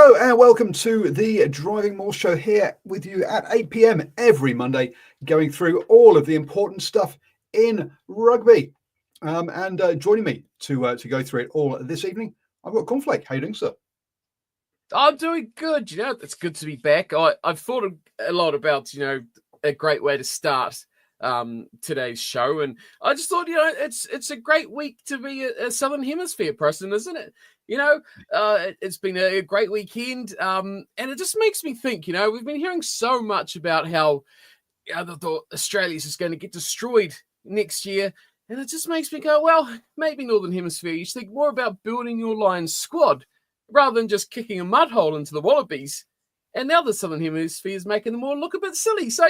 Hello and welcome to the DrivingMaul show here with you at 8 p.m. every Monday, going through all of the important stuff in rugby. Joining me to go through it all this evening, I've got Cornflake. How are you doing, sir? I'm doing good. It's good to be back. I've thought a lot about, a great way to start today's show. And I just thought, it's a great week to be a Southern Hemisphere person, isn't it? It's been a great weekend. And it just makes me think, we've been hearing so much about how Australia's just going to get destroyed next year. And it just makes me go, well, maybe Northern Hemisphere, you should think more about building your Lions squad rather than just kicking a mud hole into the Wallabies. And now the Southern Hemisphere is making them all look a bit silly. So,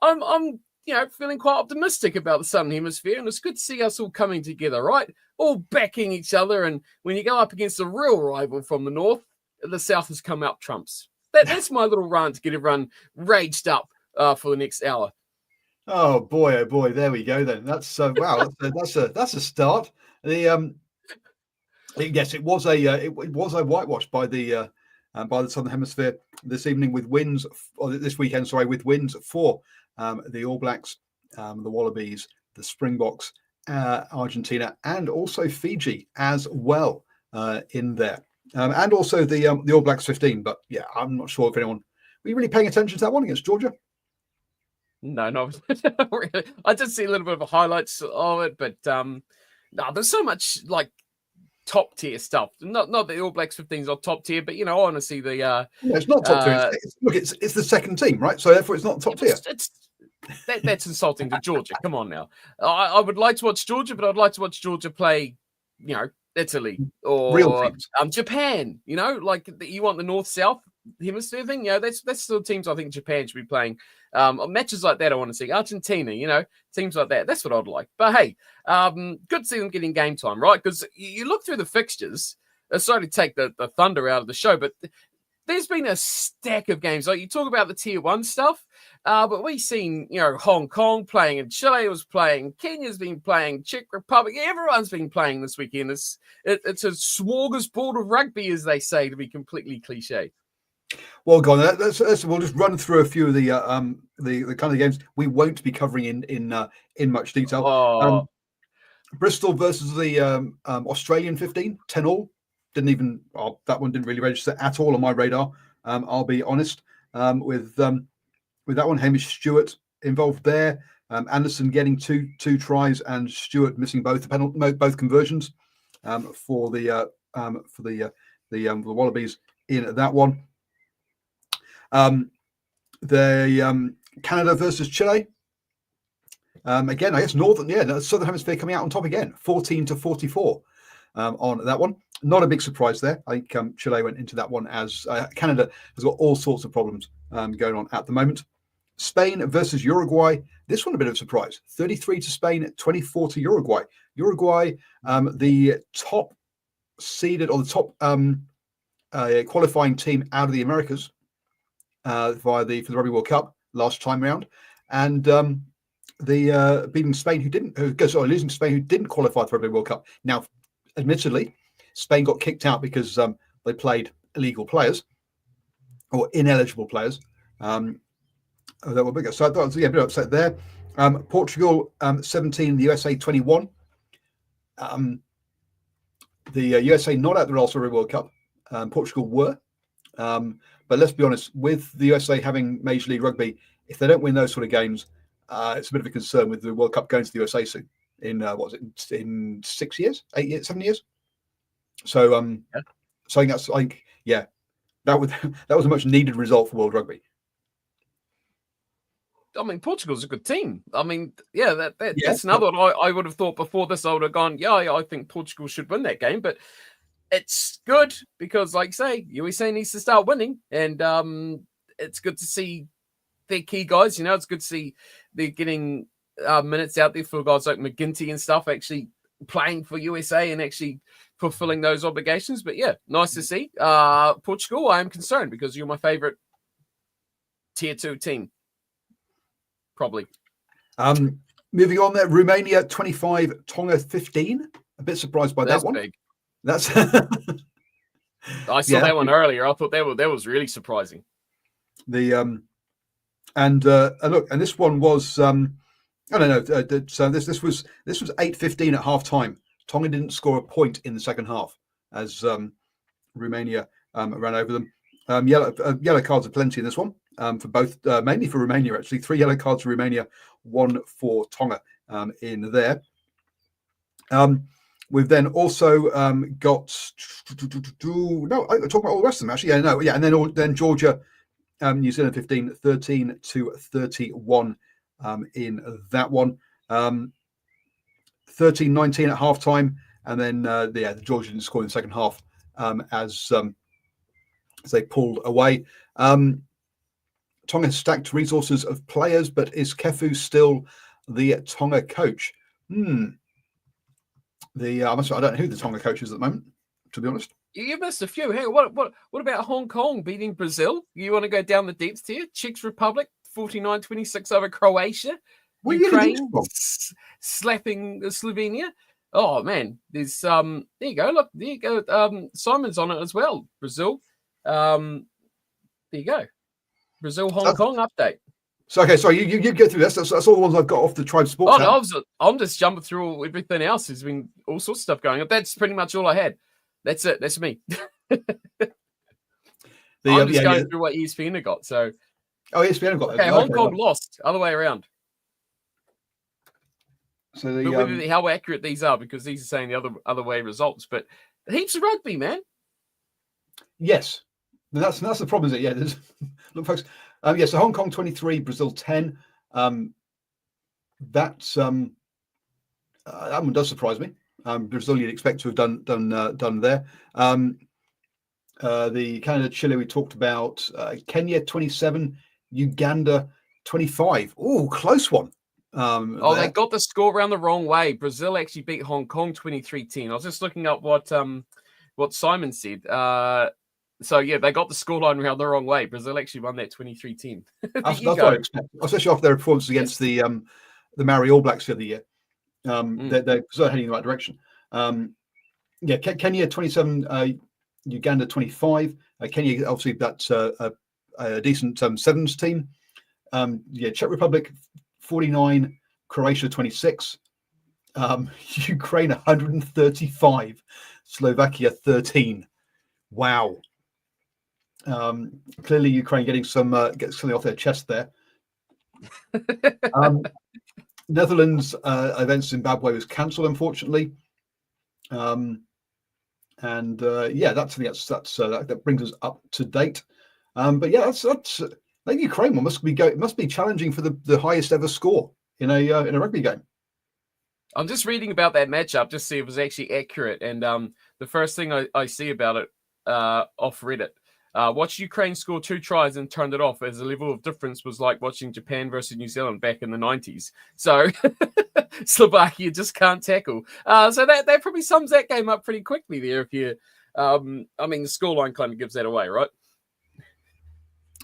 I'm feeling quite optimistic about the Southern Hemisphere, and it's good to see us all coming together, right? All backing each other, and when you go up against a real rival from the North, the South has come out trumps. That's my little rant to get everyone raged up for the next hour. Oh boy, there we go then. That's wow, that's a start. Yes, it was a whitewash by the Southern Hemisphere this evening with wins, or this weekend, sorry, with wins for the All Blacks, the Wallabies, the Springboks, Argentina, and also Fiji as well in there, and also the All Blacks 15. But yeah, I'm not sure if anyone were you really paying attention to that one against Georgia. No, not really. I did see a little bit of a highlights of it, but no, there's so much like top tier stuff. Not the All Blacks 15s are top tier, but I want to see the. No, it's not top tier. It's the second team, right? So therefore, it's not top tier. That's insulting to Georgia. Come on now. I would like to watch Georgia, but I'd like to watch Georgia play, Italy or real teams. Japan. Like you want the North-South Hemisphere thing. That's the teams I think Japan should be playing. Matches like that I want to see. Argentina, teams like that. That's what I'd like. But hey, good to see them getting game time, right? Because you look through the fixtures. Sorry to take the thunder out of the show, but there's been a stack of games. Like you talk about the tier 1 stuff, but we've seen, Hong Kong playing and Chile was playing, Kenya's been playing, Czech Republic, everyone's been playing this weekend. It's a smorgasbord of rugby, as they say, to be completely cliche. Well, go on. We'll just run through a few of the kind of games we won't be covering in much detail. Bristol versus the Australian 15, 10-all. That one didn't really register at all on my radar. I'll be honest. With that one, Hamish Stewart involved there. Anderson getting two tries and Stewart missing both conversions for the Wallabies in that one. The Canada versus Chile. Again, I guess Southern Hemisphere coming out on top again, 14-44 on that one. Not a big surprise there. I think Chile went into that one as Canada has got all sorts of problems going on at the moment. Spain versus Uruguay. This one a bit of a surprise. 33 to Spain, 24 to Uruguay. Uruguay, the top seeded or the top qualifying team out of the Americas for the Rugby World Cup last time round, and the beating Spain losing to Spain who didn't qualify for the Rugby World Cup. Now, admittedly, Spain got kicked out because they played illegal players or ineligible players that were bigger. So I thought a bit upset there. Portugal 17, the USA 21. The USA not at the last Rugby World Cup. Portugal were. But let's be honest, with the USA having Major League Rugby, if they don't win those sort of games, it's a bit of a concern with the World Cup going to the USA soon. In 6 years, 8 years, 7 years? So so I think that's that was a much needed result for World Rugby. I mean, Portugal's a good team. I mean, that's another one I would have thought before this. I would have gone, I think Portugal should win that game, but it's good because, like say, USA needs to start winning, and it's good to see their key guys. It's good to see they're getting minutes out there for guys like McGinty and stuff actually playing for USA and actually fulfilling those obligations. But yeah, nice to see. Portugal, I am concerned because you're my favorite tier 2 team. Probably. Moving on there, Romania 25, Tonga 15. A bit surprised by that one. Big. That's I saw that one earlier. I thought that was really surprising. The and look, and this one was I don't know. So this was 8:15 at half time. Tonga didn't score a point in the second half as Romania ran over them. Yellow cards are plenty in this one for both, mainly for Romania actually. 3 yellow cards for Romania, 1 for Tonga in there. We've then also got no. I talk about all the rest of them actually. And then Georgia, New Zealand 15, 13-31 in that one. 13-19 at half time, and then the Georgia didn't score in the second half as they pulled away. Tonga has stacked resources of players, but is Kefu still the Tonga coach? I don't know who the Tonga coach is at the moment, to be honest. You missed a few. Hey, what about Hong Kong beating Brazil? You want to go down the depths here? Czech Republic 49-26 over Croatia. Ukraine slapping Slovenia. Oh man, there's there you go. Look, there you go. Simon's on it as well. Brazil. There you go. Brazil Hong Kong update. So okay, sorry, you get through this. That's all the ones I've got off the Tribe Sports. Oh, no, I'm just jumping through everything else. There's been all sorts of stuff going on. That's pretty much all I had. That's it. That's me. I'm just going through what ESPN have got. So, ESPN have got. Okay, Hong Kong lost. Other way around. So how accurate these are, because these are saying the other way results, but heaps of rugby, man. Yes, that's the problem. Is it? Yeah, look, folks. So Hong Kong 23, Brazil 10. That one does surprise me. Brazil you'd expect to have done there. The Canada Chile we talked about. Kenya 27, Uganda 25. Oh, close one. They got the score around the wrong way. Brazil actually beat Hong Kong 23-10. I was just looking up what Simon said. So yeah, they got the scoreline around the wrong way. Brazil actually won that 23-10. That's what I expect, especially after their performance against the Maori All Blacks the other year. They're heading in the right direction. Kenya 27, Uganda 25. Kenya obviously that's a decent sevens team. Czech Republic 49, Croatia 26, Ukraine 135, Slovakia 13. Wow. Clearly Ukraine getting something off their chest there. Netherlands against Zimbabwe was cancelled, unfortunately. That brings us up to date. But yeah, that's I think Ukraine one must be challenging for the highest ever score in a rugby game. I'm just reading about that matchup just to see if it was actually accurate. And the first thing I see about it off Reddit, watched Ukraine score 2 tries and turned it off, as the level of difference was like watching Japan versus New Zealand back in the 90s. So Slovakia just can't tackle. So that probably sums that game up pretty quickly there. If you, the scoreline kind of gives that away, right?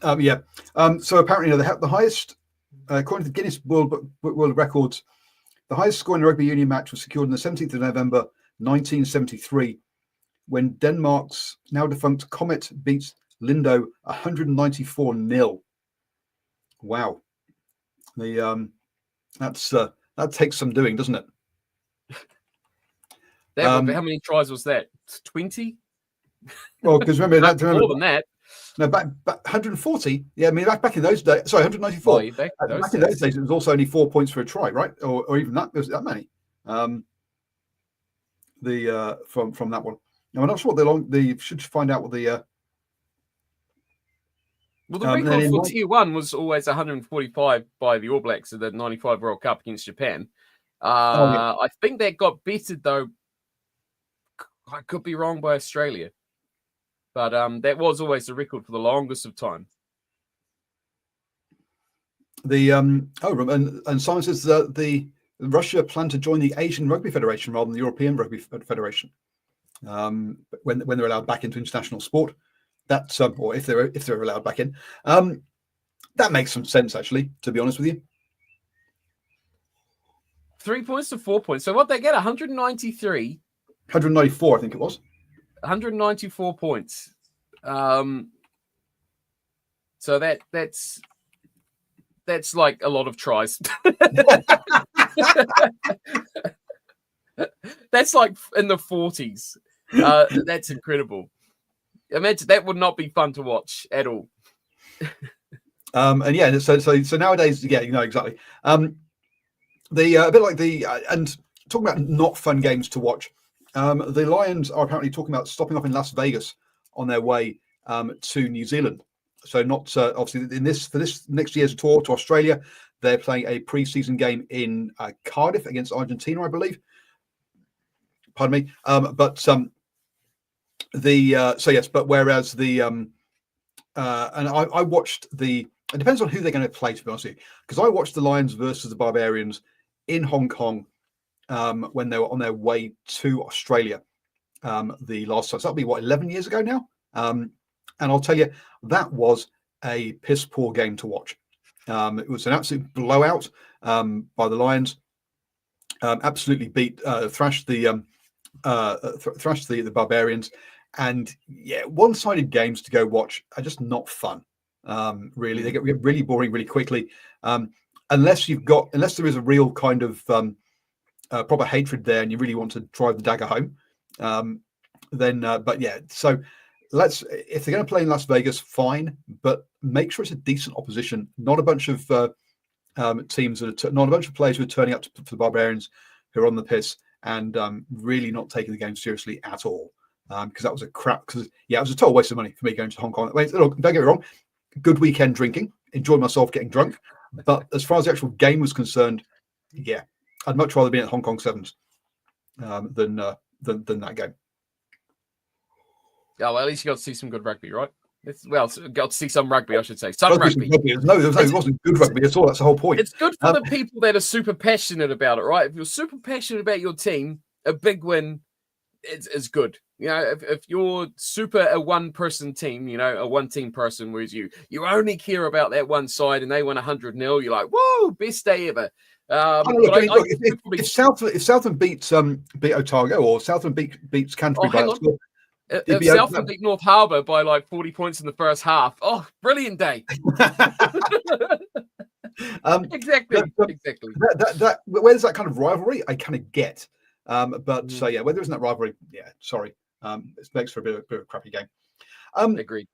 So apparently, the highest, according to the Guinness World Records, the highest score in a rugby union match was secured on the 17th of November, 1973, when Denmark's now defunct Comet beats Lindo 194-0. Wow, that takes some doing, doesn't it? How many tries was that? 20? Well, because remember more than that. No, back 140. Yeah, I mean back in those days. Sorry, 194. Oh, back in those days, it was also only 4 points for a try, right? Or even that. Was that many? From that one. Now, I'm not sure what they should find out what the. Well, the record for Tier 1 was always 145 by the All Blacks at the 95 World Cup against Japan. I think that got bettered, though. I could be wrong, by Australia. But that was always the record for the longest of time. And Simon says that the Russia plan to join the Asian Rugby Federation rather than the European Rugby Federation when they're allowed back into international sport. That's or if they're allowed back in. That makes some sense, actually, to be honest with you. 3 points to 4 points. So what they get? 193. 194, I think it was. 194 points. So that's like a lot of tries. That's like in the 40s. That's incredible. Imagine that would not be fun to watch at all. And yeah, so nowadays, yeah, exactly. The a bit like and talking about not fun games to watch. The Lions are apparently talking about stopping off in Las Vegas on their way to New Zealand. So not obviously for this next year's tour to Australia, they're playing a pre-season game in Cardiff against Argentina, I believe. Pardon me. But whereas the and I watched the. It depends on who they're going to play, to be honest with you, because I watched the Lions versus the Barbarians in Hong Kong when they were on their way to Australia the last time. So that'll be 11 years ago now. And I'll tell you, that was a piss poor game to watch. It was an absolute blowout by the Lions. Absolutely thrashed the Barbarians, and yeah, one-sided games to go watch are just not fun. Really, they get really boring really quickly. Unless there is a real kind of proper hatred there, and you really want to drive the dagger home, then. But yeah, so if they're going to play in Las Vegas, fine, but make sure it's a decent opposition, not a bunch of teams not a bunch of players who are turning up for the Barbarians who are on the piss and really not taking the game seriously at all. Because that was a crap. Because yeah, it was a total waste of money for me going to Hong Kong. Look, don't get me wrong, good weekend drinking, enjoyed myself getting drunk, but as far as the actual game was concerned, yeah, I'd much rather be at Hong Kong Sevens than that game. Oh, well, at least you got to see some good rugby, right? Got to see some rugby, I should say. Some rugby. No, it wasn't good rugby at all. That's the whole point. It's good for the people that are super passionate about it, right? If you're super passionate about your team, a big win is good. If you're super a one-person team, a one-team person, whereas you only care about that one side and they win 100-0, you're like, whoa, best day ever. If Southland beat Otago or Southland beats Canterbury, if Southland beat North Harbour by like 40 points in the first half, oh, brilliant day. Exactly. That where's that kind of rivalry? I kind of get, but so yeah, where there isn't that rivalry, yeah, sorry, it makes for a bit of a crappy game. Agreed.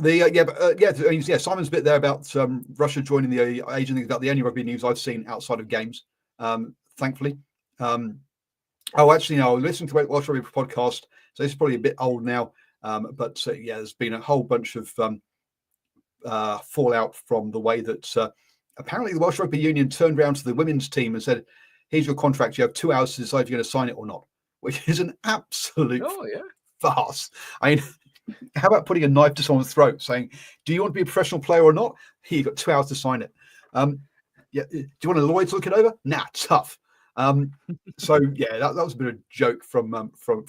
Simon's bit there about Russia joining the Asian League, about the only rugby news I've seen outside of games, thankfully. Actually, no, I was listening to the Welsh Rugby podcast, so this is probably a bit old now, but there's been a whole bunch of fallout from the way that apparently the Welsh Rugby Union turned around to the women's team and said, here's your contract, you have 2 hours to decide if you're going to sign it or not, which is an absolute farce. I mean, how about putting a knife to someone's throat, saying, do you want to be a professional player or not? Here, you've got 2 hours to sign it. Do you want a lawyer to look it over? Nah, tough. So yeah, that was a bit of a joke from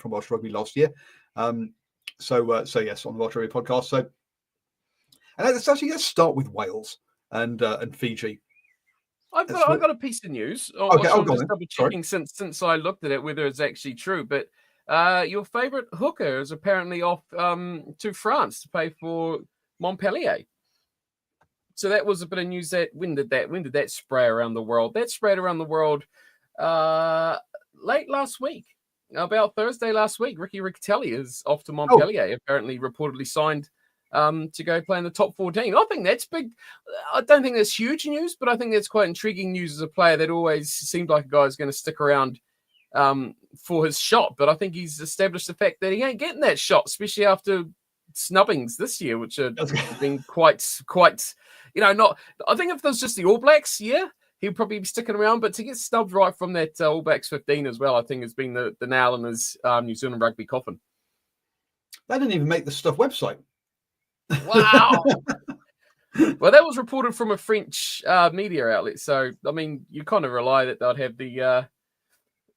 Welsh Rugby last year. So yes, on the Welsh Rugby podcast. So, and let's start with Wales and Fiji. I've got a piece of news. Okay, I'm just double checking since I looked at it whether it's actually true. But your favourite hooker is apparently off to France to play for Montpellier. So that was a bit of news. When did that spread around the world? That spread around the world late last week, about Thursday last week. Ricky Riccatelli is off to Montpellier. Apparently, reportedly signed to go play in the top 14. I think that's big. I don't think that's huge news, but I think that's quite intriguing news as a player that always seemed like a guy who's going to stick around for his shot. But I think he's established the fact that he ain't getting that shot, especially after snubbings this year, which have been quite. Not. I think if there's just the All Blacks, he'll probably be sticking around. But to get snubbed right from that All Blacks 15 as well, I think has been the nail in his New Zealand rugby coffin. That didn't even make the Stuff website. Wow. Well, that was reported from a French media outlet. So, I mean, you kind of rely that they'd have the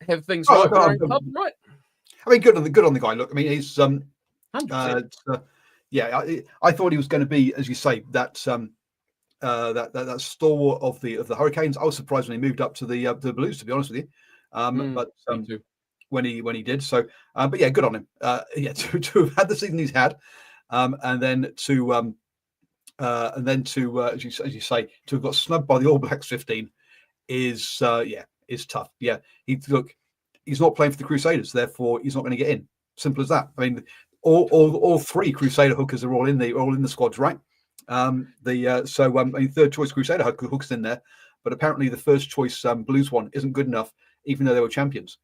have things right. Right. I mean, good on the guy. Look, I mean, he's I thought he was going to be, as you say, that stalwart of the Hurricanes. I was surprised when he moved up to the Blues, to be honest with you. But when he did. So, but yeah, good on him. Yeah, to have had the season he's had, and then to as you say, to have got snubbed by the All Blacks 15 is tough. Yeah, he's not playing for the Crusaders, therefore he's not going to get in. Simple as that. I mean, all three Crusader hookers are all in the squads, right? Third choice Crusader hookers in there, but apparently the first choice Blues one isn't good enough, even though they were champions.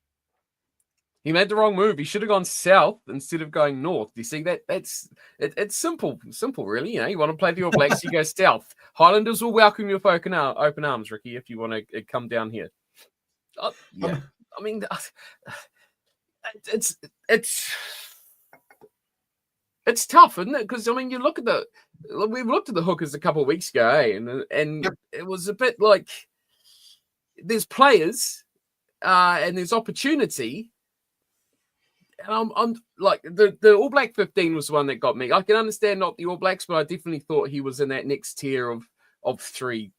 He made the wrong move. He should have gone south instead of going north. You see that? It's simple, really. You want to play the All Blacks, you go south. Highlanders will welcome you with open arms, Ricky, if you want to come down here. I mean, it's tough, isn't it? Because I mean, we've looked at the hookers a couple of weeks ago, and yep. It was a bit like there's players and there's opportunity. And I'm like the All Black 15 was the one that got me. I can understand not the All Blacks, but I definitely thought he was in that next tier of three,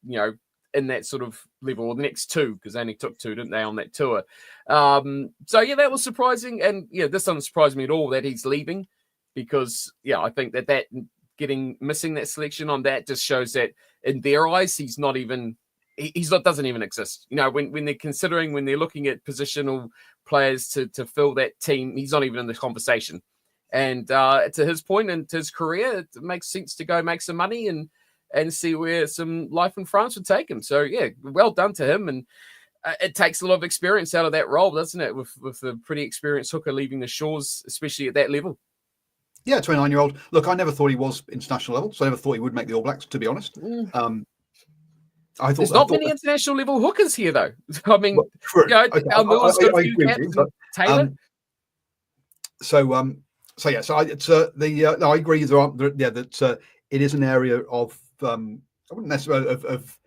in that sort of level, or the next two, because they only took two, didn't they, on that tour? So yeah, that was surprising, and this doesn't surprise me at all that he's leaving, because I think that missing that selection on that just shows that in their eyes he's not even. Doesn't even exist. When they're looking at positional players to fill that team, he's not even in the conversation. And to his point and to his career, it makes sense to go make some money and see where some life in France would take him. So yeah, well done to him. And it takes a lot of experience out of that role, doesn't it? With a pretty experienced hooker leaving the shores, especially at that level. Yeah, 29-year-old. Look, I never thought he was international level, so I never thought he would make the All Blacks, to be honest. There's not many international level hookers here, though. I mean, true. Miller's got a few caps. Taylor. I agree. That it is an area of I wouldn't necessarily of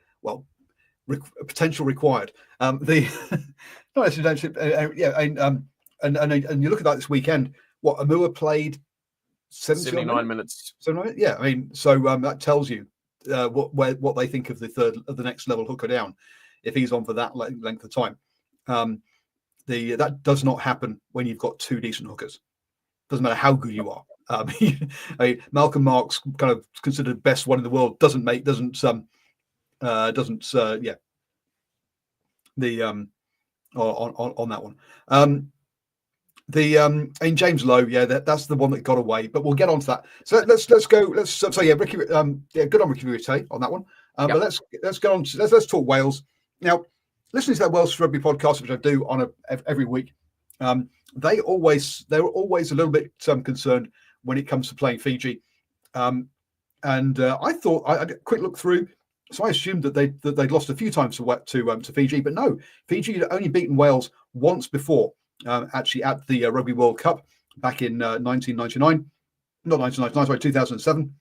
potential required. And you look at that this weekend. What Amua played 79 minutes. Yeah, I mean, so that tells you. What they think of the next level hooker down, if he's on for that length of time. That does not happen when you've got two decent hookers. Doesn't matter how good you are. Malcolm Marks, kind of considered best one in the world, on that one. James Lowe, that's the one that got away, but we'll get on to that. So let's go. Ricky, good on Ricky Ruite on that one. But let's go on. Let's talk Wales now. Listening to that Welsh rugby podcast, which I do on every week, they were always a little bit concerned when it comes to playing Fiji, and I thought I did a quick look through. So I assumed that they'd lost a few times to Fiji, but no, Fiji had only beaten Wales once before. Actually at the Rugby World Cup back in 1999, not 1999, sorry, 2007.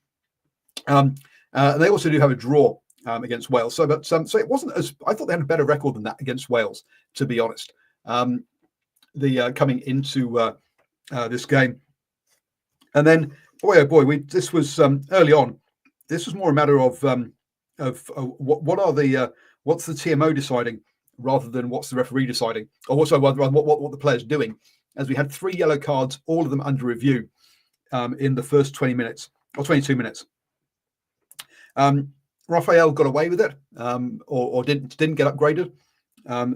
They also do have a draw against Wales. So it wasn't as, I thought they had a better record than that against Wales, to be honest. Coming into this game, and then boy, this was early on. This was more a matter of what's the TMO deciding, rather than what's the referee deciding, or what the player's doing, as we had 3 yellow cards, all of them under review in the first 20 minutes or 22 minutes. Raphael got away with it, or didn't get upgraded.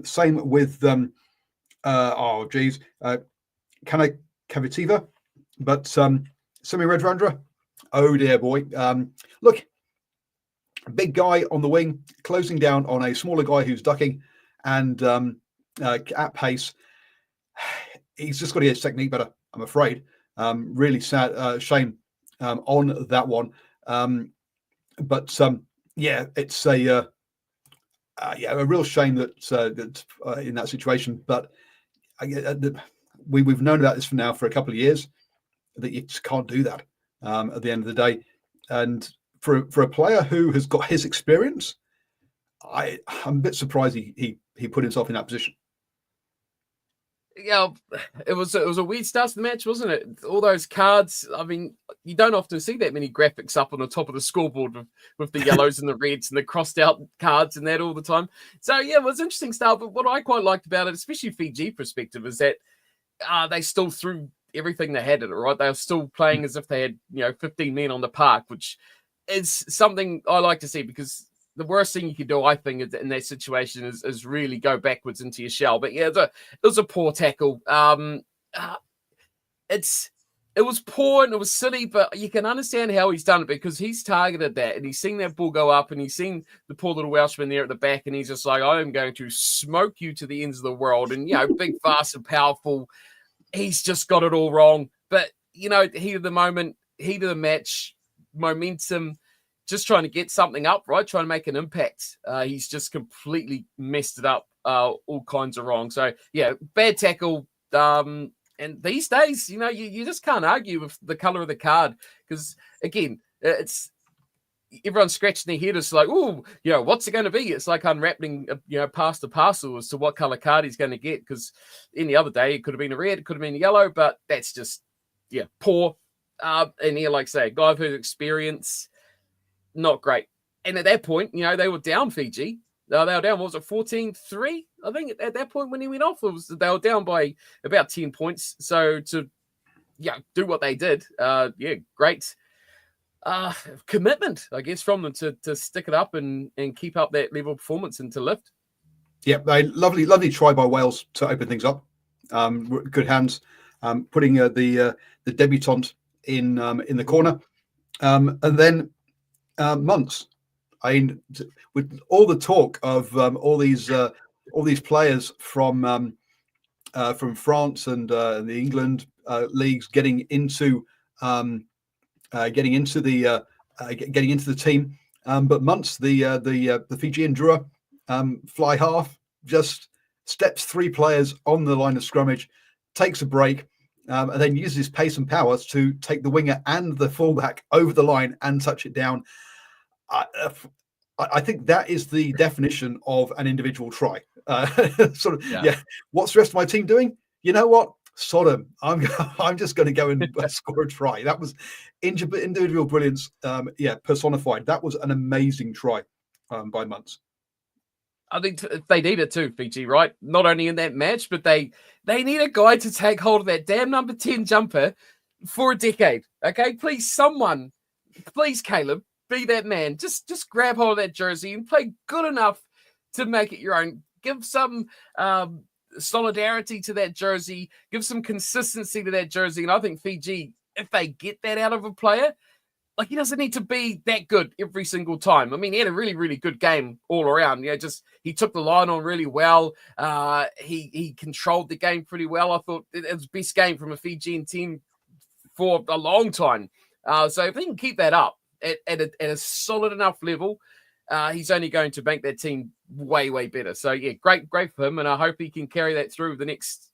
Same with Kavitiva, but Semi Redvandra, oh dear boy. Look, big guy on the wing, closing down on a smaller guy who's ducking. And at pace, he's just got to get his technique better, I'm afraid. Really sad, shame on that one. But it's a real shame that in that situation. But we've known about this for a couple of years, that you just can't do that at the end of the day. And for a player who has got his experience, I'm a bit surprised he put himself in that position. Yeah, it was a weird start to the match, wasn't it? All those cards. I mean, you don't often see that many graphics up on the top of the scoreboard with the yellows and the reds and the crossed out cards and that all the time. So yeah, it was an interesting start. But what I quite liked about it, especially Fiji perspective, is that they still threw everything they had at it, right? They were still playing as if they had, 15 men on the park, which is something I like to see, because the worst thing you could do, I think, in that situation is really go backwards into your shell. But yeah, it was a poor tackle. It was poor and it was silly, but you can understand how he's done it, because he's targeted that and he's seen that ball go up and he's seen the poor little Welshman there at the back, and he's just like, I am going to smoke you to the ends of the world. And, big, fast and powerful. He's just got it all wrong. But, heat of the moment, heat of the match, momentum, just trying to get something up, right? Trying to make an impact. He's just completely messed it up, all kinds of wrong. So, yeah, bad tackle. And these days, you just can't argue with the color of the card, because, again, it's everyone's scratching their head. It's like, oh, what's it going to be? It's like unwrapping, past the parcel as to what color card he's going to get, because any other day it could have been a red, it could have been a yellow, but that's just, poor. And here, like I say, a guy who's experience, not great. And at that point, they were down Fiji. They were down, what was it, 14-3? I think at that point when he went off, they were down by about 10 points. So to do what they did, great commitment, I guess, from them to stick it up and keep up that level of performance and to lift. Yeah, lovely try by Wales to open things up. Good hands, putting the debutant in the corner, and then Muntz. I mean, with all the talk of all these players from France and the England leagues getting into the team, but Muntz, the Fijian Drua, fly half, just steps 3 players on the line of scrummage, takes a break, and then uses his pace and powers to take the winger and the fullback over the line and touch it down. I think that is the definition of an individual try. What's the rest of my team doing? You know what? Sodom. I'm just going to go and score a try. That was individual brilliance. Personified. That was an amazing try by Muntz. I think they need it too, Fiji, right? Not only in that match, but they need a guy to take hold of that damn number 10 jumper for a decade. Okay, please, Caleb, be that man. Just grab hold of that jersey and play good enough to make it your own. Give some solidarity to that jersey. Give some consistency to that jersey. And I think Fiji, if they get that out of a player, like, he doesn't need to be that good every single time. I mean, he had a really, really good game all around. He took the line on really well. He controlled the game pretty well. I thought it was the best game from a Fijian team for a long time. So if he can keep that up at a solid enough level, he's only going to make that team way, way better. So, yeah, great for him. And I hope he can carry that through the next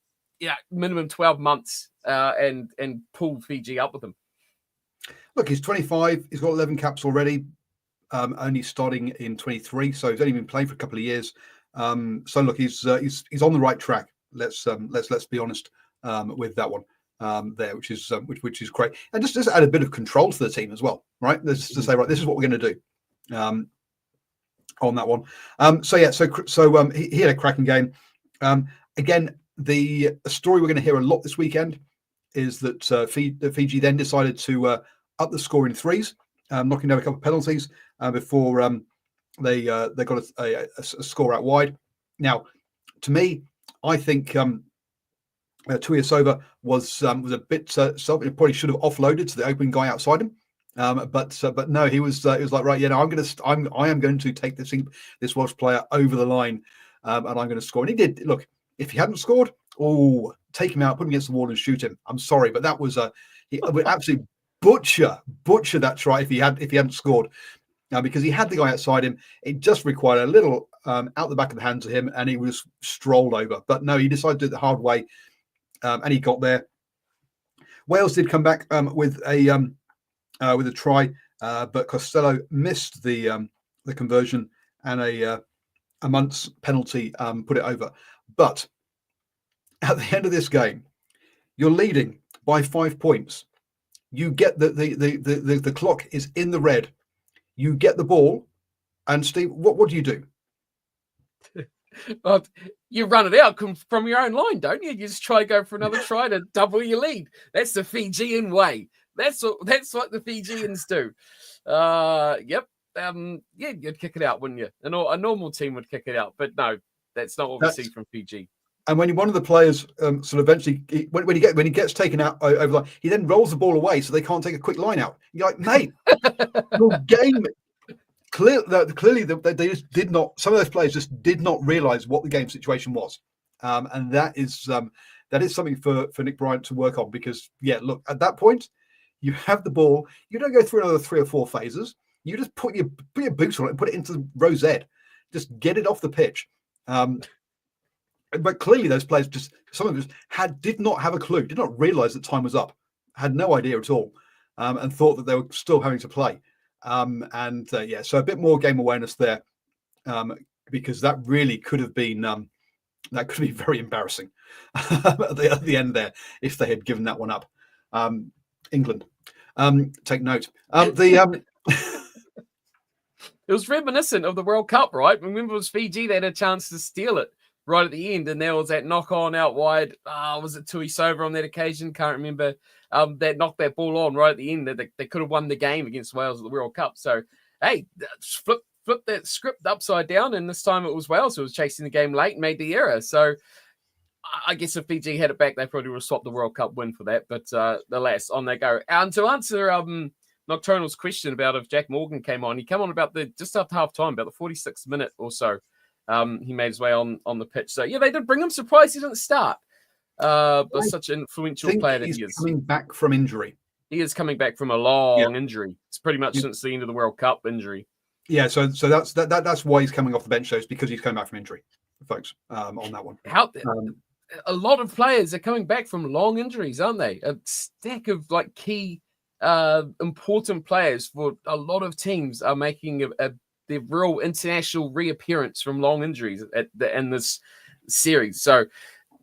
minimum 12 months and pull Fiji up with him. Look, he's 25. He's got 11 caps already, only starting in 23. So he's only been playing for a couple of years. So look, he's on the right track. Let's be honest with that one. There, which is great, and just add a bit of control to the team as well, right? Let's just say, right, this is what we're going to do on that one. So he had a cracking game. Again, the story we're going to hear a lot this weekend is that Fiji then decided to up the score in threes, knocking down a couple of penalties before they got a score out wide. Now, to me, I think Tuiasova was a bit self. He probably should have offloaded to the open guy outside him, but no, he was like, right, I am going to take this Welsh player over the line, and I'm going to score. And he did. Look, if he hadn't scored, take him out, put him against the wall, and shoot him. I'm sorry, but that was he would absolutely butcher that try if he hadn't scored, because he had the guy outside him. It just required a little out the back of the hands of him, and he was strolled over. But no, he decided to do it the hard way. And he got there. Wales did come back with a try, but Costello missed the conversion, and a Muntz penalty put it over. But at the end of this game, you're leading by 5 points. You get the clock is in the red. You get the ball, and Steve, what do you do? Well, you run it out from your own line, don't you? You just try to go for another try to double your lead. That's the Fijian way. That's what the Fijians do. Yep. Yeah, you'd kick it out, wouldn't you? A normal team would kick it out, but no, that's not what we see from Fiji. And when one of the players sort of eventually, when he gets taken out over line, he then rolls the ball away so they can't take a quick line out. You're like, mate, your game clearly they just did not. Some of those players just did not realise what the game situation was, and that is something for Nick Bryant to work on. Because look, at that point, you have the ball. You don't go through another 3 or 4 phases. You just put your boots on it and put it into row Z. Just get it off the pitch. But clearly, those players some of them did not have a clue, did not realise that time was up, had no idea at all, and thought that they were still having to play. So a bit more game awareness there, because that really could have been very embarrassing at the end there if they had given that one up. England, take note. It was reminiscent of the World Cup, right? Remember, it was Fiji, they had a chance to steal it right at the end, and there was that knock on out wide. Was it Tuisova on that occasion? Can't remember. That knocked that ball on right at the end. They could have won the game against Wales at the World Cup. So, hey, flip that script upside down, and this time it was Wales who was chasing the game late and made the error. So, I guess if Fiji had it back, they probably would have swapped the World Cup win for that. But alas, on they go. And to answer Nocturnal's question about if Jack Morgan came on, he came on about just after half time, about the 46th minute or so. He made his way on the pitch. So, yeah, they did bring him. Surprised he didn't start. But such an influential player that he is. Coming back from injury. He is coming back from a long injury. It's pretty much since the end of the World Cup injury. Yeah, so that's why he's coming off the bench, though, is because he's coming back from injury, folks, on that one. A lot of players are coming back from long injuries, aren't they? A stack of key important players for a lot of teams are making the real international reappearance from long injuries in this series. So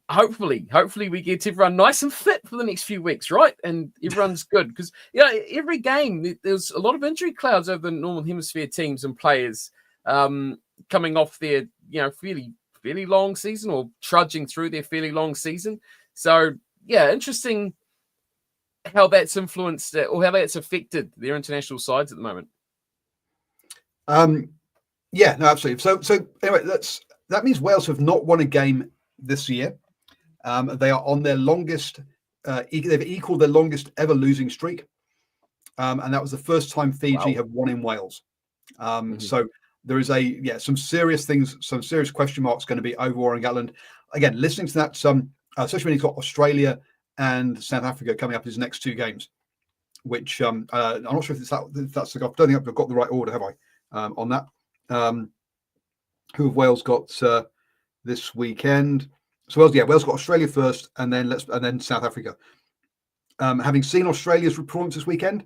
hopefully we get everyone nice and fit for the next few weeks, right? And everyone's good, because every game there's a lot of injury clouds over the Northern Hemisphere teams and players coming off their fairly long season or trudging through their fairly long season. So interesting how that's influenced or how that's affected their international sides at the moment. Absolutely. So anyway, that means Wales have not won a game this year. They are on their longest. They've equaled their longest ever losing streak, and that was the first time Fiji have won in Wales. So there is some serious things, some serious question marks going to be over Warren Gatland. Again, listening to that, especially when he's got Australia and South Africa coming up his next 2 games, which I'm not sure if that's the. I don't think I've got the right order, have I? On that, who have Wales got this weekend? So Wales got Australia first, and then South Africa. Having seen Australia's performance this weekend,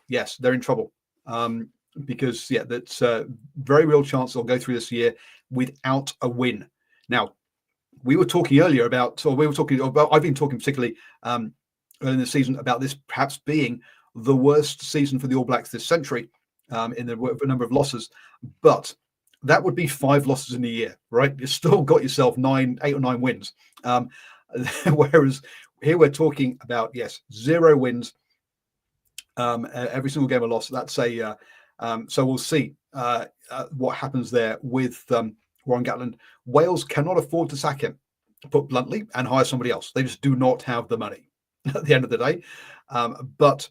yes, they're in trouble. Because that's a very real chance they'll go through this year without a win. Now, I've been talking particularly early in the season about this perhaps being the worst season for the All Blacks this century in the number of losses, but that would be 5 losses in a year, right? You've still got yourself 8 or 9 wins. Whereas here we're talking about 0 wins, every single game a loss. That's so we'll see what happens there with Warren Gatland. Wales cannot afford to sack him, put bluntly, and hire somebody else. They just do not have the money at the end of the day. But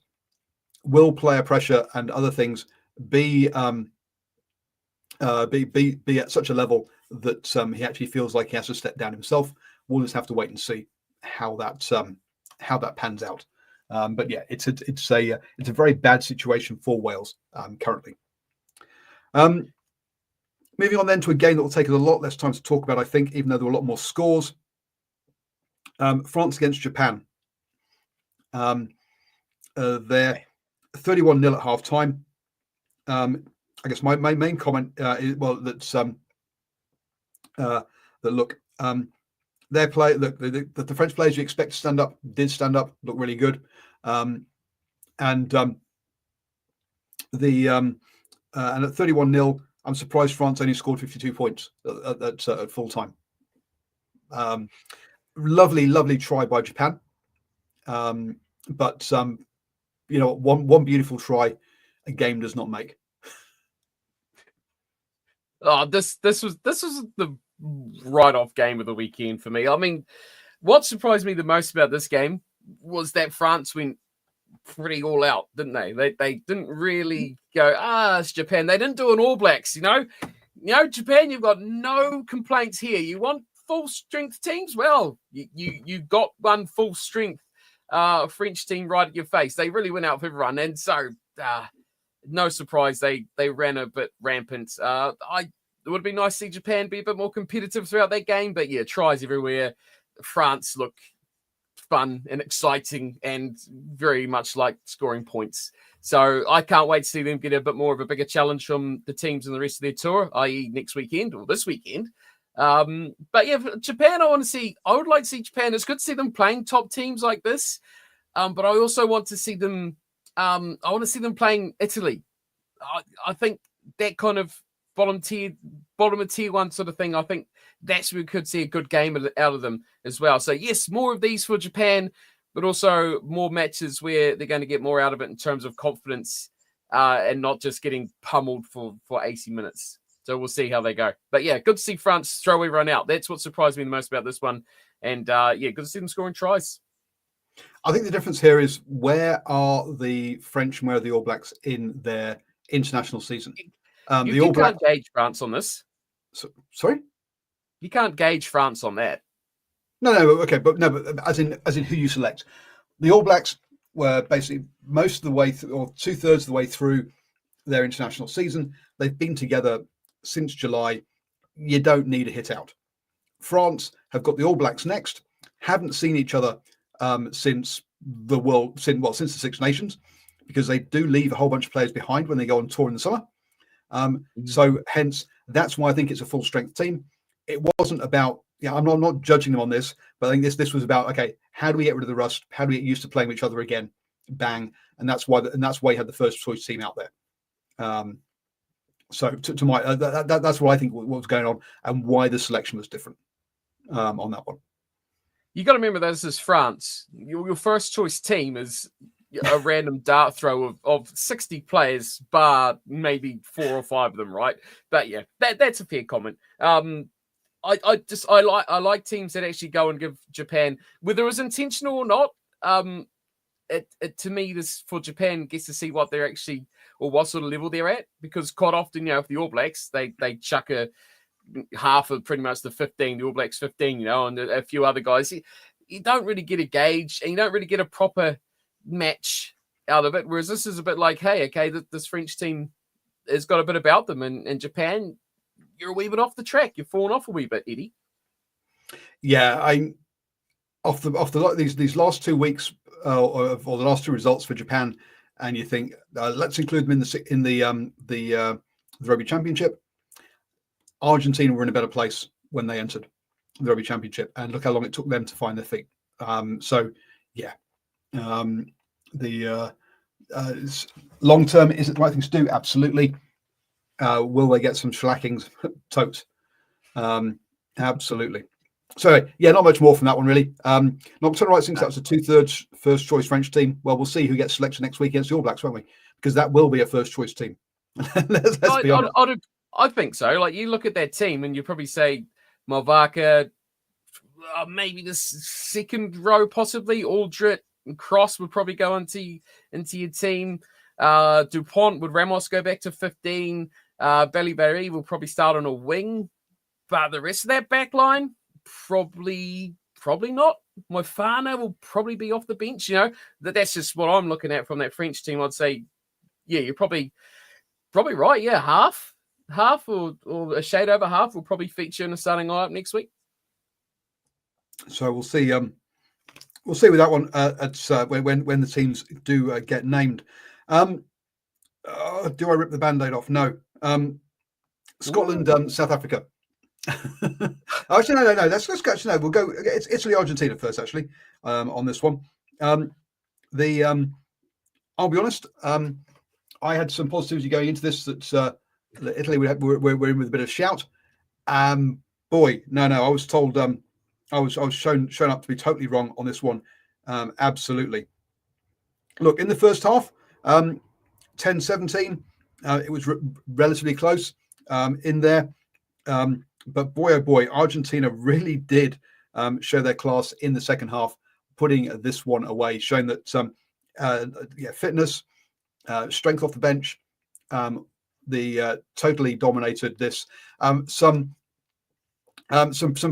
will player pressure and other things be at such a level that he actually feels like he has to step down himself? We'll just have to wait and see how that pans out. But it's a very bad situation for Wales currently. Moving on then to a game that will take us a lot less time to talk about, I think, even though there were a lot more scores. France against Japan. They're 31-0 at half time. I guess my main comment is that their play. Look, the French players you expect to stand up did stand up, look really good, and at 31-0, I'm surprised France only scored 52 points at full time. Lovely try by Japan. But one beautiful try a game does not make. Oh, this was the write-off game of the weekend for me. I mean, what surprised me the most about this game was that France went pretty all out, didn't they? They didn't really go, it's Japan. They didn't do an All Blacks, Japan, you've got no complaints here. You want full strength teams? Well, you got one full strength French team right at your face. They really went out for everyone, and so no surprise they ran a bit rampant. It would be nice to see Japan be a bit more competitive throughout that game, but yeah, tries everywhere. France look fun and exciting and very much like scoring points. So I can't wait to see them get a bit more of a bigger challenge from the teams in the rest of their tour, i.e. next weekend or this weekend. But yeah, Japan, I would like to see Japan. It's good to see them playing top teams like this. But I also want to see them, playing Italy. I think that kind of bottom of tier one sort of thing, I think that's where we could see a good game out of them as well. So yes, more of these for Japan, but also more matches where they're going to get more out of it in terms of confidence and not just getting pummeled for 80 minutes. So we'll see how they go. But yeah, good to see France throw everyone out. That's what surprised me the most about this one. And good to see them scoring tries. I think the difference here is where are the French and where are the All Blacks in their international season? You can't gauge France on this. Sorry? You can't gauge France on that. No, okay, but as in who you select. The All Blacks were basically most of the way or 2/3 of the way through their international season. They've been together since July. You don't need a hit out. France have got the All Blacks next. Haven't seen each other since the Six Nations, because they do leave a whole bunch of players behind when they go on tour in the summer. So hence that's why I think it's a full strength team. It wasn't about, I'm not judging them on this, but I think this was about, okay, how do we get rid of the rust? How do we get used to playing with each other again? Bang. And that's why you had the first choice team out there. So to my that's what I think what was going on and why the selection was different on that one. You got to remember this is France. Your first choice team is a random dart throw of 60 players, bar maybe 4 or 5 of them, right? But yeah, that's a fair comment. I like teams that actually go and give Japan, whether it's intentional or not. To me, this for Japan gets to see what they're actually, or what sort of level they're at, because quite often, if the All Blacks they chuck a half of pretty much the 15, the All Blacks 15, and a few other guys, you don't really get a gauge and you don't really get a proper match out of it. Whereas this is a bit like, hey, okay, this French team has got a bit about them, and Japan, you're a wee bit off the track. You've fallen off a wee bit, Eddie. Yeah, after these last 2 weeks or the last 2 results for Japan, and you think let's include them in the Rugby Championship. Argentina were in a better place when they entered the Rugby Championship, and look how long it took them to find their feet. So yeah, the long term, is it the right thing to do? Absolutely. Will they get some shellackings? Totes. Absolutely. So yeah, not much more from that one really. Not to the right things. That was a 2/3 first choice French team. Well, we'll see who gets selected next week against the All Blacks, won't we? Because that will be a first choice team. let's be honest. I think so. Like, you look at that team and you probably say Malvaka, maybe the second row, possibly Aldrit and Cross would probably go into your team. Dupont, would Ramos go back to 15? Belly will probably start on a wing, but the rest of that back line, probably not. Mofana will probably be off the bench. That's just what I'm looking at from that French team. I'd say, yeah, you're probably right. Yeah, half or a shade over half will probably feature in the starting lineup next week. So we'll see. We'll see with that one. When the teams do get named. Do I rip the Band-Aid off? No. Scotland, South Africa. Actually, no. Let's go. No, we'll go. It's Italy, Argentina first. Actually, on this one, I'll be honest. I had some positivity going into this that Italy we're in with a bit of shout. Boy, no, I was told I was shown up to be totally wrong on this one. Absolutely. Look, in the first half, 10-17, it was relatively close in there. But boy, oh boy, Argentina really did show their class in the second half, putting this one away, showing that fitness, strength off the bench, totally dominated this. Some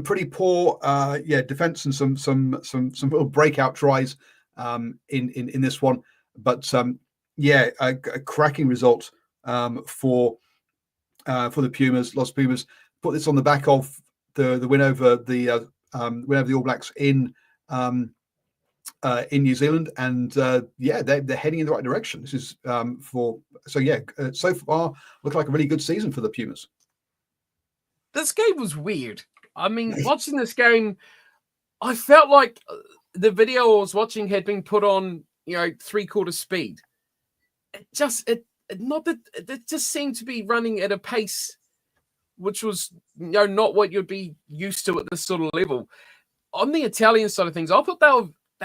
pretty poor defense and some little breakout tries in this one, but a cracking result for the Pumas. Los Pumas put this on the back of the win over the All Blacks in New Zealand, and they're heading in the right direction. This is so far look like a really good season for the Pumas. This game was weird. I mean, watching this game, I felt like the video I was watching had been put on, 3/4 speed. It just seemed to be running at a pace which was, not what you'd be used to at this sort of level. On the Italian side of things, I thought they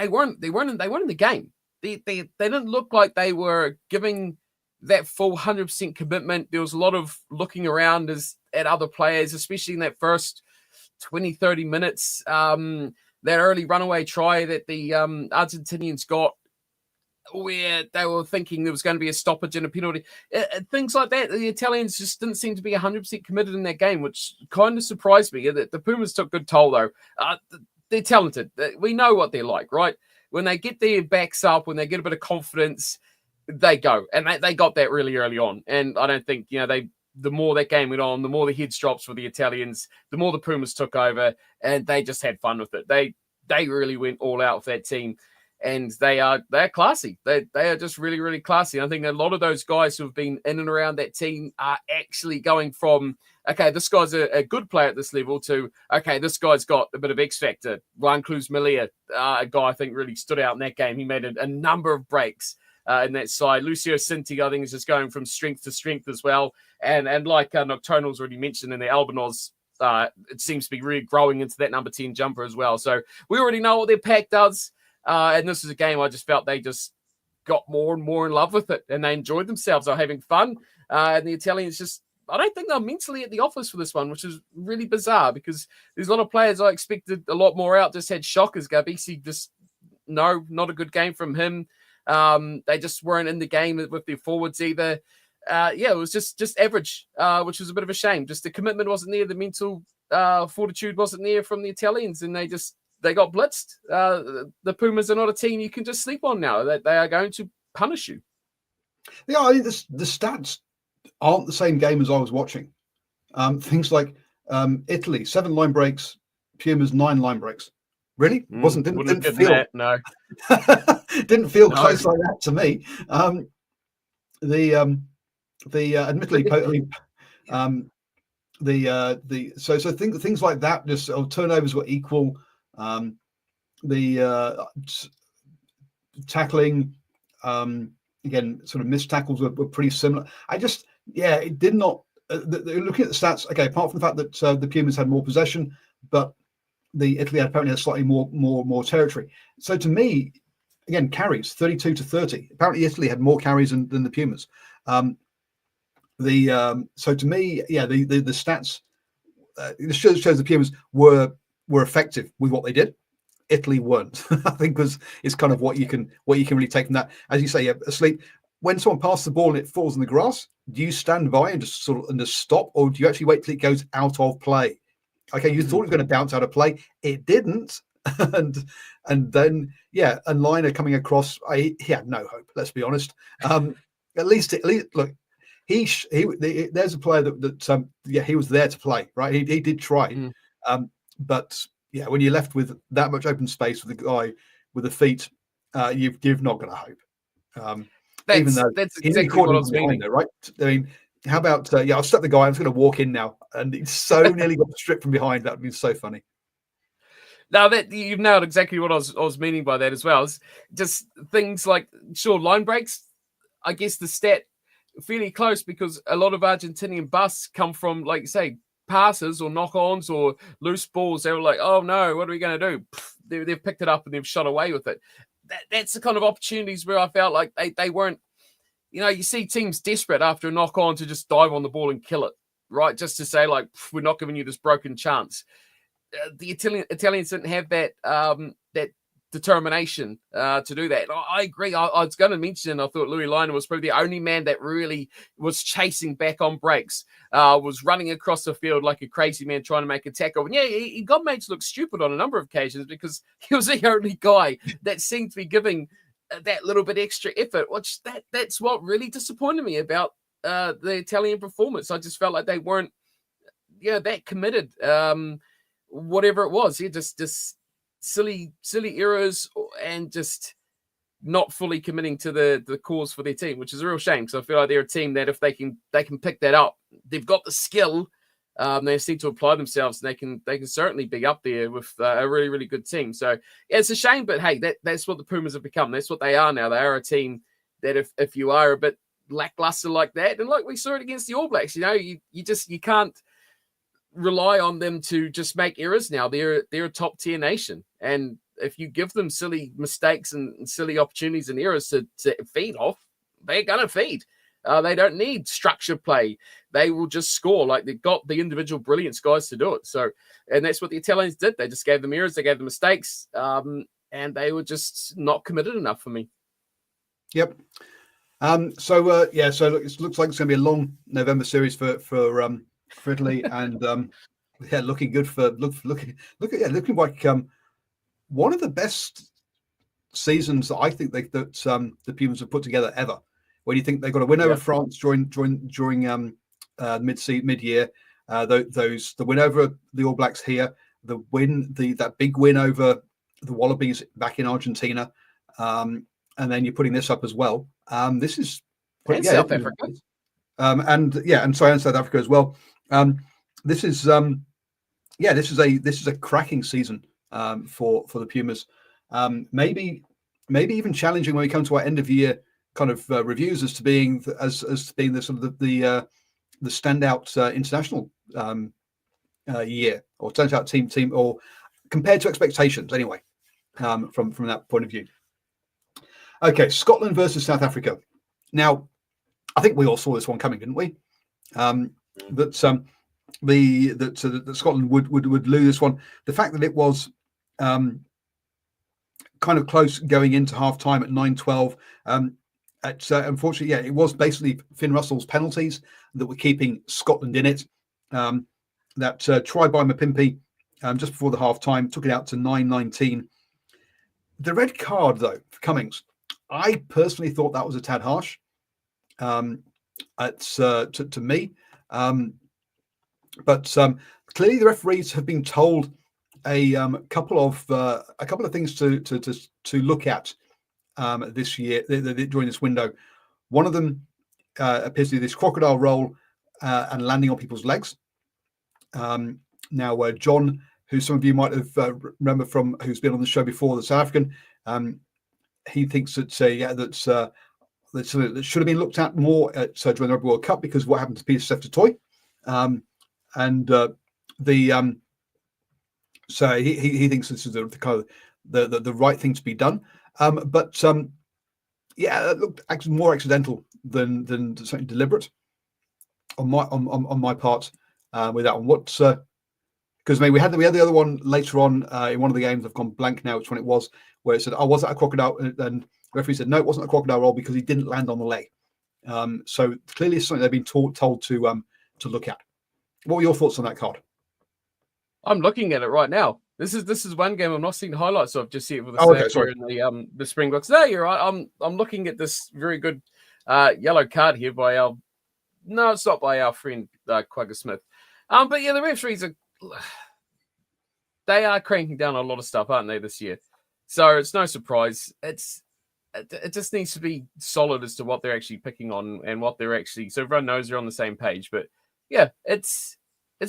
weren't in the game. They didn't look like they were giving that full 100% commitment. There was a lot of looking around at other players, especially in that first 20, 30 minutes. That early runaway try that the Argentinians got, where they were thinking there was going to be a stoppage and a penalty. Things like that. The Italians just didn't seem to be 100% committed in that game, which kind of surprised me. The Pumas took good toll, though. They're talented. We know what they're like, right? When they get their backs up, when they get a bit of confidence, they go. And they got that really early on. And I don't think, the more that game went on, the more the heads drops for the Italians, the more the Pumas took over, and they just had fun with it. They really went all out with that team. And they're classy. They are just really, really classy. I think a lot of those guys who have been in and around that team are actually going from, okay, this guy's a good player at this level, to, okay, this guy's got a bit of X factor. Juan Cruz Melia, a guy I think really stood out in that game. He made a number of breaks in that side. Lucio Cinti, I think, is just going from strength to strength as well. And like Nocturnal's already mentioned in the Albanos, it seems to be really growing into that number 10 jumper as well. So we already know what their pack does. And this is a game I just felt they just got more and more in love with it, and they enjoyed themselves. They're having fun. And the Italians I don't think they're mentally at the office for this one, which is really bizarre, because there's a lot of players I expected a lot more out, just had shockers. Gabisi, not a good game from him. They just weren't in the game with their forwards either. It was just average, which was a bit of a shame. Just the commitment wasn't there. The mental fortitude wasn't there from the Italians, and they got blitzed. The Pumas are not a team you can just sleep on now. They are going to punish you. Yeah, I think the stats aren't the same game as I was watching. Things like Italy, 7 line breaks, Pumas 9 line breaks. Really? Didn't feel that, no. Didn't feel close like that to me. Admittedly, things like that, just turnovers were equal. The tackling, again, sort of missed tackles were pretty similar. It did not. Looking at the stats, okay, apart from the fact that the Pumas had more possession, but the Italy apparently had slightly more territory. So to me, again, carries 32-30. Apparently, Italy had more carries than the Pumas. So to me, the stats shows the Pumas were effective with what they did. Italy weren't. I think is kind of what you can really take from that. As you say, asleep. When someone passes the ball and it falls in the grass, do you stand by and just stop, or do you actually wait till it goes out of play? Okay, you thought it was going to bounce out of play, it didn't, and then and Liner coming across, he had no hope. Let's be honest. At least look, there's a player that he was there to play, right? He did try, but when you're left with that much open space with a guy with the feet, you've not got a hope. That's exactly what I was meaning, though, right? I mean, how about I'll step the guy. I'm just going to walk in now, and he's so nearly got stripped from behind. That would be so funny. Now that you've nailed exactly what I was meaning by that as well. It's just things like line breaks. I guess the stat fairly close because a lot of Argentinian busts come from, like you say, passes or knock-ons or loose balls. They were like, oh no, what are we going to do? They've picked it up and they've shot away with it. That's the kind of opportunities where I felt like they weren't, you see teams desperate after a knock-on to just dive on the ball and kill it, right? Just to say, like, we're not giving you this broken chance. The Italians didn't have that that determination to do that. I agree. I was going to mention, I thought Louis Liner was probably the only man that really was chasing back on breaks, was running across the field like a crazy man trying to make a tackle. And yeah, he got made to look stupid on a number of occasions because he was the only guy that seemed to be giving that little bit extra effort, which that's what really disappointed me about the Italian performance. I just felt like they weren't that committed. Whatever it was, just silly errors and just not fully committing to the cause for their team, which is a real shame because I feel like they're a team that if they can pick that up, they've got the skill. They just need to apply themselves, and they can certainly be up there with a really, really good team. So yeah, it's a shame, but hey, that's what the Pumas have become. That's what they are now. They are a team that if you are a bit lackluster like that, and like we saw it against the All Blacks, you can't rely on them to just make errors now. They're a top tier nation, and if you give them silly mistakes and silly opportunities and errors to feed off, they're gonna feed. They don't need structure play. They will just score. Like, they've got the individual brilliance guys to do it. So, and that's what the Italians did. They just gave them errors, they gave them mistakes, and they were just not committed enough for me. Yep. So look, it looks like it's going to be a long November series for Italy, and looking good for looking like one of the best seasons that I think that the Pumas have put together ever. When you think they got a win over France during mid-year, the win over the All Blacks here, that big win over the Wallabies back in Argentina, and then you're putting this up as well. This is South Africa, and South Africa as well. This is a cracking season for the Pumas. Maybe even challenging when we come to our end of year kind of reviews as being the sort of the standout international year, or standout team, or compared to expectations anyway, from that point of view. Okay, Scotland versus South Africa. Now, I think we all saw this one coming, didn't we? That Scotland would lose this one. The fact that it was kind of close going into half time at 9-12. Unfortunately, it was basically Finn Russell's penalties that were keeping Scotland in it. That try by Mapimpi just before the half time took it out to 9-19. The red card, though, for Cummings, I personally thought that was a tad harsh. To me, but clearly the referees have been told a couple of things to look at this year during this window. One of them appears to be this crocodile roll and landing on people's legs. Now, John, who some of you might have remember from, who's been on the show before, the South African, he thinks that that should have been looked at more during the Rugby World Cup because of what happened to Peter Sefton-Toy. So he thinks this is the kind of the right thing to be done. But it looked actually more accidental than something deliberate on my part with that one. Because we had the other one later on in one of the games. I've gone blank now which one it was, where it said, "Oh, was that a crocodile?" And the referee said, "No, it wasn't a crocodile roll because he didn't land on the leg." So clearly, it's something they've been told to look at. What were your thoughts on that card? I'm looking at it right now. This is one game I'm not seeing the highlights of. Just see it with the the Springboks. No, you're right. I'm looking at this very good yellow card here by our. No, it's not by our friend Quagga Smith. But yeah, the referees they are cranking down a lot of stuff, aren't they, this year? So it's no surprise. It just needs to be solid as to what they're actually picking on and what they're actually, so everyone knows they're on the same page. But yeah, it's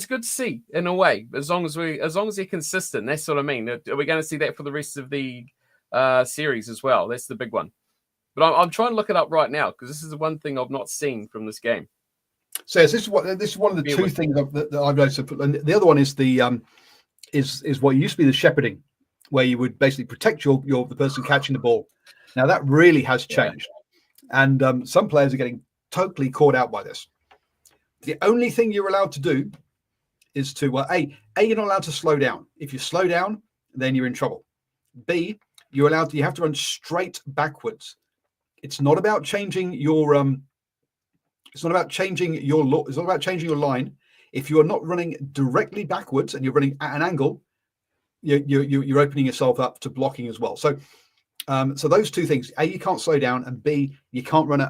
good to see in a way, as long as they're consistent. That's what I mean. Are we going to see that for the rest of the series as well? That's the big one. But I'm trying to look it up right now because this is the one thing I've not seen from this game. So yes, this is one of the two things that I've noticed. And the other one is is what used to be the shepherding, where you would basically protect the person catching the ball. Now that really has changed, and some players are getting totally caught out by this. The only thing you're allowed to do is to you're not allowed to slow down. If you slow down, then you're in trouble. B, you have to run straight backwards. It's not about changing your it's not about changing your line. If you are not running directly backwards and you're running at an angle, you're opening yourself up to blocking as well. So so those two things: A, you can't slow down, and B, you can't run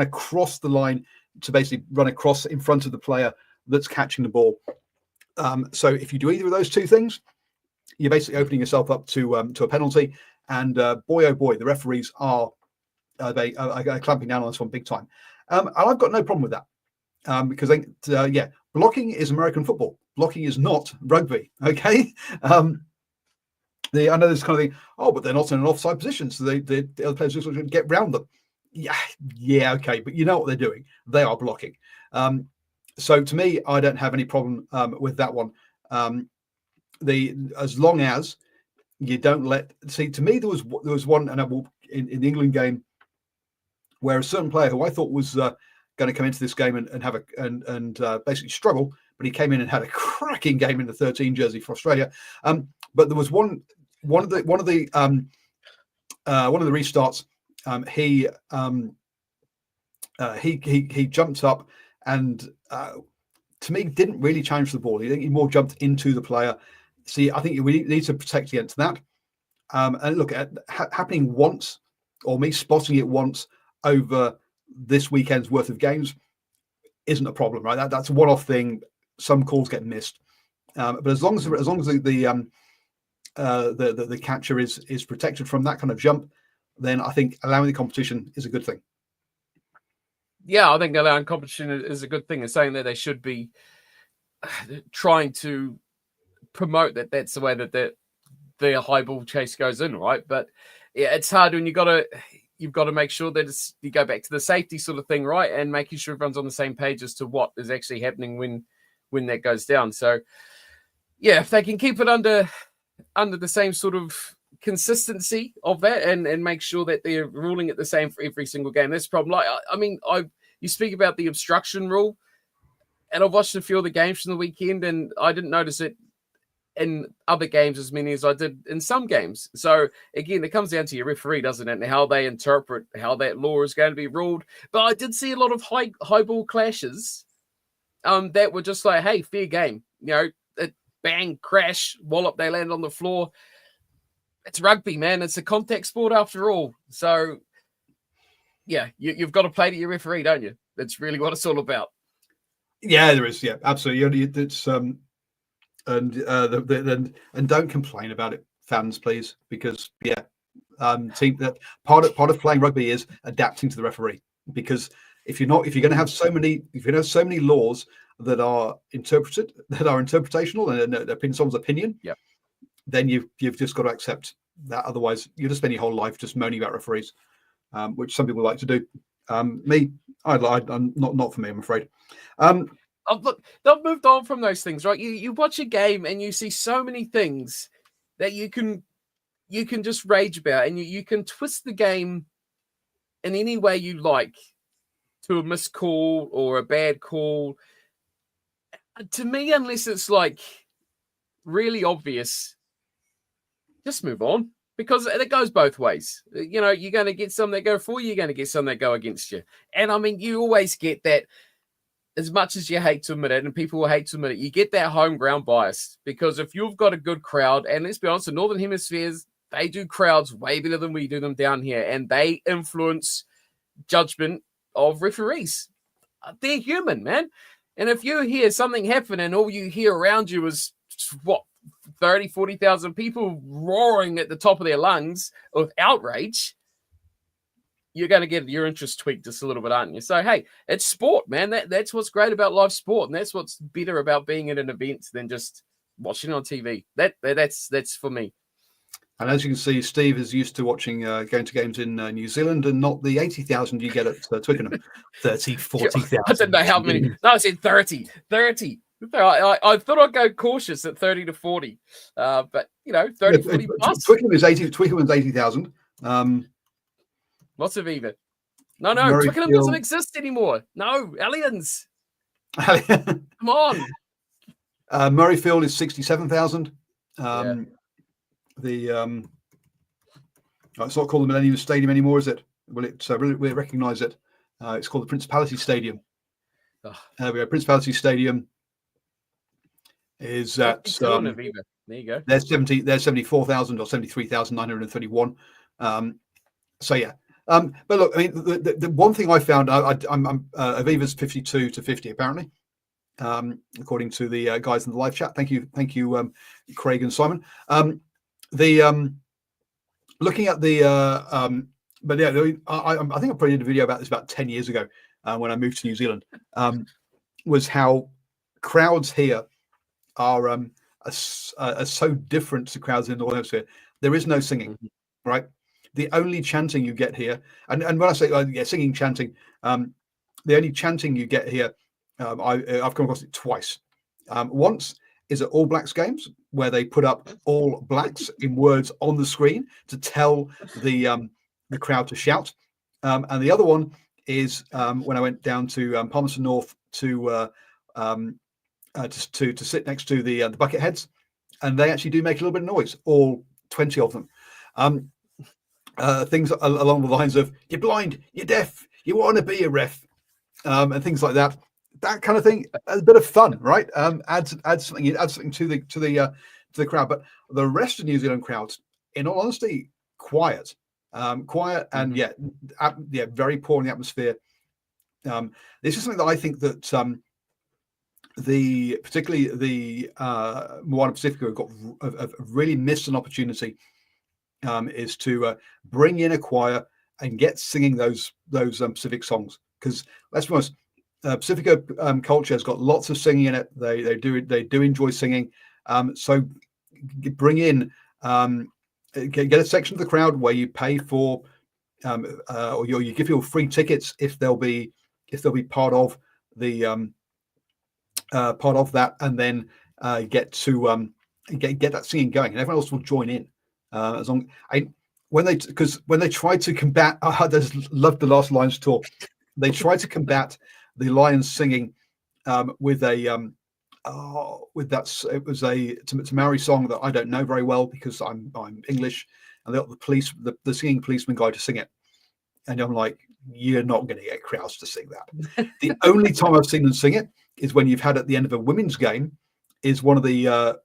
across the line to basically run across in front of the player that's catching the ball. So if you do either of those two things, you're basically opening yourself up to a penalty. And boy, oh boy, the referees are clamping down on this one big time. And I've got no problem with that because blocking is American football. Blocking is not rugby. Okay. I know this kind of thing. Oh, but they're not in an offside position, so the other players just get round them. Yeah, okay, but you know what they're doing. They are blocking. So to me, I don't have any problem with that one. As long as you don't to me there was one, and in the England game where a certain player who I thought was going to come into this game and have basically struggle, but he came in and had a cracking game in the 13 jersey for Australia. But there was one of the restarts. He jumped up and to me didn't really challenge the ball. He more jumped into the player. See, I think we need to protect against that. And look, at happening once, or me spotting it once over this weekend's worth of games, isn't a problem, right? That's a one-off thing. Some calls get missed, but as long as the catcher is protected from that kind of jump, then I think allowing the competition is a good thing. Yeah, I think allowing competition is a good thing, and saying that they should be trying to promote that's the way that the high ball chase goes in, right? But yeah, it's hard when you've got to make sure that you go back to the safety sort of thing, right? And making sure everyone's on the same page as to what is actually happening when that goes down. So yeah, if they can keep it under the same sort of consistency of that and make sure that they're ruling it the same for every single game, that's a problem. You speak about the obstruction rule, and I've watched a few of the games from the weekend, and I didn't notice it in other games as many as I did in some games. So again, it comes down to your referee, doesn't it, and how they interpret how that law is going to be ruled. But I did see a lot of high ball clashes that were just like, hey, fair game. Bang, crash, wallop, they land on the floor. It's rugby, man. It's a contact sport after all. So yeah, you've got to play to your referee, don't you? That's really what it's all about. Yeah, there is. Yeah, absolutely. It's and don't complain about it, fans, please, because that part of playing rugby is adapting to the referee. Because if you're going to have so many laws that are interpretational and someone's opinion, then you've just got to accept that. Otherwise, you just spend your whole life just moaning about referees, which some people like to do. I'm not for me, I'm afraid. Look, they've moved on from those things, right? You watch a game and you see so many things that you can just rage about, and you can twist the game in any way you like to a missed call or a bad call. To me, unless it's like really obvious, just move on, because it goes both ways. You're going to get some that go for you, you're going to get some that go against you. And I mean, you always get that. As much as you hate to admit it, and people will hate to admit it, you get that home ground bias, because if you've got a good crowd, and let's be honest, the Northern Hemispheres, they do crowds way better than we do them down here, and they influence judgment of referees. They're human, man. And if you hear something happen and all you hear around you is 30, 40,000 people roaring at the top of their lungs with outrage, you're going to get your interest tweaked just a little bit, aren't you? So, hey, it's sport, man. That's what's great about live sport, and that's what's better about being at an event than just watching on TV. That's for me. And as you can see, Steve is used to watching going to games in New Zealand and not the 80,000 you get at Twickenham. 30, 40,000. I didn't know how many. No, I said 30. 30. I thought I'd go cautious at 30 to 40. But, 30, 40 plus. Twickenham's 80,000. What's Aviva? No, Twickenham doesn't exist anymore. No, aliens. Come on. Murrayfield is 67,000. It's not called the Millennium Stadium anymore, is it? Well, we recognise it. It's called the Principality Stadium. We go. Principality Stadium is at. There you go. They're 74,000 or 73,931. So yeah. But look, I mean, the one thing I found, Aviva's 52 to 50 apparently, according to the guys in the live chat. Thank you, Craig and Simon. Looking at the, but yeah, I think I probably did a video about this about 10 years ago when I moved to New Zealand. Was how crowds here are so different to crowds in the Northern Hemisphere. There is no singing, right? The only chanting you get here, and when I say singing, chanting, the only chanting you get here, I've come across it twice. Once is at All Blacks games where they put up All Blacks in words on the screen to tell the crowd to shout, and the other one is when I went down to Palmerston North to sit next to the Bucketheads, and they actually do make a little bit of noise, all 20 of them. Things along the lines of "you're blind, you're deaf, you want to be a ref," and things like that. That kind of thing, a bit of fun, right? Adds something to the crowd. But the rest of New Zealand crowds, in all honesty, quiet, and very poor in the atmosphere. This is something that I think that particularly the Moana Pacifica have really missed an opportunity. Is to bring in a choir and get singing those Pacific songs, because let's be honest, Pacifica culture has got lots of singing in it. They do enjoy singing. So bring in get a section of the crowd where you pay for or you give people free tickets if they'll be part of the part of that, and then get that singing going, and everyone else will join in. As long when they tried to combat, I just loved the last Lions tour. They tried to combat the Lions singing with that. It was a Maori song that I don't know very well because I'm English, and they got the singing policeman guy to sing it, and I'm like, you're not going to get crowds to sing that. The only time I've seen them sing it is when you've had at the end of a women's game, is one of the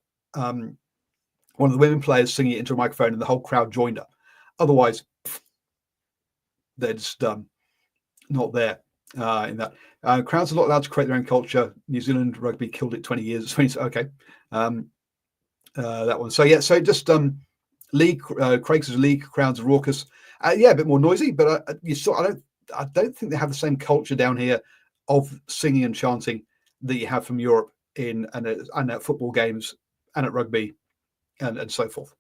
women players singing it into a microphone and the whole crowd joined up. Otherwise, they're just not there in that. Crowds are not allowed to create their own culture. New Zealand rugby killed it 20 years. Okay. That one. So yeah, so just league, Craig says league crowds are raucous. A bit more noisy, but I don't think they have the same culture down here of singing and chanting that you have from Europe and at football games and at rugby. And so forth.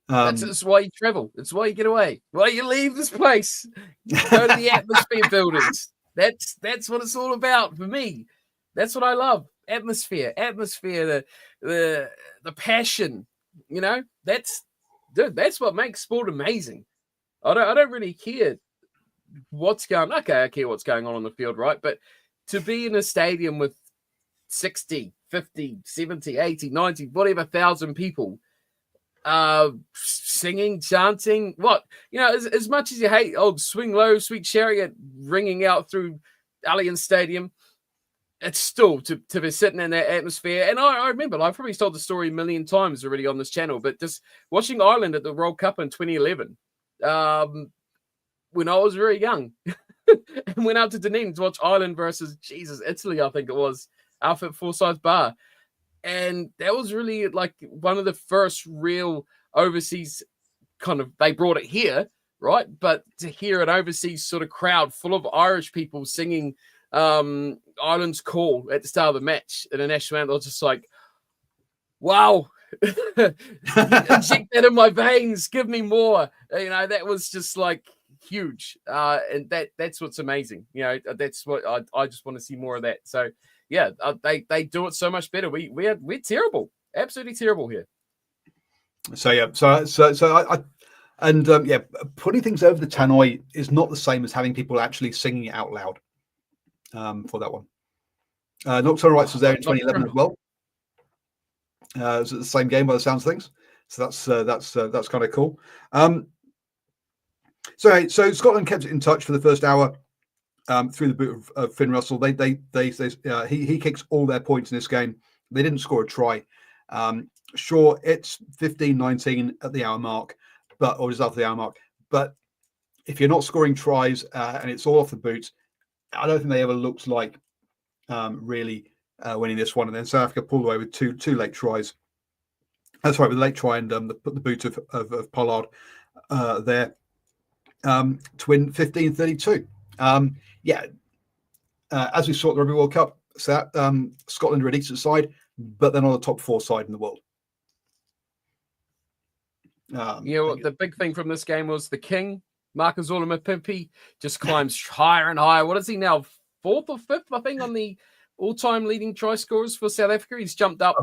That's why you travel. That's why you get away. Why you leave this place. Go to the atmosphere buildings. That's what it's all about for me. That's what I love. Atmosphere, the passion. That's what makes sport amazing. I don't really care what's going on. Okay, I care what's going on the field, right? But to be in a stadium with 60, 50, 70, 80, 90, whatever thousand people singing, chanting, as much as you hate old Swing Low, Sweet Chariot ringing out through Allianz Stadium, it's still to be sitting in that atmosphere. And I remember, I've probably told the story a million times already on this channel, but just watching Ireland at the World Cup in 2011, when I was very young, and went out to Dunedin to watch Ireland versus Italy, I think it was, out at Forsyth Bar. And that was really like one of the first real overseas they brought it here, right? But to hear an overseas sort of crowd full of Irish people singing Ireland's call at the start of the match in a national anthem, I was just like, wow, Inject that in my veins. Give me more. That was just like huge. And that's what's amazing. That's what I just want to see more of that. So yeah, they do it so much better. We're terrible, absolutely terrible here. So yeah, putting things over the tannoy is not the same as having people actually singing it out loud. For that one, Nocturnal Rights was there in 2011 as well. It was the same game by the sounds of things. So that's kind of cool. So Scotland kept it in touch for the first hour through the boot of Finn Russell. He kicks all their points in this game. They didn't score a try. Sure, it's 15-19 at the hour mark, or just after the hour mark. But if you're not scoring tries and it's all off the boot, I don't think they ever looked like really winning this one. And then South Africa pulled away with two late tries. That's right, with a late try and the boot of Pollard there to win 15-32. As we saw at the Rugby World Cup, Scotland are a decent side, but they're not a top 4 side in the world. The big thing from this game was the king, Marcus Mapimpi, just climbs higher and higher. What is he now? 4th or 5th, I think, on the all-time leading try scorers for South Africa. He's jumped up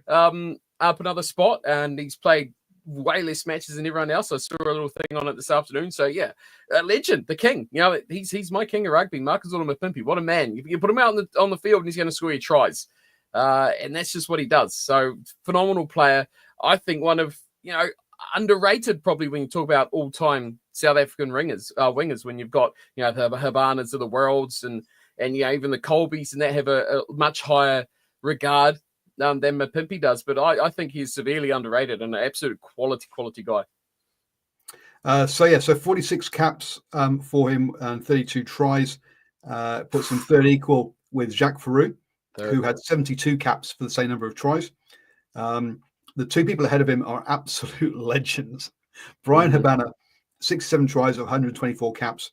another spot, and he's played way less matches than everyone else. I saw a little thing on it this afternoon. So yeah, a legend, the king. He's my king of rugby, Marcus Mapimpi. What a man! You put him out on the field, and he's going to score your tries, and that's just what he does. So phenomenal player. I think one of underrated probably when you talk about all-time South African wingers. When you've got the Habanas of the worlds and even the Colbys and that have a much higher regard than Mapimpi does. But I think he's severely underrated and an absolute quality guy. So 46 caps for him and 32 tries, puts him third equal with Jacques Ferrou, who had 72 caps for the same number of tries. The two people ahead of him are absolute legends. Brian Habana, 67 tries of 124 caps,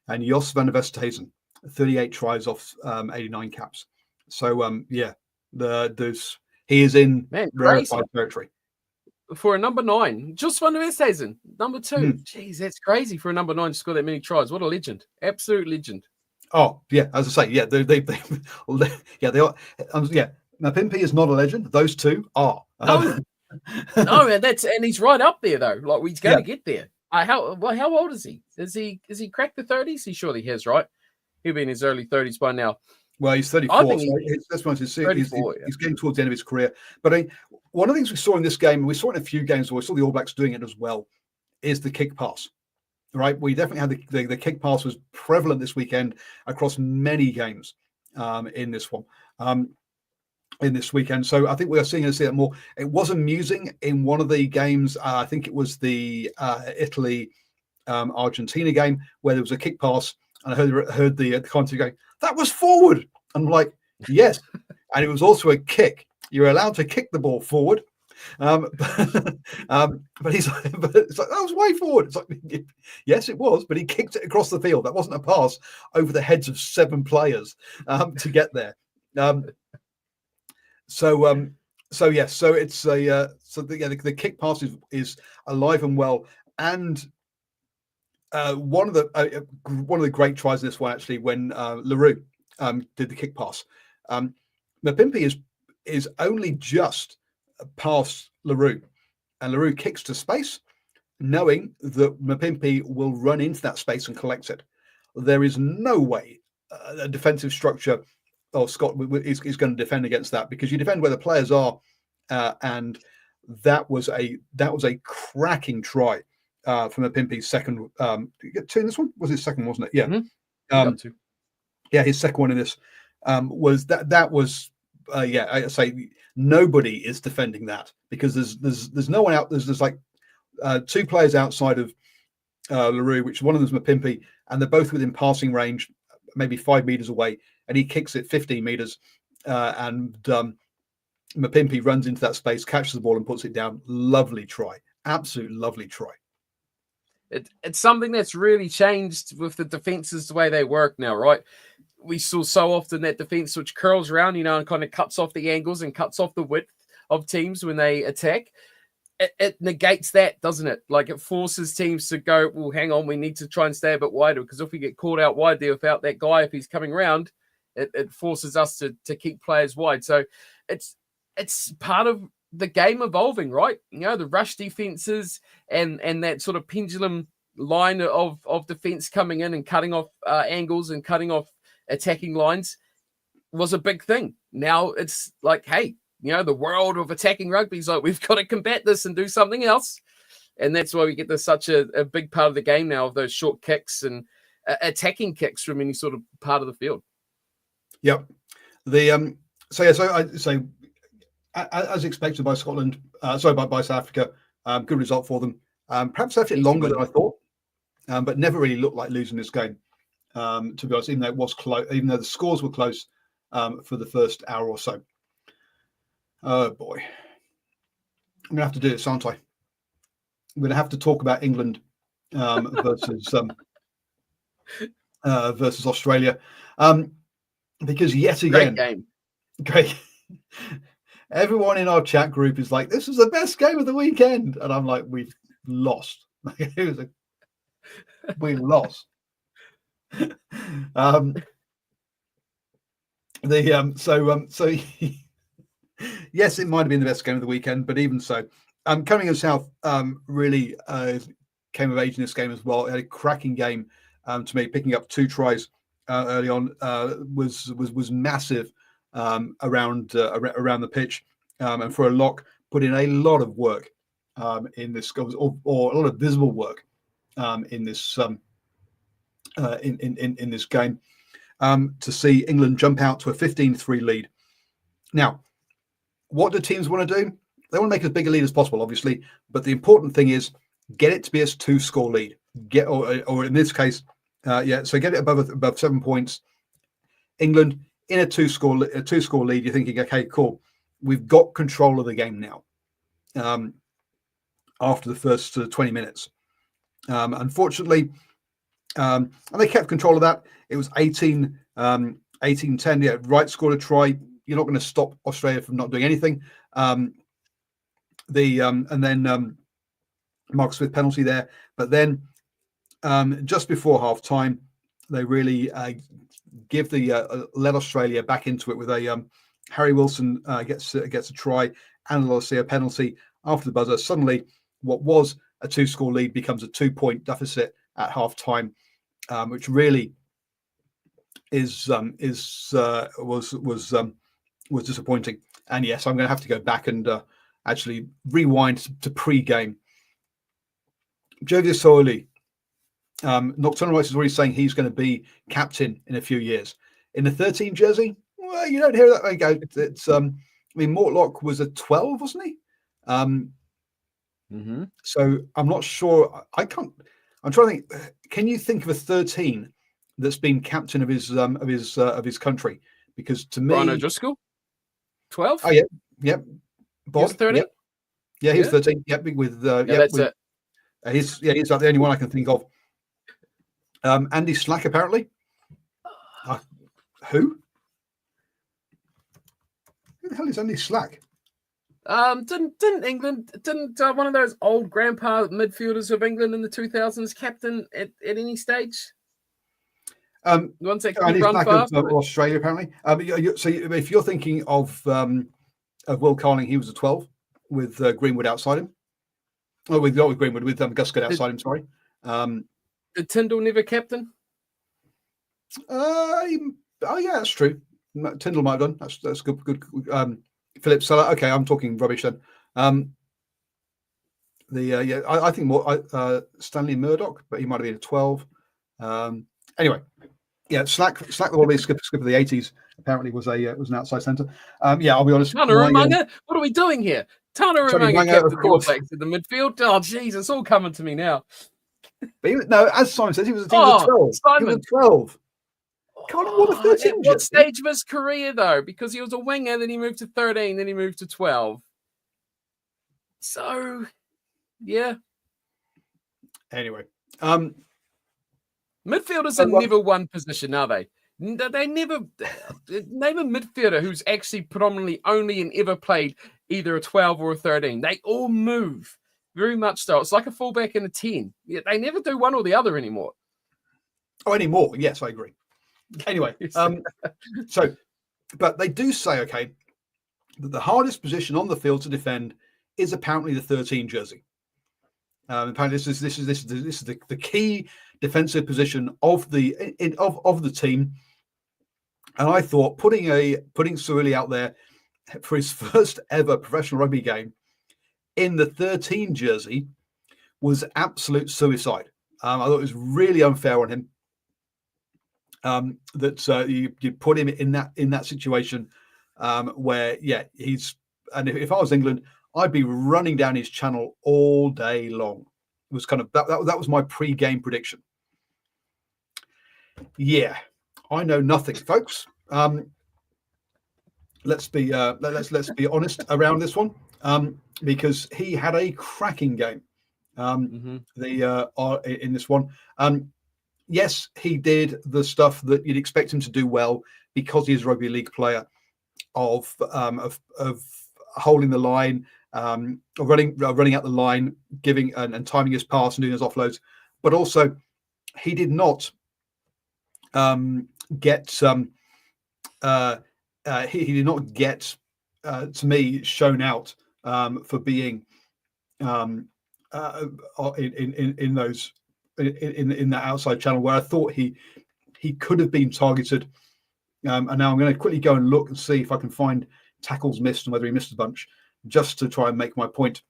and Jos van der Westhuizen, 38 tries off 89 caps. So he is in rarefied territory. For a number 9, Jos van der Westhuizen, number 2. Jeez, that's crazy for a number 9 to score that many tries. What a legend. Absolute legend. Oh, yeah, as I say, yeah, they are. Mapimpi is not a legend. Those two are. No, and he's right up there though. Like he's going to get there. How old is he? Has he cracked the 30s? He surely has, right? He'll be in his early 30s by now. Well, he's 34. He's getting towards the end of his career. But one of the things we saw in this game, and we saw it in a few games where we saw the All Blacks doing it as well, is the kick pass. Right? We definitely had the kick pass was prevalent this weekend across many games in this one. In this weekend. So I think we are seeing it more. It was amusing in one of the games. I think it was the Italy Argentina game where there was a kick pass, and I heard the commentator going, "That was forward." I'm like, "Yes," and it was also a kick. You're allowed to kick the ball forward, but it's like that was way forward. It's like, yes, it was, but he kicked it across the field. That wasn't a pass over the heads of 7 players to get there. So it's the kick pass is alive and well, and one of the great tries in this one actually when Leroux did the kick pass. Mapimpi is only just past Leroux, and Leroux kicks to space, knowing that Mapimpi will run into that space and collect it. There is no way a defensive structure Scott is going to defend against that, because you defend where the players are, and that was a cracking try from Mapimpi's second. Did you get 2 in this one? Was his second, wasn't it? Yeah, his second one in this was that. That was I say nobody is defending that, because there's no one out. There's like 2 players outside of Leroux, which one of them's Mapimpi, and they're both within passing range, maybe 5 meters away. And he kicks it 15 meters, and Mapimpi runs into that space, catches the ball, and puts it down. Lovely try, absolute lovely try. It's something that's really changed with the defenses, the way they work now, right? We saw so often that defense which curls around, and kind of cuts off the angles and cuts off the width of teams when they attack. It negates that, doesn't it? Like it forces teams to go, well, hang on, we need to try and stay a bit wider, because if we get caught out wide there without that guy, if he's coming around, it forces us to keep players wide. So it's part of the game evolving, right? You know, the rush defenses and that sort of pendulum line of defense coming in and cutting off angles and cutting off attacking lines was a big thing. Now it's like, hey, you know, the world of attacking rugby is like, we've got to combat this and do something else. And that's why we get this such a big part of the game now, of those short kicks and attacking kicks from any sort of part of the field. Yep. The so as expected by Scotland, by South Africa, good result for them. Perhaps left it longer than I thought, but never really looked like losing this game. To be honest, even though it was close, even though the scores were close for the first hour or so. Oh boy, I'm gonna have to do this, aren't I? I'm gonna have to talk about England versus Australia, because yet again, great. Everyone in our chat group is like, "This is the best game of the weekend," and I'm like, "We've lost." We lost. Yes, it might have been the best game of the weekend, but even so, Cunningham South really came of age in this game as well. It had a cracking game to me. Picking up 2 tries early on was massive around the pitch, and for a lock, put in a lot of work in this, or a lot of visible work in this in this game, to see England jump out to a 15-3 lead. Now, what do teams want to do? They want to make as big a lead as possible, obviously, but the important thing is get it to be a 2-score lead. Or in this case, so get it above 7 points. England in a 2-score lead. You're thinking, okay, cool, we've got control of the game now. After the first 20 minutes, unfortunately, and they kept control of that. It was 18-10. Yeah, Wright scored a try. You're not going to stop Australia from not doing anything. And then Mark Smith penalty there. But then just before half time, they really let Australia back into it with a Harry Wilson gets a try and a penalty after the buzzer. Suddenly, what was a 2-score lead becomes a 2-point deficit at half time, which really was disappointing. And yes, I'm going to have to go back and actually rewind to pre-game. Jovius Soili, Nocturnal Rights is already saying he's going to be captain in a few years. In the 13 jersey, well, you don't hear that. Okay, it's Mortlock was a 12, wasn't he? So I'm not sure. I'm trying to think. Can you think of a 13 that's been captain of his country? Because to me, Brian O'Driscoll, 12. Oh yeah. Bob, 13. Yeah, he's 13. Yep, with that's it. He's like the only one I can think of. Andy Slack, apparently. Who? Who the hell is Andy Slack? Didn't England, one of those old grandpa midfielders of England in the 2000s captain at any stage? The ones that can run fast. Of Australia, apparently. So if you're thinking of Will Carling, he was a 12 with Greenwood outside him. Oh, with Greenwood, with Guscott outside him. Sorry. Did Tyndall never captain? Oh yeah, that's true. Tyndall might have done. That's good. Philip Seller. Okay, I'm talking rubbish then. I think more Stanley Murdoch, but he might have been a 12. Anyway, yeah, Slack the Wallaby skipper of the 80s apparently was an outside centre. I'll be honest. Tana Umaga, what are we doing here? Tana Umaga captain the All Blacks in the midfield. Oh, jeez, it's all coming to me now. But no, as Simon says, he was a 12. Simon. He was a 12. Can't what a 13. What stage of his career though? Because he was a winger, then he moved to 13, then he moved to 12. So, yeah. Anyway, midfielders are never one position, are they? They never name a midfielder who's actually predominantly only and ever played either a 12 or a 13. They all move very much so. It's like a fullback and a 10. Yeah, they never do one or the other anymore. Oh, anymore? Yes, I agree. Anyway, but they do say, okay, that the hardest position on the field to defend is apparently the 13 jersey. Apparently, this is the key defensive position of the team. And I thought putting Suili out there for his first ever professional rugby game in the 13 jersey was absolute suicide. I thought it was really unfair on him that you put him in that situation where he's, and if I was England, I'd be running down his channel all day long. It was kind of that was my pre-game prediction. Yeah, I know nothing, folks. Let's be honest around this one, because he had a cracking game. In this one, yes, he did the stuff that you'd expect him to do well because he's a rugby league player, of holding the line, running out the line, giving and timing his pass and doing his offloads. But also, he did not get he did not get to me shown out for being in that outside channel where I thought he could have been targeted. And now I'm going to quickly go and look and see if I can find tackles missed and whether he missed a bunch, just to try and make my point.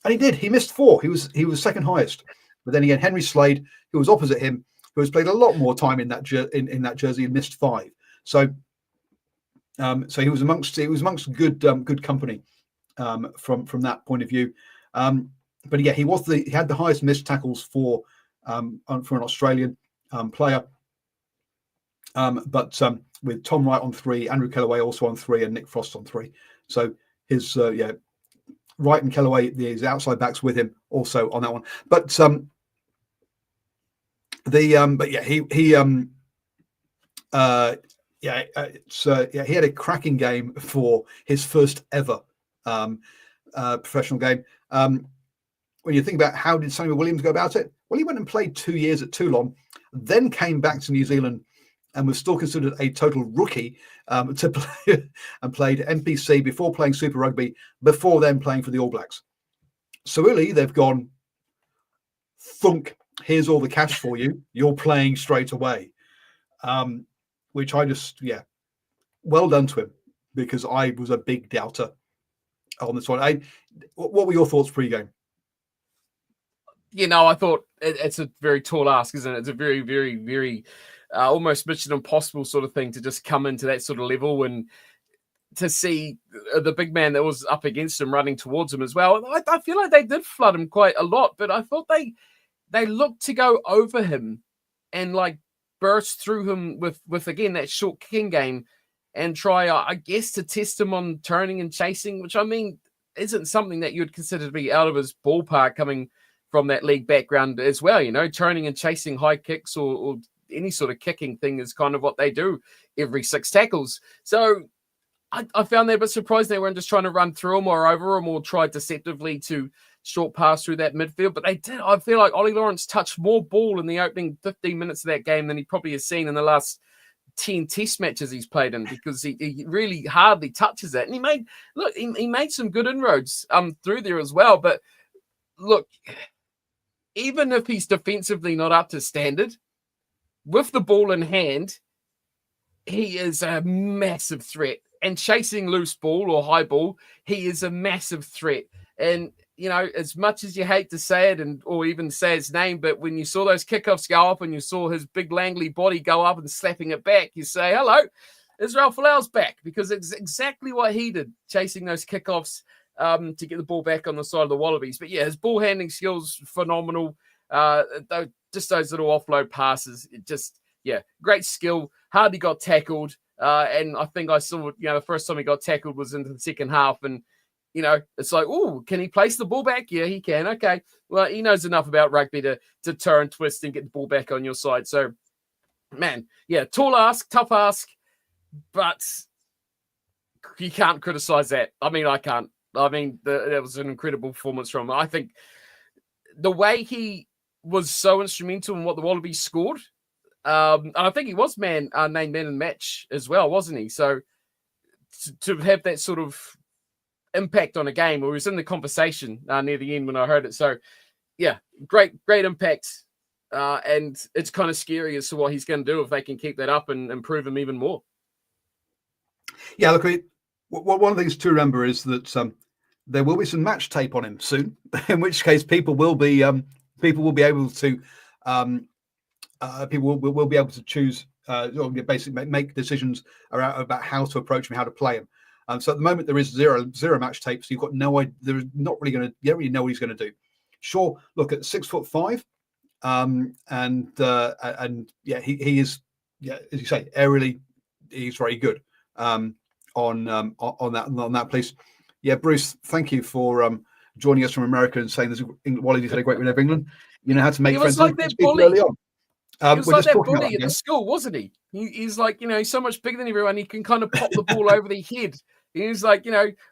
And he did. He missed 4. He was second highest. But then again, Henry Slade, who was opposite him, who has played a lot more time in that jersey, and missed 5. So he was amongst good company from that point of view. But yeah, he had the highest missed tackles for an Australian player. But with Tom Wright on 3, Andrew Kellaway also on 3, and Nick Frost on 3. So his Wright and Kellaway, his outside backs with him also on that one. But he had a cracking game for his first ever professional game. When you think about how did Samuel Williams go about it? Well, he went and played 2 years at Toulon, then came back to New Zealand and was still considered a total rookie to play, and played NPC before playing Super Rugby, before then playing for the All Blacks. Suili, they've gone, thunk, here's all the cash for you. You're playing straight away. Which I just, well done to him, because I was a big doubter on this one. What were your thoughts pre-game? I thought it's a very tall ask, isn't it? It's a very, very, very almost Mission Impossible sort of thing to just come into that sort of level, and to see the big man that was up against him running towards him as well. I feel like they did flood him quite a lot, but I thought they looked to go over him and like burst through him with again that short kicking game, and try, I guess, to test him on turning and chasing, which I mean isn't something that you would consider to be out of his ballpark coming from that league background as well. Turning and chasing high kicks or any sort of kicking thing is kind of what they do every 6 tackles. So I found that a bit surprised they weren't just trying to run through him or over him or try deceptively to short pass through that midfield. But they did. I feel like Ollie Lawrence touched more ball in the opening 15 minutes of that game than he probably has seen in the last 10 test matches he's played in, because he really hardly touches it. And he made some good inroads through there as well. But look, even if he's defensively not up to standard, with the ball in hand, he is a massive threat. And chasing loose ball or high ball, he is a massive threat. And, as much as you hate to say it or even say his name, but when you saw those kickoffs go up and you saw his big Langley body go up and slapping it back, you say, hello, Israel Folau's back, because it's exactly what he did, chasing those kickoffs to get the ball back on the side of the Wallabies. But yeah, his ball handling skills, phenomenal. Just those little offload passes, great skill. Hardly got tackled. And I think I saw, the first time he got tackled was into the second half. And, it's like, oh, can he place the ball back? Yeah, he can. Okay. Well, he knows enough about rugby to turn, twist, and get the ball back on your side. So, man, tall ask, tough ask, but you can't criticize that. I mean, I can't. I mean, that was an incredible performance from him. I think the way he was so instrumental in what the Wallabies scored, and I think he was named man in the match as well, wasn't he? So to have that sort of impact on a game, or he was in the conversation near the end when I heard it. So yeah, great impact. And it's kind of scary as to what he's going to do if they can keep that up and improve him even more. Yeah, look, one of the things to remember is that there will be some match tape on him soon, in which case people will be able to people will be able to choose or basically make decisions about how to approach him, how to play him. So at the moment there is zero match tape, so you've got no idea. There's not really you don't really know what he's going to do. Sure, look at 6'5", and yeah, he is, yeah, as you say, aerially he's very good on that piece. Yeah, Bruce, thank you for joining us from America and saying Wally's had a great win over England. You know how to make friends like with people early on. He was like that bully at the school, wasn't he? He's like, he's so much bigger than everyone. He can kind of pop the ball over the head. He's like,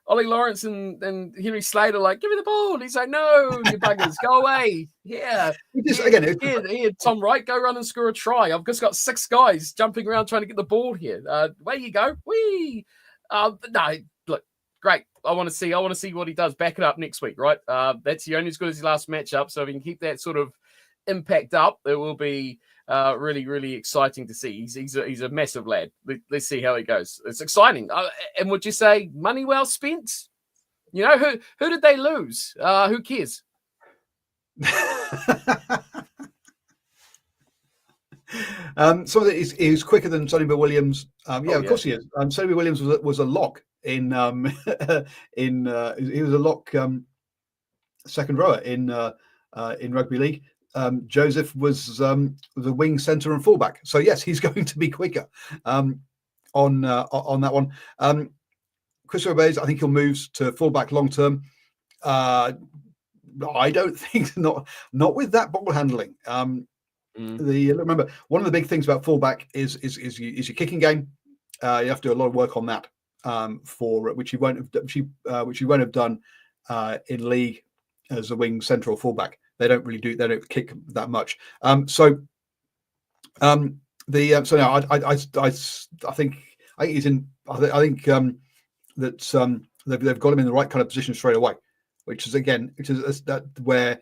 Ollie Lawrence and Henry Slater, like, give me the ball. And he's like, no, you buggers, go away. Yeah. Here, Tom Wright, go run and score a try. I've just got 6 guys jumping around trying to get the ball here. Where you go. Whee! No, look, great. I want to see what he does. Back it up next week, right? That's only as good as his last matchup. So if he can keep that sort of impact up, it will be really, really exciting to see. He's a massive lad. Let's see how he goes. It's exciting. And would you say money well spent? Who did they lose? Who cares? So he was quicker than Sonny Bill Williams. Of course he is. Sonny Bill Williams was a lock in he was a lock second rower in rugby league. Joseph was the wing, centre, and fullback. So yes, he's going to be quicker on that one. Chris Obeys, I think he'll move to fullback long term. I don't think not with that ball handling. Remember, one of the big things about fullback is your kicking game. You have to do a lot of work on that for which you won't have done in league as a wing, centre, or fullback. They don't kick that much. So now I think he's in. I think that they've got him in the right kind of position straight away, which is that where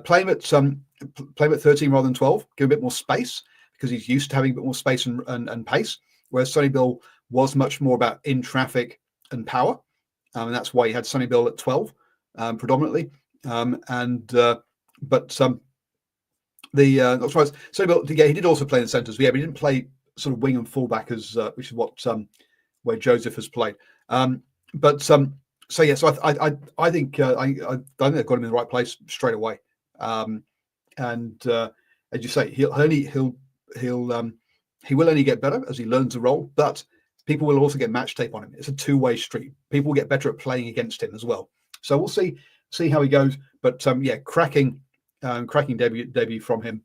play him at 13 rather than 12, give him a bit more space because he's used to having a bit more space and pace. Whereas Sonny Bill was much more about in traffic and power, and that's why he had Sonny Bill at 12 predominantly. That's right. Sonny Bill, he did also play in the centres. But he didn't play sort of wing and fullback which is what where Joseph has played. So I think they've got him in the right place straight away. As you say, he will only get better as he learns the role, but people will also get match tape on him. It's a two-way street. People will get better at playing against him as well. So we'll see how he goes. But cracking debut from him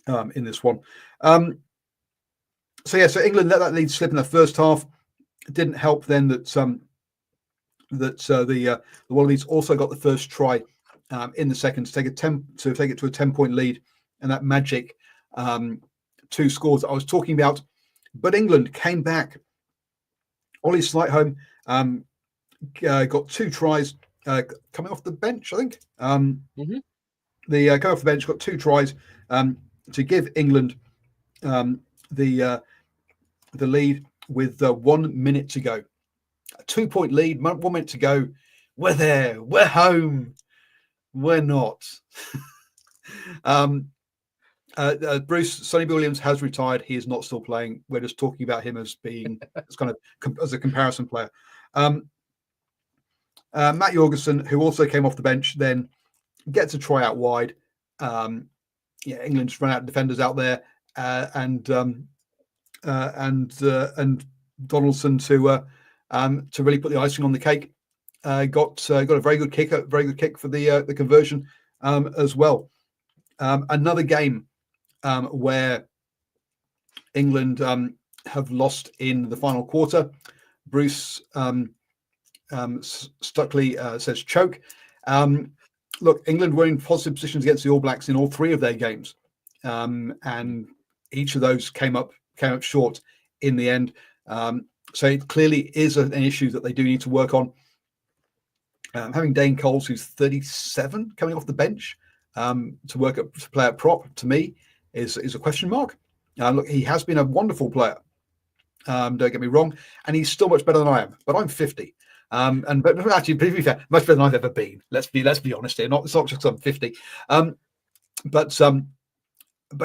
in this one. So England let that lead slip in the first half. It didn't help then that the Wallabies also got the first try in the second to take it to a 10-point lead, and that magic 2 scores that I was talking about. But England came back. Ollie Slightholme got 2 tries coming off the bench, I think. The coming off the bench got 2 tries to give England the lead with 1 minute to go. A 2-point lead, 1 minute to go. We're there. We're home. We're not. Bruce, Sonny Williams has retired. He is not still playing. We're just talking about him as being as a comparison player. Matt Jorgensen, who also came off the bench, then gets a try out wide. England just run out of defenders out there, and Donaldson to really put the icing on the cake. Got a very good kick for the conversion as well. Another game where England have lost in the final quarter. Bruce, Stuckley says choke. Look, England were in positive positions against the All Blacks in all 3 of their games, and each of those came up short in the end. So it clearly is an issue that they do need to work on. Having Dane Coles, who's 37, coming off the bench to play at prop, to me is a question mark. Look, he has been a wonderful player. Don't get me wrong, and he's still much better than I am. But I'm 50, but actually, to be fair, much better than I've ever been. Let's be honest here. It's not just I'm 50, but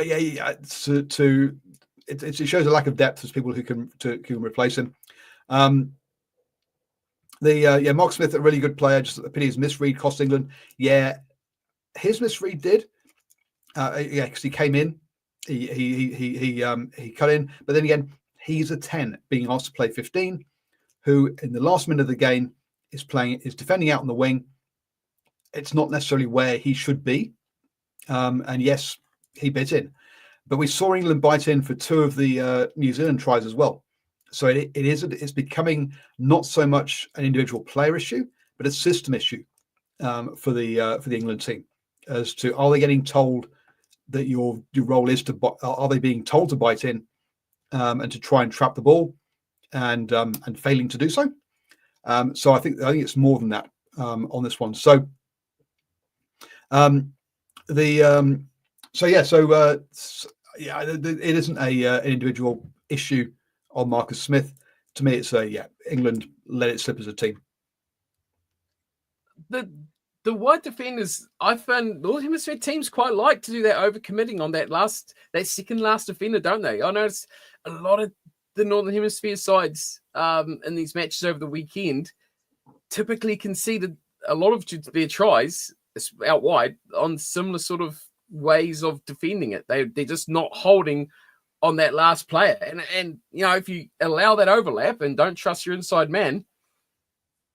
yeah, it shows a lack of depth as people who can replace him. Mark Smith, a really good player. Just a pity his misread cost England. Yeah, his misread did. Because he came in, he cut in, but then again, he's a 10 being asked to play 15, who in the last minute of the game is defending out on the wing. It's not necessarily where he should be, and yes, he bit in, but we saw England bite in for 2 of the New Zealand tries as well. So it's becoming not so much an individual player issue, but a system issue for the England team, as to are they getting told that your role is are they being told to bite in and to try and trap the ball and failing to do so. So I think it's more than that on this one. So it isn't an individual issue on Marcus Smith. To me, it's England let it slip as a team. The wide defenders, I found Northern Hemisphere teams quite like to do that overcommitting on that second last defender, don't they? I noticed a lot of the Northern Hemisphere sides in these matches over the weekend typically conceded a lot of their tries out wide on similar sort of ways of defending it. They're just not holding on that last player. And if you allow that overlap and don't trust your inside man,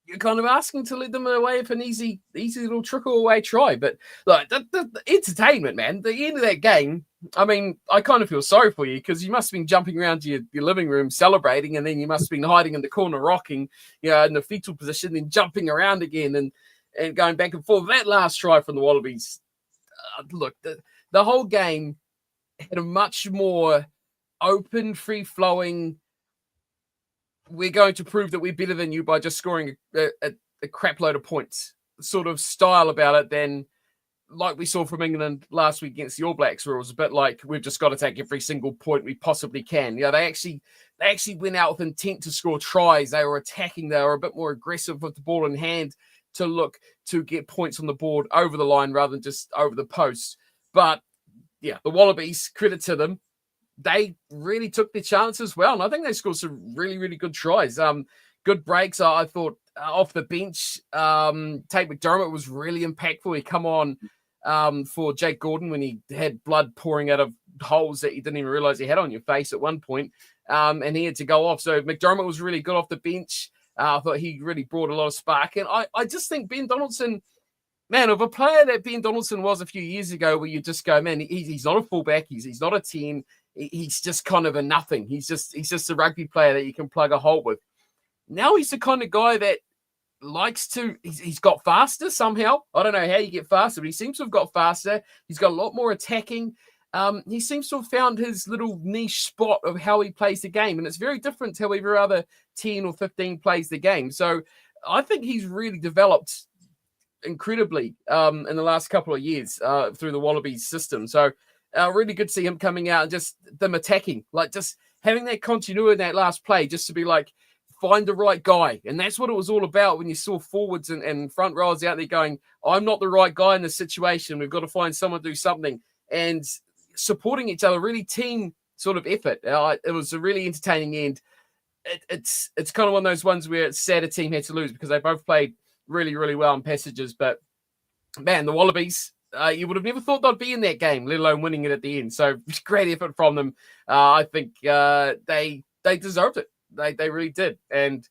you're kind of asking to let them away with an easy little trickle away try. But like the entertainment, man, the end of that game, I mean, I kind of feel sorry for you because you must have been jumping around your living room celebrating, and then you must have been hiding in the corner rocking, in the fetal position, then jumping around again and going back and forth. That last try from the Wallabies, look, the whole game had a much more open, free-flowing, we're going to prove that we're better than you by just scoring a crap load of points sort of style about it than like we saw from England last week against the All Blacks, where it was a bit like we've just got to take every single point we possibly can. They actually went out with intent to score tries. They were attacking. They were a bit more aggressive with the ball in hand to look to get points on the board over the line rather than just over the post. But yeah, the Wallabies, credit to them, they really took their chance as well. And I think they scored some really, really good tries. Good breaks. I thought off the bench, Tate McDermott was really impactful. He come on for Jake Gordon when he had blood pouring out of holes that he didn't even realize he had on your face at one point. And he had to go off. So McDermott was really good off the bench. I thought he really brought a lot of spark. And I just think Ben Donaldson, man, of a player that Ben Donaldson was a few years ago, where you just go, man, he's not a fullback. He's not a 10. He's just kind of a nothing. He's just a rugby player that you can plug a hole with. Now he's the kind of guy that likes to, he's got faster somehow. I don't know how you get faster, but he seems to have got faster. He's got a lot more attacking. He seems to have found his little niche spot of how he plays the game. And it's very different to how every other 10 or 15 plays the game. So I think he's really developed incredibly in the last couple of years through the Wallabies system. So really good to see him coming out and just them attacking, like just having that continuity in that last play, just to be like, find the right guy. And that's what it was all about when you saw forwards and front rows out there going, I'm not the right guy in this situation. We've got to find someone to do something, and supporting each other, really team sort of effort. It was a really entertaining end. It's kind of one of those ones where it's sad a team had to lose because they both played really, really well in passages. But man, the Wallabies, you would have never thought they'd be in that game, let alone winning it at the end. So great effort from them. I think they deserved it. They really did. And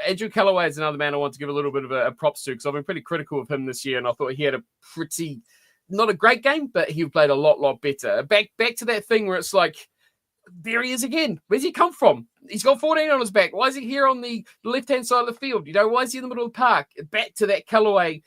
Andrew Callaway is another man I want to give a little bit of a props to, because I've been pretty critical of him this year, and I thought he had a pretty, not a great game, but he played a lot better. Back to that thing where it's like, there he is again. Where's he come from? He's got 14 on his back. Why is he here on the left-hand side of the field? Why is he in the middle of the park? Back to that Callaway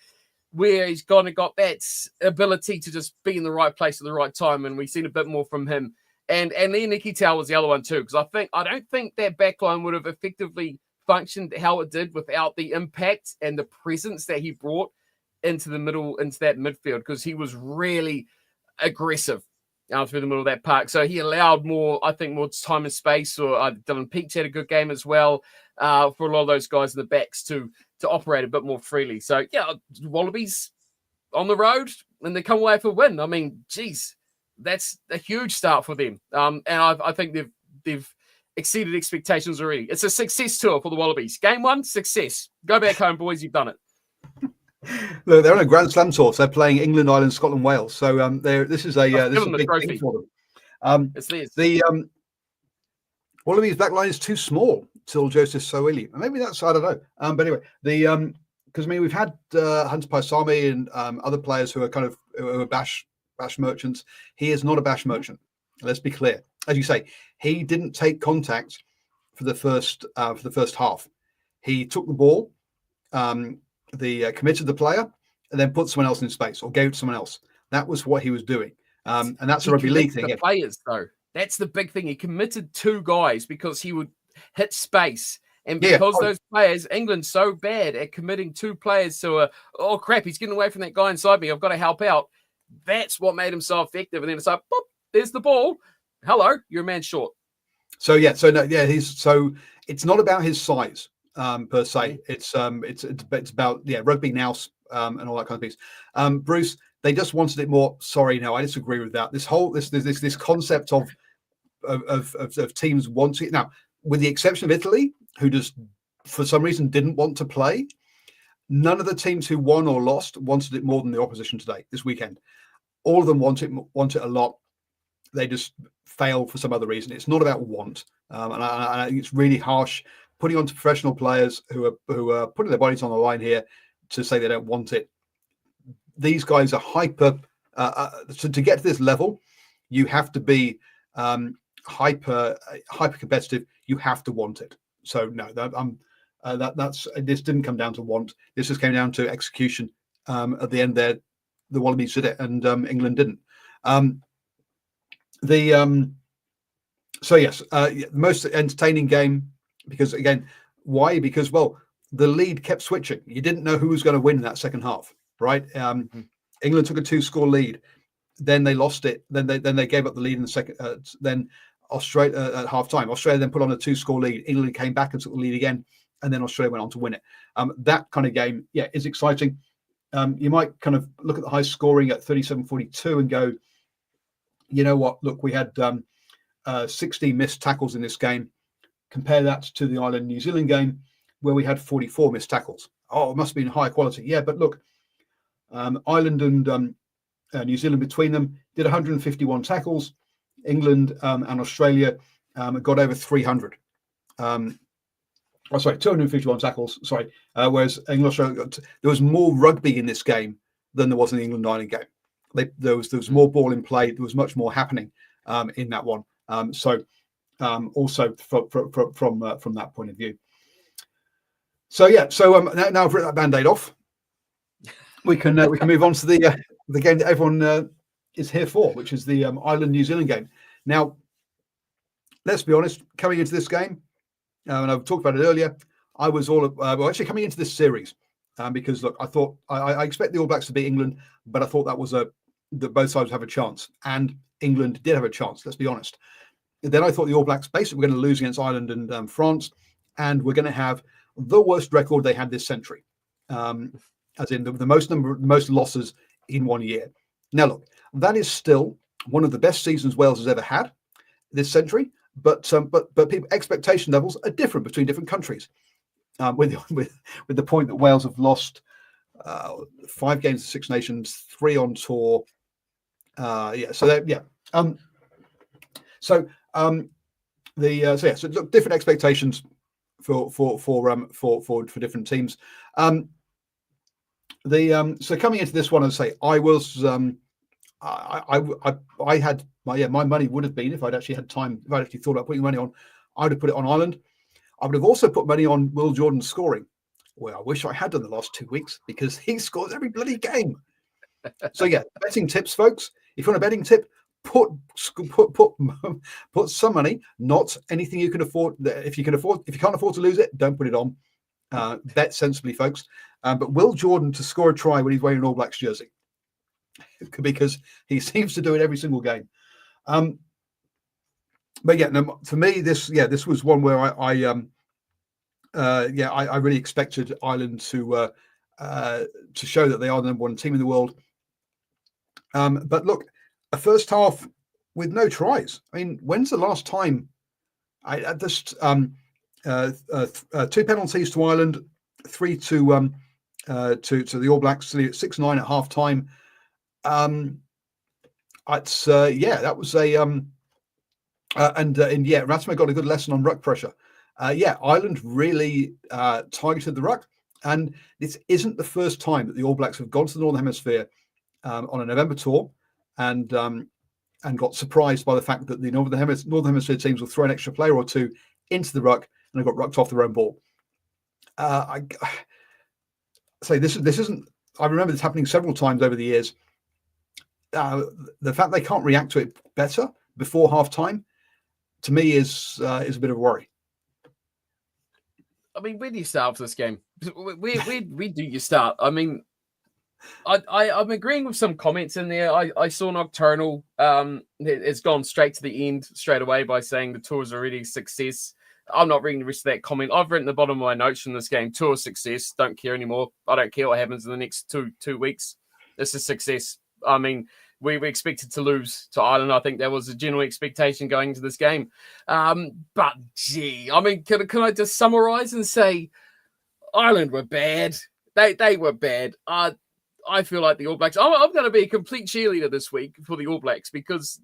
where he's got that ability to just be in the right place at the right time, and we've seen a bit more from him. And then Nicky Towell was the other one too, because I don't think that backline would have effectively functioned how it did without the impact and the presence that he brought into the middle, into that midfield, because he was really aggressive through the middle of that park. So he allowed more time and space. Or Dylan Peach had a good game as well for a lot of those guys in the backs to operate a bit more freely. So yeah, Wallabies on the road and they come away with a win. I mean, geez, that's a huge start for them. And I think they've exceeded expectations already. It's a success tour for the Wallabies. Game 1, success. Go back home, boys. You've done it. Look, they're on a Grand Slam tour. So they're playing England, Ireland, Scotland, Wales. So this is a big thing for them. It's theirs. The Wallabies back line is too small till Joseph Soili. Maybe that's, I don't know. But anyway, because we've had Hunter Paisami and other players who are bash merchants. He is not a bash merchant. Let's be clear. As you say, he didn't take contact for the first half. He took the ball, committed the player, and then put someone else in space or gave it to someone else. That was what he was doing, and that's a rugby league thing. The players, though, that's the big thing. He committed 2 guys because he would hit space, and because those players, England's so bad at committing 2 players to oh crap, he's getting away from that guy inside me. I've got to help out. That's what made him so effective. And then it's like, boop, there's the ball. Hello, you're a man short. So it's not about his size per se. It's about rugby now and all that kind of piece. Bruce, they just wanted it more. Sorry, no, I disagree with that. This concept of teams wanting it now, with the exception of Italy, who just for some reason didn't want to play. None of the teams who won or lost wanted it more than the opposition this weekend. All of them want it a lot. They just fail for some other reason. It's not about want, and I think it's really harsh putting onto professional players who are putting their bodies on the line here to say they don't want it. These guys are hyper. So to get to this level, you have to be hyper competitive. You have to want it. So no, this didn't come down to want. This just came down to execution. At the end there, the Wallabies did it, and England didn't. So yes, most entertaining game because again, why? Because the lead kept switching. You didn't know who was going to win in that second half, right? England took a 2-score lead, then they lost it. Then they gave up the lead in the second. Then Australia at half time. Australia then put on a 2-score lead. England came back and took the lead again, and then Australia went on to win it. That kind of game, is exciting. You might kind of look at the high scoring at 37-42 and go, you know what? Look, we had 16 missed tackles in this game. Compare that to the Ireland-New Zealand game where we had 44 missed tackles. Oh, it must have been high quality. Yeah, but look, Ireland and New Zealand between them did 151 tackles. England and Australia got over 300. 251 tackles. Sorry. Whereas England, Australia, there was more rugby in this game than there was in the England-Ireland game. There was more ball in play. There was much more happening in that one. Also from that point of view. So now I've ripped that Band-Aid off. We can move on to the game that everyone is here for, which is the Ireland-New Zealand game. Now, let's be honest. Coming into this game, and I've talked about it earlier, I was actually coming into this series because look, I thought I expect the All Blacks to beat England, but I thought that was that both sides would have a chance, and England did have a chance. Let's be honest. Then I thought the All Blacks basically were going to lose against Ireland and France, and we're going to have the worst record they had this century, as in the most losses in 1 year. Now, look, that is still one of the best seasons Wales has ever had this century, but people expectation levels are different between different countries. With the point that Wales have lost 5 games of Six Nations, 3 on tour. So look, different expectations for different teams. So coming into this one, I'd say I was I had my money would have been, if I'd actually had time, if I'd actually thought about putting money on, I would have put it on Ireland. I would have also put money on Will Jordan scoring. Well, I wish I had done the last 2 weeks, because he scores every bloody game. So yeah, betting tips, folks. If you want a betting tip, put some money, not anything you can afford. If you can't afford to lose it, don't put it on. Bet sensibly, folks. But Will Jordan to score a try when he's wearing an All Blacks jersey, because he seems to do it every single game. But yeah, no, for me, this was one where I really expected Ireland to show that they are the number one team in the world. But look, a first half with no tries. I mean, when's the last time? Two penalties to Ireland, 3 to the All Blacks, 6-9 at half time. That was a Ratma got a good lesson on ruck pressure. Ireland really targeted the ruck, and this isn't the first time that the All Blacks have gone to the Northern Hemisphere on a November tour and got surprised by the fact that the Northern Hemisphere teams will throw an extra player or two into the ruck and have got rucked off their own ball. I say this isn't. I remember this happening several times over the years. The fact they can't react to it better before half time, to me, is a bit of a worry. I mean, where do you start for this game? Where do you start? I mean, I'm agreeing with some comments in there. I saw Nocturnal it's gone straight to the end straight away by saying the tour is already a success. I'm not reading the rest of that comment. I've written the bottom of my notes from this game: tour success. Don't care anymore. I don't care what happens in the next two weeks. This is success. I mean, we were expected to lose to Ireland. I think that was a general expectation going into this game. But gee, I mean, can I just summarize and say Ireland were bad. They were bad. I feel like the All Blacks. I'm going to be a complete cheerleader this week for the All Blacks, because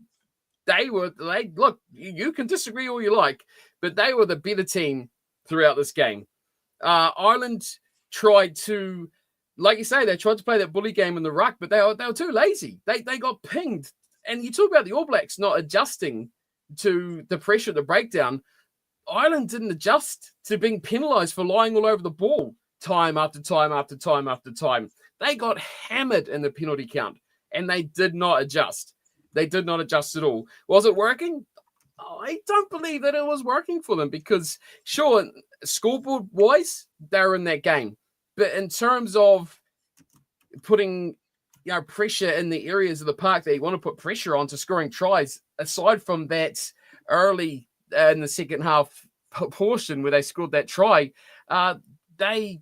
look, you can disagree all you like, but they were the better team throughout this game. Ireland tried to, like you say, they tried to play that bully game in the ruck, but they were too lazy. They got pinged. And you talk about the All Blacks not adjusting to the pressure, the breakdown. Ireland didn't adjust to being penalised for lying all over the ball time after time after time after time. They got hammered in the penalty count, and they did not adjust. They did not adjust at all. Was it working? I don't believe that it was working for them, because, sure, scoreboard-wise, they're in that game. But in terms of putting pressure in the areas of the park that you want to put pressure on to scoring tries, aside from that early in the second half portion where they scored that try, they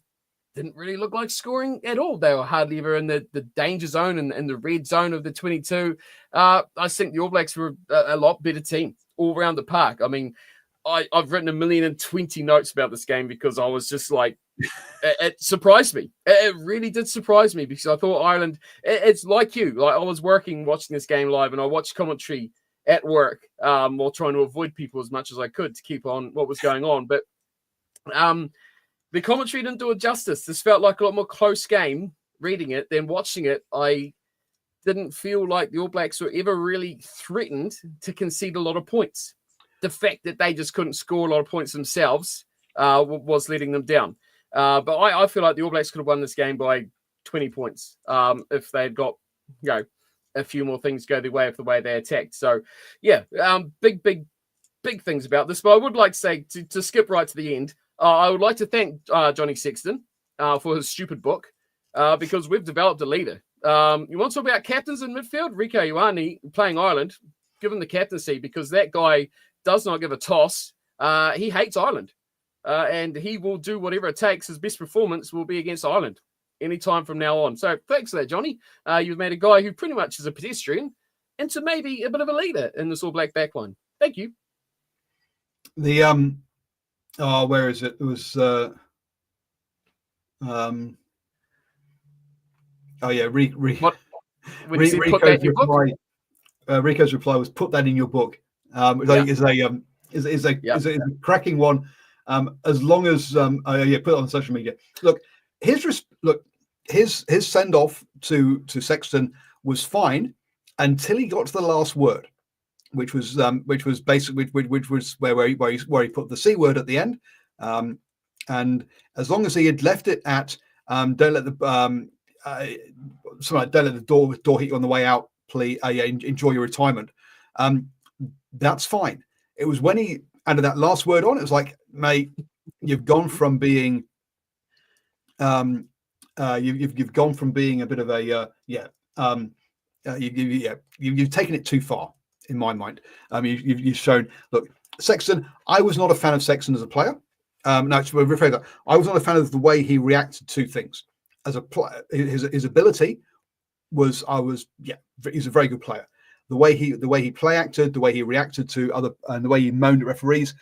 didn't really look like scoring at all. They were hardly ever in the danger zone and the red zone of the 22. I think the All Blacks were a lot better team all around the park. I mean, I've written 1,020 notes about this game, because I was just like, it surprised me. It really did surprise me, because I thought Ireland, it's like you. Like, I was watching this game live, and I watched commentary at work while trying to avoid people as much as I could to keep on what was going on. But the commentary didn't do it justice. This felt like a lot more close game reading it than watching it. I didn't feel like the All Blacks were ever really threatened to concede a lot of points. The fact that they just couldn't score a lot of points themselves was letting them down. But I feel like the All Blacks could have won this game by 20 points if they'd got, a few more things go their way of the way they attacked. So, yeah, big things about this. But I would like to say, to skip right to the end, I would like to thank Johnny Sexton for his stupid book, because we've developed a leader. You want to talk about captains in midfield? Rico Ioane playing Ireland, give him the captaincy, because that guy does not give a toss. He hates Ireland, and he will do whatever it takes. His best performance will be against Ireland anytime from now on. So thanks for that, Johnny. You've made a guy who pretty much is a pedestrian into maybe a bit of a leader in this All Black backline. Thank you. The where is it? It was Rico's reply was, put that in your book. Which I think is a cracking one. As long as put it on social media. Look, his send off to Sexton was fine, until he got to the last word, which was basically which was where he put the C word at the end. And as long as he had left it at don't let the don't let the door hit you on the way out, please enjoy your retirement, that's fine. It was when he added that last word on, it was like, mate, you've gone from being you've gone from being a bit of a you've taken it too far in my mind. You've shown, look, Sexton, I was not a fan of Sexton as a player. No, to rephrase that, I was not a fan of the way he reacted to things as a player. His ability was, he's a very good player. The way he play acted, the way he reacted to other, and the way he moaned at referees,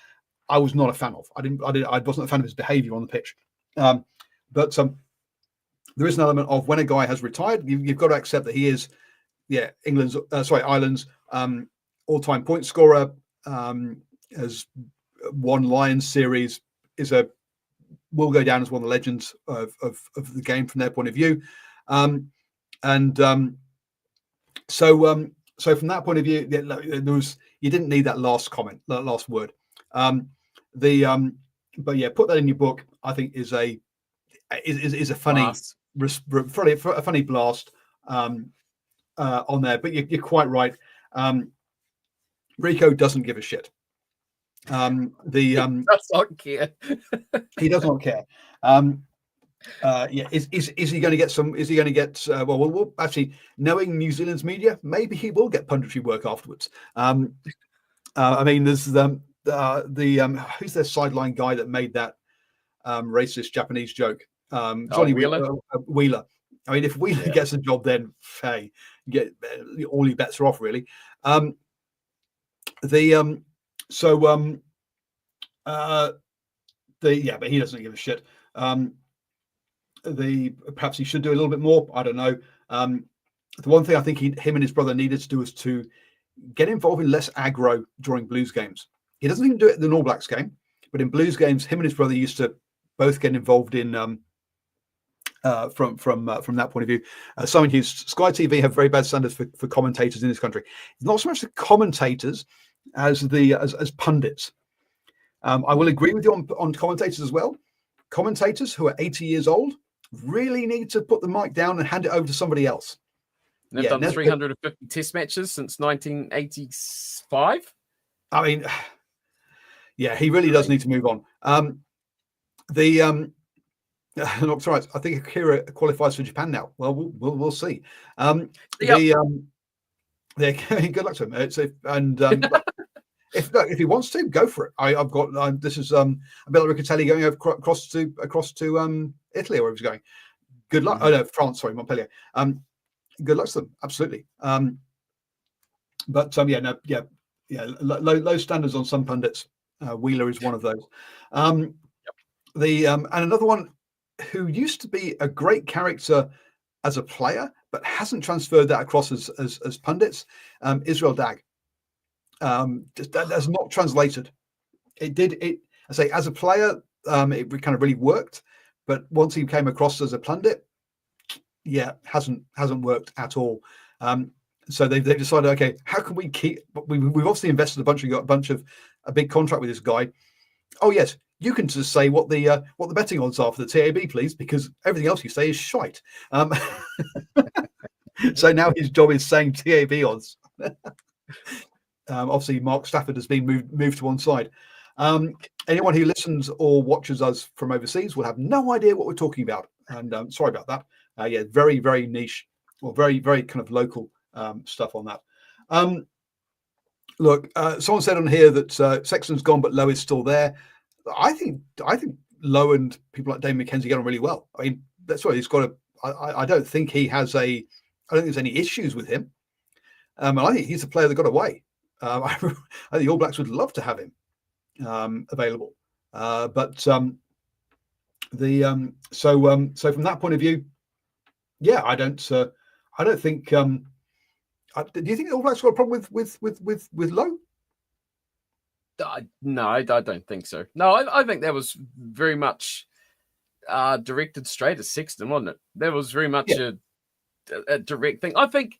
I was not a fan of. I wasn't a fan of his behaviour on the pitch. But there is an element of when a guy has retired, you've got to accept that he is, Ireland's all-time point scorer, has won Lions series, will go down as one of the legends of the game from their point of view, so from that point of view, you didn't need that last comment, that last word. But yeah, put that in your book. I think is a funny blast. A funny blast on there. But you're quite right. Rico doesn't give a shit. He does not care. He does not care. Is he going to get some? Is he going to get? Well, actually, knowing New Zealand's media, maybe he will get punditry work afterwards. I mean, there's who's their sideline guy that made that racist Japanese joke? Johnny Wheeler. I mean, if Wheeler gets a job, then hey, all your bets are off, really. But he doesn't give a shit. Perhaps he should do a little bit more. I don't know. The one thing I think him and his brother needed to do is to get involved in less aggro during Blues games. He doesn't even do it in the All Blacks game, but in Blues games, him and his brother used to both get involved in from that point of view. Simon Hughes, Sky TV have very bad standards for commentators in this country. It's not so much the commentators as as pundits. I will agree with you on commentators as well. Commentators who are 80 years old really need to put the mic down and hand it over to somebody else. They've done 350 test matches since 1985. I mean, yeah, he really does need to move on. No, sorry, I think Akira qualifies for Japan now. Well, we'll see. Good luck to him. If he wants to, go for it. I've got this is Abella Riccatelli going across to Italy, or where he was going. Good luck. Oh no, France. Sorry, Montpellier. Good luck to them. Absolutely. Low standards on some pundits. Wheeler is one of those. And another one who used to be a great character as a player, but hasn't transferred that across as pundits. Israel Dag. That has not translated. It did. I say as a player, it kind of really worked, but once he came across as a pundit, hasn't worked at all. So they've decided, okay, how can we keep? We've obviously invested a big contract with this guy. Oh yes, you can just say what the betting odds are for the TAB, please, because everything else you say is shite. So now his job is saying TAB odds. Obviously, Mark Stafford has been moved to one side. Anyone who listens or watches us from overseas will have no idea what we're talking about. And sorry about that. Very, very niche, or very, very kind of local stuff on that. Look, someone said on here that Sexton's gone, but Lowe is still there. I think Lowe and people like Dave McKenzie get on really well. I mean, that's why he's got a. I don't think he has a. I don't think there's any issues with him. And I think he's a player that got away. I think the All Blacks would love to have him available, but so from that point of view, I don't think. Do you think the All Blacks got a problem with Lowe? No, I don't think so. No, I think that was very much directed straight at Sexton, wasn't it? That was very much a direct thing. I think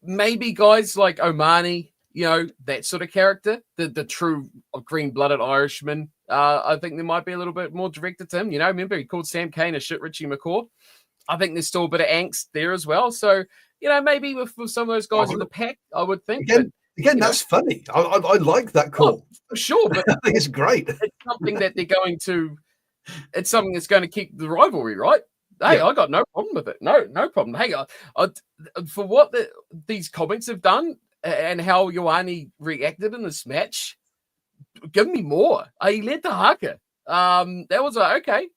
maybe guys like Omani, that sort of character, the true green-blooded Irishman. I think there might be a little bit more directed to him. Remember he called Sam Cane a shit Richie McCaw. I think there's still a bit of angst there as well. So, maybe with some of those guys in the pack, I would think. Again, that's funny. I like that call. Oh, sure, but I think it's great. It's something that they're going to. It's something that's going to keep the rivalry, right? Hey, I got no problem with it. No problem. Hey, for what these comments have done and how Ioane reacted in this match, give me more. He led the haka. That was okay.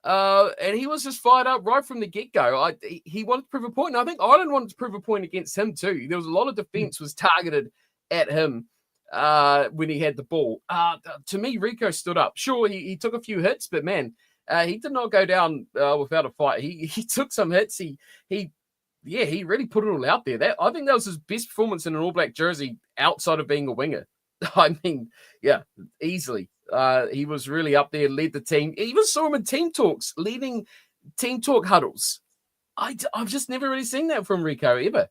And he was just fired up right from the get-go. He wanted to prove a point, and I think Ireland wanted to prove a point against him too. There was a lot of defense was targeted at him when he had the ball. To me, Rico stood up. Sure, he took a few hits, but man, he did not go down without a fight. He took some hits. He really put it all out there. I think that was his best performance in an All Black jersey outside of being a winger. I mean, yeah, easily. He was really up there, led the team. I even saw him in team talks, leading team talk huddles. I've just never really seen that from Rico ever.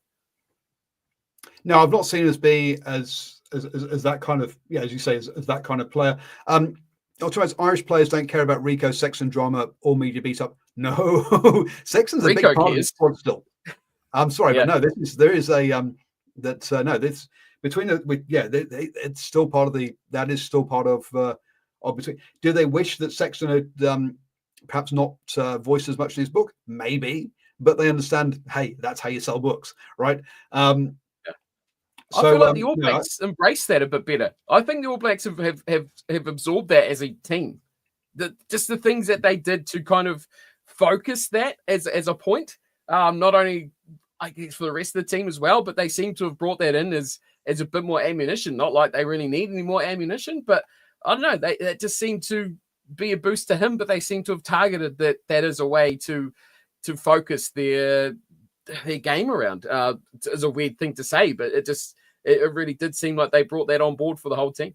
No, I've not seen him as be as that kind of, as you say, as that kind of player. Ultimately, Irish players don't care about Rico, Sexton drama, or media beat up. No, Sexton's a big part of the squad still. I'm sorry, but no, it's still part of that is still part of between. Do they wish that Sexton had perhaps not voiced as much in his book? Maybe, but they understand, hey, that's how you sell books, right? I feel like the All Blacks embrace that a bit better. I think the All Blacks have absorbed that as a team. Just the things that they did to kind of focus that as a point, not only I guess for the rest of the team as well, but they seem to have brought that in as a bit more ammunition. Not like they really need any more ammunition, but I don't know. That just seemed to be a boost to him, but they seem to have targeted that as a way to focus their game around. It's a weird thing to say, but it really did seem like they brought that on board for the whole team.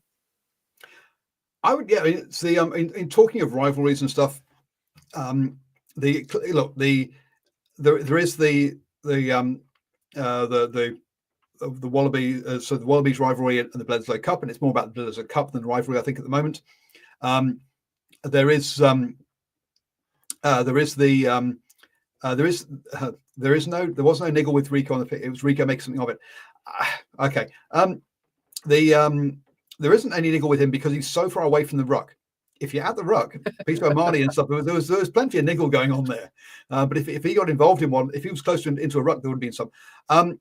I would, it's the in talking of rivalries and stuff. There is the Wallaby, so the Wallabies rivalry and the Bledisloe Cup, and it's more about the Bledisloe Cup than rivalry, I think, at the moment. There was no niggle with Rico on the pitch. It was Rico making something of it. Okay. There isn't any niggle with him because he's so far away from the ruck. If you're at the ruck, Peter Omani and stuff, there was plenty of niggle going on there. But if he got involved in one, if he was close into a ruck, there would have been some. Where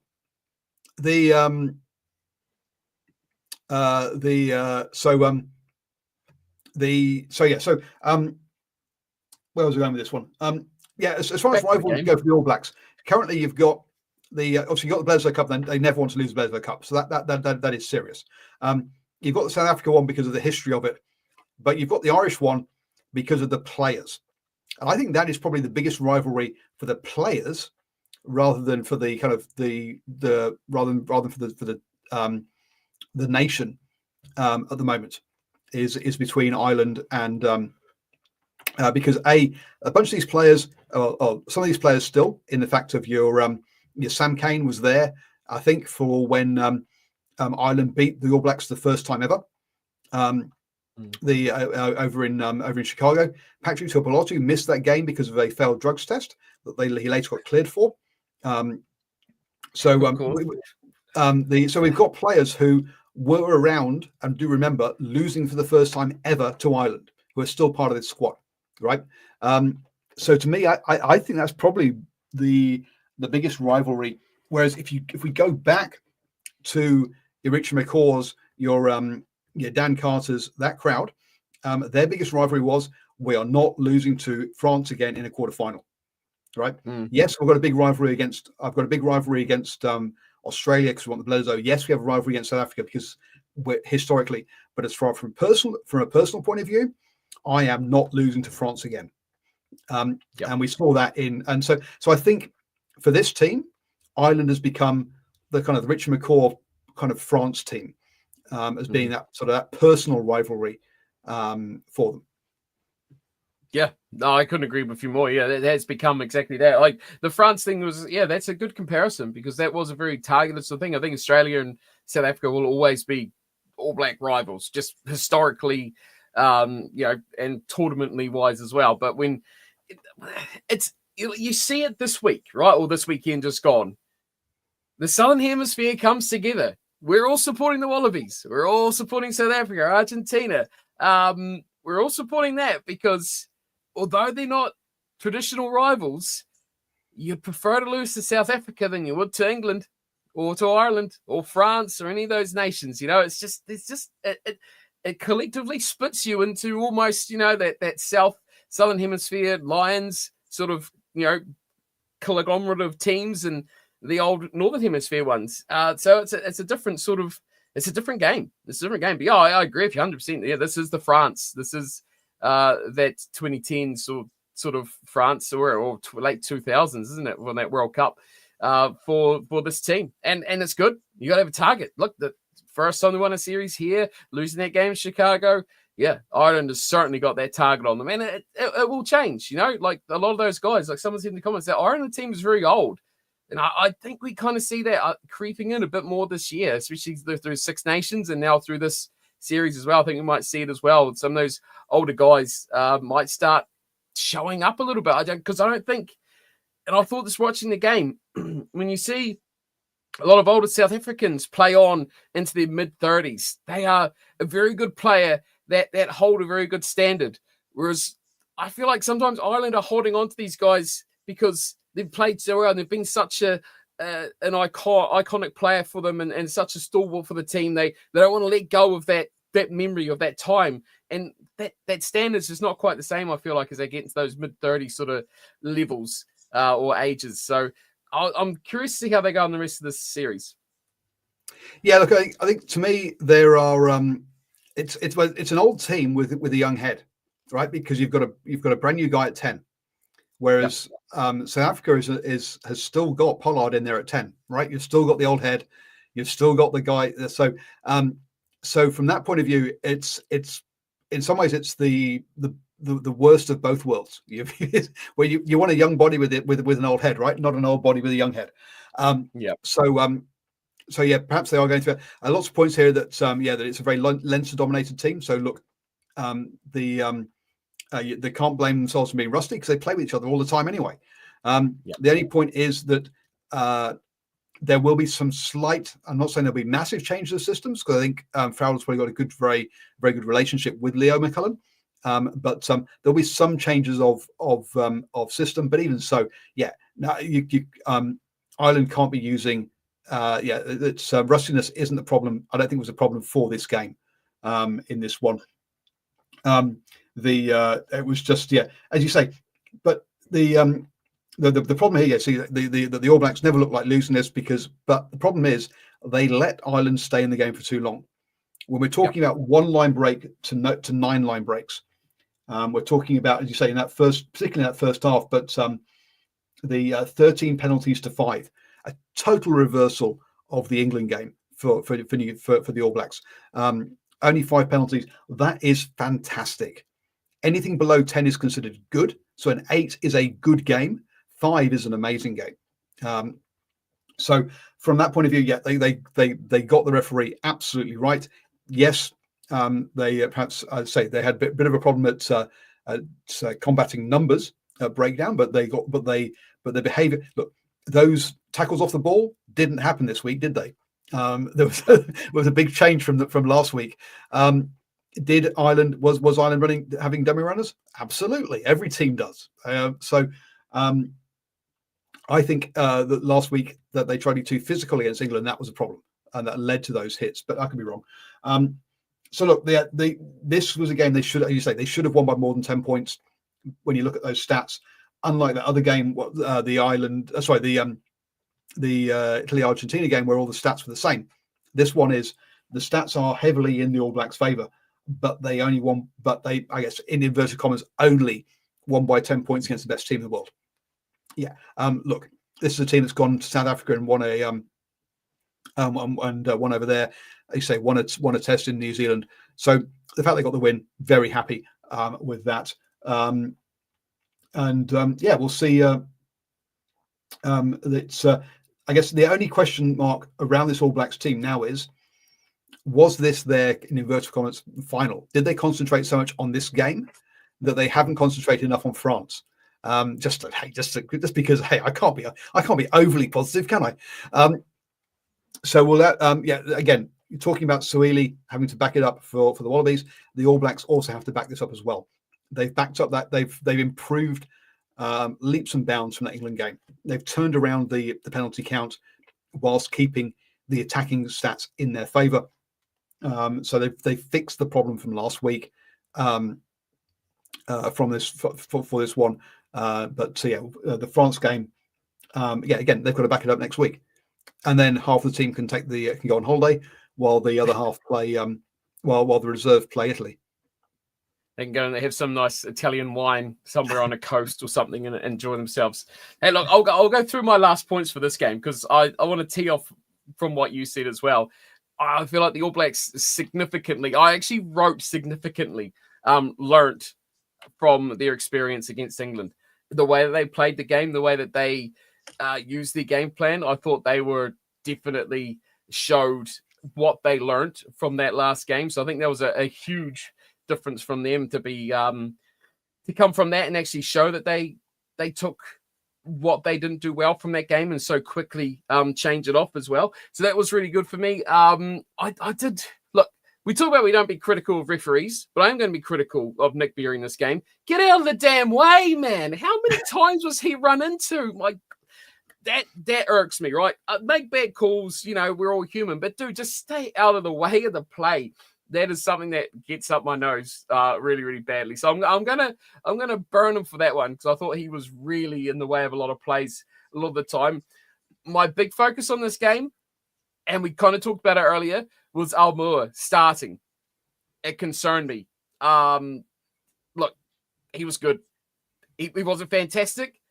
was I going with this one? As far as rivalries go for the All Blacks, currently you've got obviously you've got the Bledisloe Cup. Then they never want to lose the Bledisloe Cup, so that is serious. You've got the South Africa one because of the history of it, but you've got the Irish one because of the players, and I think that is probably the biggest rivalry for the players, rather than for the kind of the nation at the moment is between Ireland and because a bunch of these players, or some of these players still in the fact of your Sam Cane was there, I think, for when Ireland beat the All Blacks the first time ever. Over in Chicago, Patrick Tupolotu missed that game because of a failed drugs test that he later got cleared for. So we've got players who were around and do remember losing for the first time ever to Ireland, who are still part of this squad, right? So to me, I think that's probably the biggest rivalry. Whereas if we go back to your Richard McCaws, your Dan Carter's, that crowd, their biggest rivalry was, we are not losing to France again in a quarterfinal, right? Yes, I've got a big rivalry against Australia because we want the Bledisloe. Yes, we have a rivalry against South Africa because we're historically, but as far from a personal point of view, I am not losing to France again. And we saw that so I think for this team, Ireland has become the kind of the Richard McCaw kind of France team, as being that sort of that personal rivalry for them. Yeah, no, I couldn't agree with you more. Yeah, it has become exactly that. Like the France thing was, yeah, that's a good comparison because that was a very targeted sort of thing. I think Australia and South Africa will always be All Black rivals, just historically, and tournamentally wise as well. But when it's you see it this week, right, or this weekend just gone, the Southern Hemisphere comes together. We're all supporting the Wallabies. We're all supporting South Africa, Argentina. We're all supporting that because although they're not traditional rivals, you'd prefer to lose to South Africa than you would to England or to Ireland or France or any of those nations. It collectively splits you into almost, that Southern Hemisphere Lions sort of, conglomerate of teams and the old Northern Hemisphere ones. So it's a different sort of, it's a different game. It's a different game. But yeah, I agree with you 100%. Yeah, this is the France. This is that 2010 sort of France or late 2000s, isn't it? When that World Cup for this team. And it's good. You got to have a target. Look, the first time they won a series here, losing that game in Chicago. Yeah, Ireland has certainly got that target on them. And it will change, like a lot of those guys, like someone said in the comments, that Ireland team is very old. And I think we kind of see that creeping in a bit more this year, especially through Six Nations and now through this series as well. I think we might see it as well. Some of those older guys might start showing up a little bit. Because I don't think, and I thought this watching the game, when you see a lot of older South Africans play on into their mid-30s, they are a very good player that hold a very good standard. Whereas I feel like sometimes Ireland are holding on to these guys because they've played so well and they've been such an iconic player for them and such a stalwart for the team. They don't want to let go of that memory of that time. And that standards is not quite the same, I feel like, as they get into those mid-30s sort of levels or ages. So I'm curious to see how they go in the rest of this series. Yeah, look, I think to me there are it's an old team with a young head, right? Because you've got a brand new guy at 10. Whereas South Africa has still got Pollard in there at 10, right? You've still got the old head, you've still got the guy. So from that point of view, it's in some ways it's the worst of both worlds. Where you want a young body with an old head, right? Not an old body with a young head. So yeah, perhaps they are going to lots of points here that that it's a very Leinster dominated team. So look, they can't blame themselves for being rusty because they play with each other all the time anyway. The only point is that there will be some slight, I'm not saying there'll be massive change to the systems because I think Farrell's probably got a very, very good relationship with Leo McCullum. But there'll be some changes of system. But even so, now Ireland can't be using, rustiness isn't the problem. I don't think it was a problem for this game in this one. It was just as you say, but the problem here, see, the All Blacks never look like losing this but the problem is they let Ireland stay in the game for too long. When we're talking about one line break to 9 line breaks, we're talking about, as you say, particularly in that first half, but the 13 penalties to 5, a total reversal of the England game for the All Blacks. Only 5 penalties. That is fantastic. Anything below 10 is considered good. So an 8 is a good game. 5 is an amazing game. So from that point of view, they got the referee absolutely right. Yes, they perhaps I'd say they had a bit of a problem at combating numbers breakdown, but the behavior. Look, those tackles off the ball didn't happen this week, did they? There was a big change from last week. Did Ireland was Ireland having dummy runners? Absolutely, every team does. I think that last week that they tried to be too physical against England, that was a problem, and that led to those hits. But I could be wrong. So look, this was a game they should, as you say, they should have won by more than 10 points. When you look at those stats, unlike that other game, the Italy-Argentina game, where all the stats were the same. This one is the stats are heavily in the All Blacks' favour, but they only won. But they, I guess, in inverted commas, only won by 10 points against the best team in the world. Yeah. Look, this is a team that's gone to South Africa and won won over there. They say won a test in New Zealand. So the fact they got the win, very happy with that. And we'll see. That's I guess the only question mark around this All Blacks team now is, was this their, in inverted commas, final? Did they concentrate so much on this game that they haven't concentrated enough on France? Just because I can't be overly positive, can I? So will that again, you're talking about Sueli having to back it up for the Wallabies. The All Blacks also have to back this up as well. They've backed up that they've improved leaps and bounds from that England game. They've turned around the penalty count whilst keeping the attacking stats in their favour. So they've fixed the problem from last week from this for this one. The France game, again, they've got to back it up next week, and then half the team can go on holiday while the other half play while the reserve play Italy. They can go and have some nice Italian wine somewhere on a coast or something and enjoy themselves. Hey, look, I'll go through my last points for this game because I want to tee off from what you said as well. I feel like the All Blacks significantly, I actually wrote significantly, learnt from their experience against England. The way that they played the game, the way that they used their game plan, I thought they were definitely showed what they learnt from that last game. So I think that was a huge difference from them to be to come from that and actually show that they took what they didn't do well from that game and so quickly change it off as well. So that was really good for me. I did look. We talk about we don't be critical of referees, but I'm going to be critical of Nick Berry in this game. Get out of the damn way, man! How many times was he run into? Like that irks me, right? Make bad calls. You know, we're all human, but dude, just stay out of the way of the play. That is something that gets up my nose really, really badly. So I'm gonna burn him for that one because I thought he was really in the way of a lot of plays a lot of the time. My big focus on this game, and we kind of talked about it earlier, was Almua starting. It concerned me. Look, he was good. He wasn't fantastic,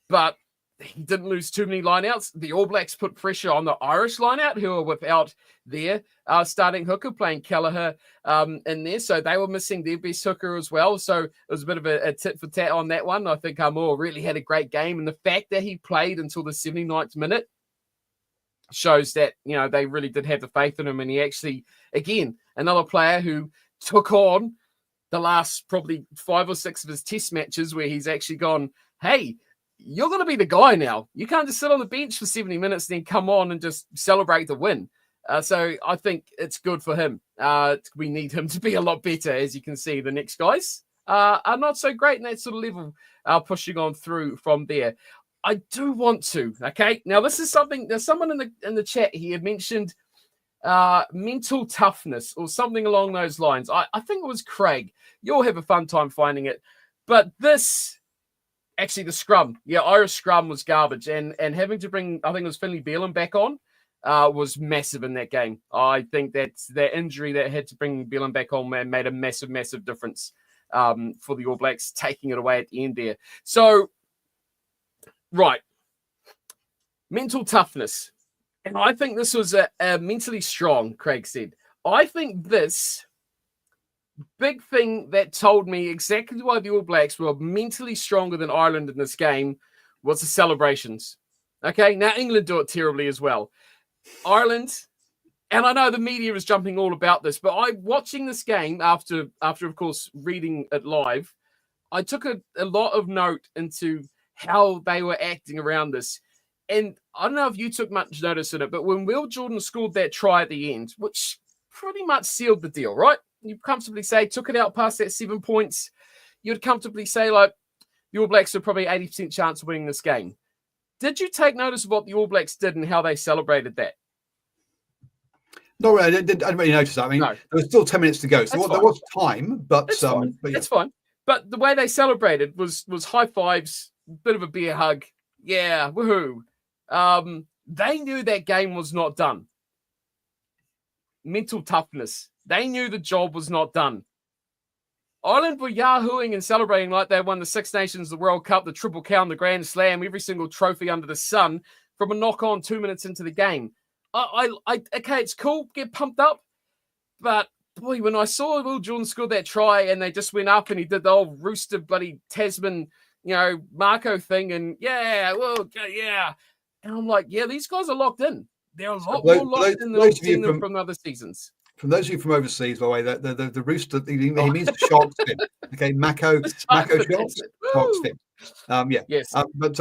but he didn't lose too many lineouts. The All Blacks put pressure on the Irish lineout, who were without their starting hooker, playing Kelleher in there. So they were missing their best hooker as well. So it was a bit of a tit for tat on that one. I think Moore really had a great game. And the fact that he played until the 79th minute shows that, you know, they really did have the faith in him. And he actually, again, another player who took on the last probably 5 or 6 of his test matches where he's actually gone, hey, you're going to be the guy now. You can't just sit on the bench for 70 minutes and then come on and just celebrate the win. So I think it's good for him. We need him to be a lot better. As you can see, the next guys are not so great in that sort of level, pushing on through from there. I do want to, okay? Now, this is something, there's someone in the chat here mentioned mental toughness or something along those lines. I think it was Craig. You'll have a fun time finding it. But this... Actually, the scrum. Yeah, Irish scrum was garbage. And having to bring, I think it was Finlay Beelum back on, was massive in that game. I think that injury that had to bring Beelum back on made a massive, massive difference for the All Blacks, taking it away at the end there. So, right. Mental toughness. And I think this was a mentally strong, Craig said. I think this... big thing that told me exactly why the All Blacks were mentally stronger than Ireland in this game was the celebrations. Okay, now England do it terribly as well. Ireland, and I know the media is jumping all about this, but watching this game after of course reading it live, I took a lot of note into how they were acting around this. And I don't know if you took much notice in it, but when Will Jordan scored that try at the end, which pretty much sealed the deal, right? You comfortably say, took it out past that 7 points, you'd comfortably say, like, the All Blacks are probably 80% chance of winning this game. Did you take notice of what the All Blacks did and how they celebrated that? No, I didn't really notice that. I mean, there was still 10 minutes to go, so there was time, but... It's fine. It's fine. But the way they celebrated was high fives, bit of a beer hug. Yeah, woohoo. They knew that game was not done. Mental toughness. They knew the job was not done. Ireland were yahooing and celebrating like they won the Six Nations, the World Cup, the Triple Crown, the Grand Slam, every single trophy under the sun from a knock-on 2 minutes into the game. Okay, it's cool, get pumped up, but boy, when I saw Will Jordan score that try and they just went up and he did the old rooster bloody Tasman Marco thing, and yeah. And I'm like, yeah, these guys are locked in. They're a lot more locked in than I've seen them from other seasons. From those of you from overseas, by the way, the rooster, he means the shark's fin. Okay, Mako shark's fin. Yes. Look,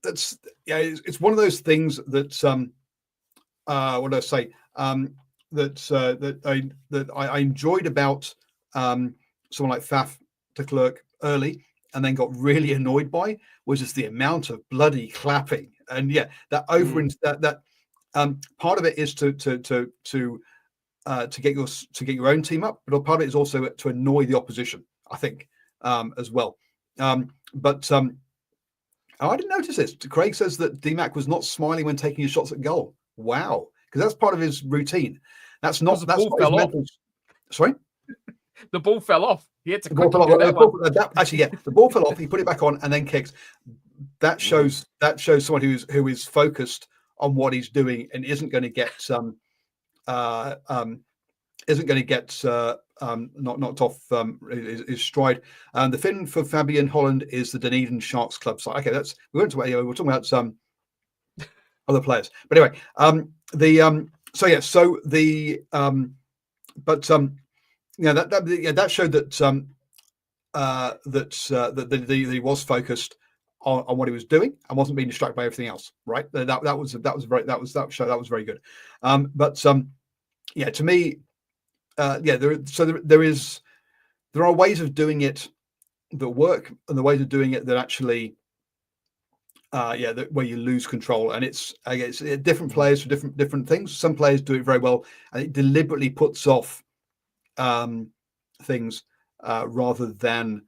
that's it's one of those things that what do I say? That I enjoyed about someone like Faf de Klerk early, and then got really annoyed by, was just the amount of bloody clapping. And that that part of it is to get your own team up, but part of it is also to annoy the opposition, I think, as well. I didn't notice this. Craig says that DMAC was not smiling when taking his shots at goal. Wow, because that's part of his routine. That's not his mental. Sorry, the ball fell off. He had to the ball fell off. The ball fell off. He put it back on and then kicks. That shows someone who is focused on what he's doing and isn't going to get knocked off his stride. The fin for Fabian Holland is the Dunedin Sharks club side. Okay, we're talking about some other players. But anyway, that showed that he was focused on what he was doing and wasn't being distracted by everything else. Right? That was very good. To me, there are ways of doing it that work, and the ways of doing it that actually, where you lose control, and it's different players for different things. Some players do it very well, and it deliberately puts off things rather than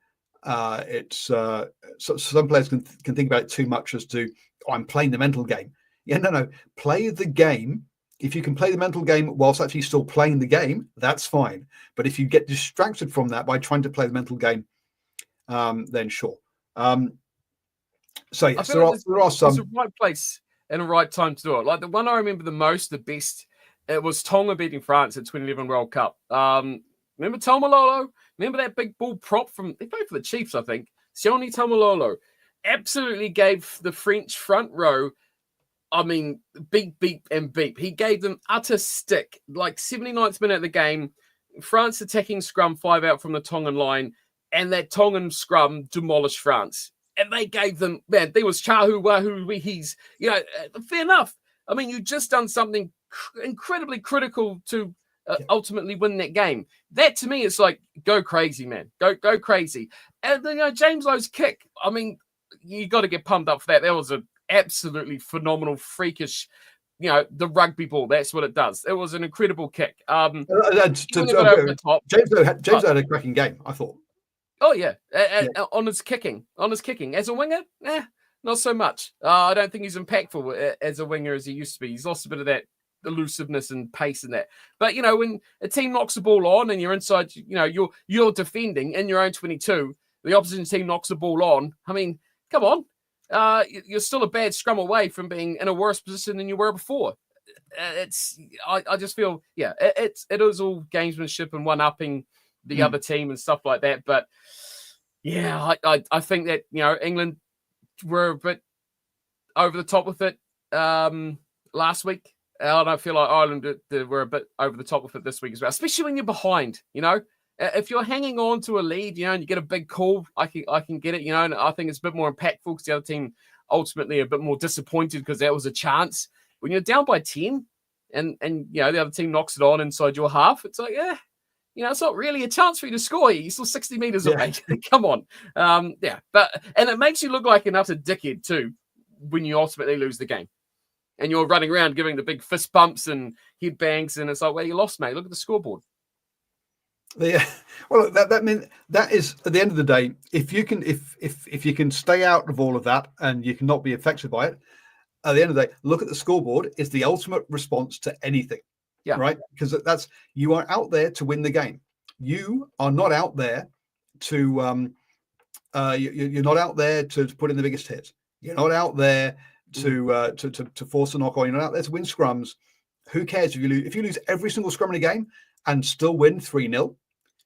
so some players can think about it too much as to, I'm playing the mental game. No, play the game. If you can play the mental game whilst actually still playing the game, that's fine. But if you get distracted from that by trying to play the mental game, then sure. There are some. There's a right place and a right time to do it. Like the one I remember the most, the best, it was Tonga beating France at 2011 World Cup. Remember Tomalolo? Remember that big ball prop they played for the Chiefs, I think. Sione Tomalolo absolutely gave the French front row, beep, beep, and beep. He gave them utter stick. Like 79th minute of the game, France attacking scrum 5 out from the Tongan line, and that Tongan scrum demolished France. And they gave them, man, there was Chahu Wahu Wihis. Fair enough. You just done something incredibly critical to ultimately win that game. That to me is like, go crazy, man. Go crazy. And James Lowe's kick, you got to get pumped up for that. That was an absolutely phenomenal, freakish, the rugby ball. That's what it does. It was an incredible kick. James had a cracking game, I thought. Oh yeah, on his kicking. As a winger, not so much. I don't think he's impactful as a winger as he used to be. He's lost a bit of that elusiveness and pace in that. But when a team knocks the ball on and you're inside, you're defending in your own 22. The opposition team knocks the ball on. Come on. You're still a bad scrum away from being in a worse position than you were before. I just feel, it is all gamesmanship and one-upping the other team and stuff like that. But I think that, England were a bit over the top with it last week. And I feel like Ireland were a bit over the top with it this week as well, especially when you're behind, If you're hanging on to a lead, and you get a big call, I can get it, and I think it's a bit more impactful because the other team ultimately a bit more disappointed because that was a chance. When you're down by 10 and the other team knocks it on inside your half, it's like, it's not really a chance for you to score. You're still 60 meters away. Come on. And it makes you look like an utter dickhead too when you ultimately lose the game. And you're running around giving the big fist bumps and head bangs, and it's like, well, you lost, mate. Look at the scoreboard. Yeah, well, that is at the end of the day. If you can stay out of all of that and you cannot be affected by it, at the end of the day, look at the scoreboard. It's the ultimate response to anything. Yeah, right. Because you are out there to win the game. You are not out there to you're not out there to put in the biggest hit. You're not out there to force a knock on. You're not out there to win scrums. Who cares if you lose? If you lose every single scrum in a game and still win 3-0,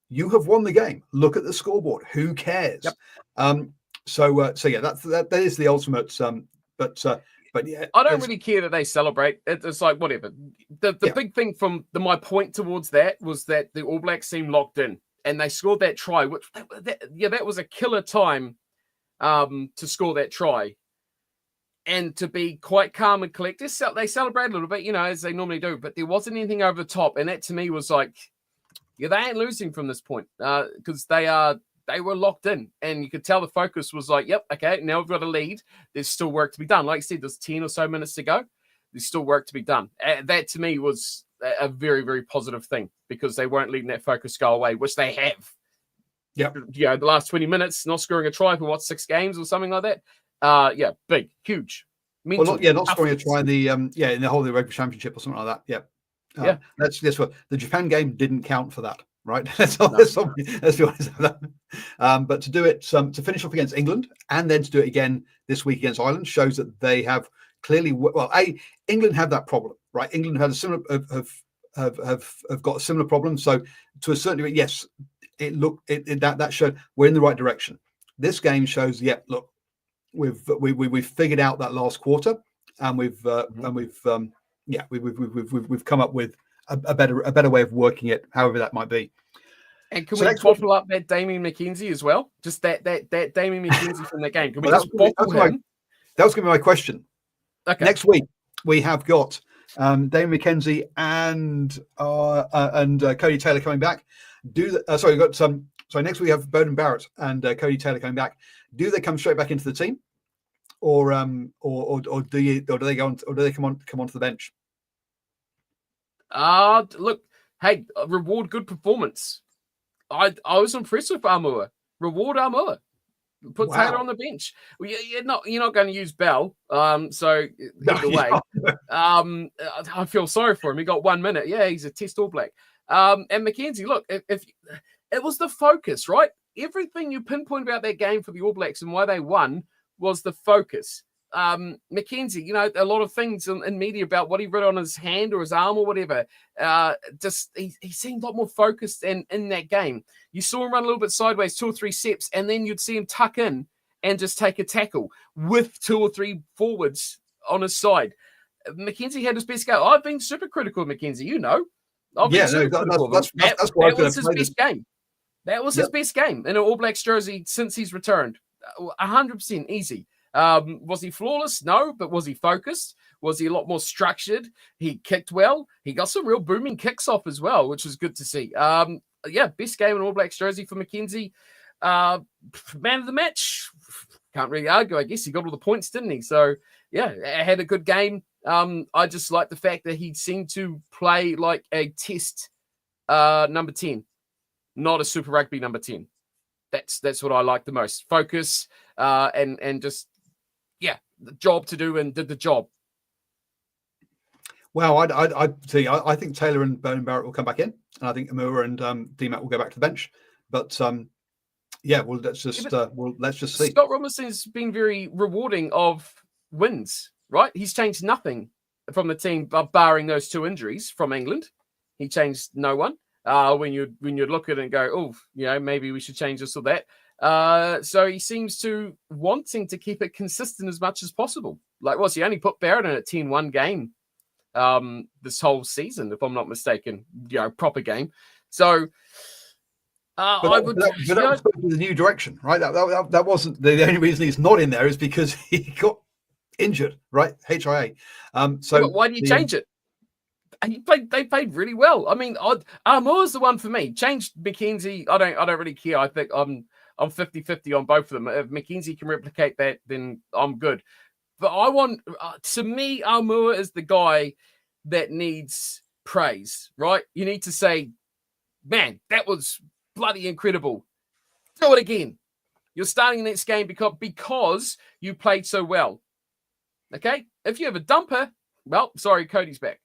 you have won the game. Look at the scoreboard. Who cares? Yep. So yeah, that is the ultimate. But yeah, I don't really care that they celebrate. It's like whatever. The big thing from my point towards that was that the All Blacks seemed locked in, and they scored that try, which that was a killer time to score that try, and to be quite calm and collected. They celebrated a little bit, as they normally do, but there wasn't anything over the top, and that to me was like, yeah, they ain't losing from this point because they were locked in, and you could tell the focus was like, yep, okay, now we've got a lead. There's still work to be done. Like I said, there's 10 or so minutes to go. There's still work to be done. That to me was a very, very positive thing because they weren't letting that focus go away, which they have. Yep. The last 20 minutes, not scoring a try for 6 games or something like that. Big, huge. Mental, not scoring a try in the in the whole of the rugby championship or something like that. Yeah. That's what the Japan game didn't count for that. Right, let's be honest with that. But to do it, to finish off against England and then to do it again this week against Ireland shows that they have clearly. England have that problem, right? England had a similar have got a similar problem. So to a certain degree, yes, that showed we're in the right direction. This game shows, look, we've figured out that last quarter, and we've come up with a better way of working it, however that might be. And can we bottle up that Damien McKenzie as well? Just that Damien McKenzie from the game. Can we just bottle him? That was going to be my question. Okay. Next week we have got Damien McKenzie and Cody Taylor coming back. Next week we have Bowden Barrett and Cody Taylor coming back. Do they come straight back into the team, or do they come onto the bench? Look, hey, reward good performance. I was impressed with Armour. Reward Armour. Put Taylor on the bench. Well, you're not going to use Bell. So either way, I feel sorry for him. He got 1 minute. Yeah, he's a Test All Black. And McKenzie, look, if it was the focus, right? Everything you pinpoint about that game for the All Blacks and why they won was the focus. McKenzie, a lot of things in media about what he wrote on his hand or his arm or whatever. He seemed a lot more focused in that game. You saw him run a little bit sideways, 2 or 3 steps, and then you'd see him tuck in and just take a tackle with 2 or 3 forwards on his side. McKenzie had his best game. I've been super critical of McKenzie, I've been super critical of him. That was his best game. That was his best game in an All Blacks jersey since he's returned. 100% easy. Was he flawless? No, but was he focused? Was he a lot more structured? He kicked well. He got some real booming kicks off as well, which was good to see. Best game in All Blacks jersey for McKenzie. Man of the match. Can't really argue. I guess he got all the points, didn't he? So, had a good game. I just like the fact that he seemed to play like a Test number 10, not a Super Rugby number 10. That's what I like the most. Focus and just the job to do, and did the job. Well, I think Taylor and Bowden Barrett will come back in, and I think Amura and DMAT will go back to the bench. But let's just see. Scott Robinson's been very rewarding of wins, right? He's changed nothing from the team, barring those 2 injuries from England. He changed no one. When you look at it and go, maybe we should change this or that. So he seems to wanting to keep it consistent as much as possible. Like, he only put Barrett in a 10-1 game this whole season, if I'm not mistaken, proper game. So that was the new direction, right? That wasn't the only reason he's not in there is because he got injured, right? HIA. But why do you change it? They played really well. I mean, Armour's the one for me. Change McKenzie. I don't really care. I think I'm 50-50 on both of them. If McKenzie can replicate that, then I'm good. But I want, to me, Armour is the guy that needs praise, right? You need to say, man, that was bloody incredible. Do it again. You're starting the next game because you played so well. Okay? If you have a dumper, well, sorry, Cody's back.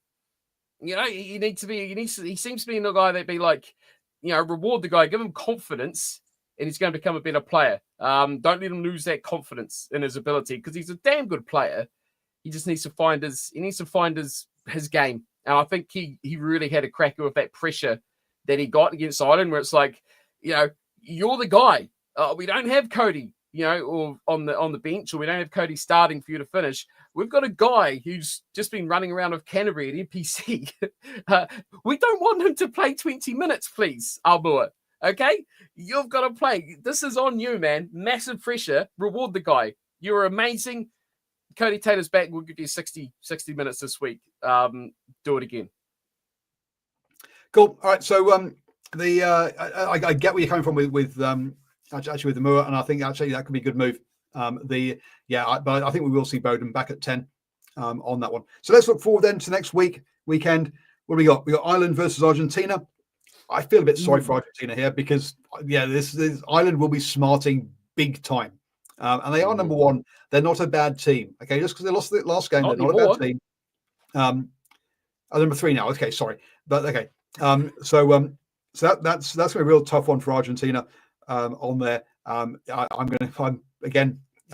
He seems to be the guy that'd be like, reward the guy, give him confidence, and he's going to become a better player. Don't let him lose that confidence in his ability, because he's a damn good player. He just needs to find his game. And I think he really had a cracker with that pressure that he got against Ireland, where it's like, you're the guy. We don't have Cody. or on the bench, or we don't have Cody starting for you to finish, we've got a guy who's just been running around with Canterbury at NPC. We don't want him to play 20 minutes, please, Albua. Okay? You've got to play. This is on you, man. Massive pressure. Reward the guy. You're amazing. Cody Taylor's back. We'll give you 60 minutes this week. Do it again. Cool. All right. So I get where you're coming from with the Moore, and I think actually that could be a good move. But I think we will see Bowden back at 10 on that one. So let's look forward then to next weekend. What do we got? We got Ireland versus Argentina. I feel a bit sorry for Argentina here because this Ireland will be smarting big time, and they are number one. They're not a bad team. Okay, just because they lost the last game, they're not a bad team. Number 3 now. Okay, sorry, but okay. So that's going to be a real tough one for Argentina on there. I've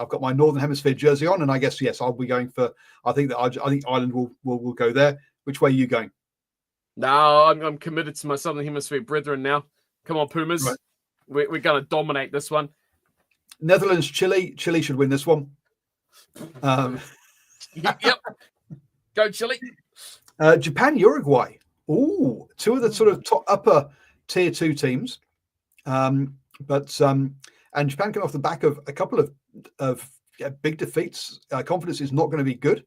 got my Northern Hemisphere jersey on, and I guess yes, I'll be going for. I think Ireland will go there. Which way are you going? No, I'm committed to my Southern Hemisphere brethren now. Come on, Pumas. Right. We're going to dominate this one. Netherlands, Chile. Chile should win this one. Yep. Go, Chile. Japan, Uruguay. Ooh, 2 of the sort of top upper tier 2 teams. And Japan came off the back of a couple of big defeats. Confidence is not going to be good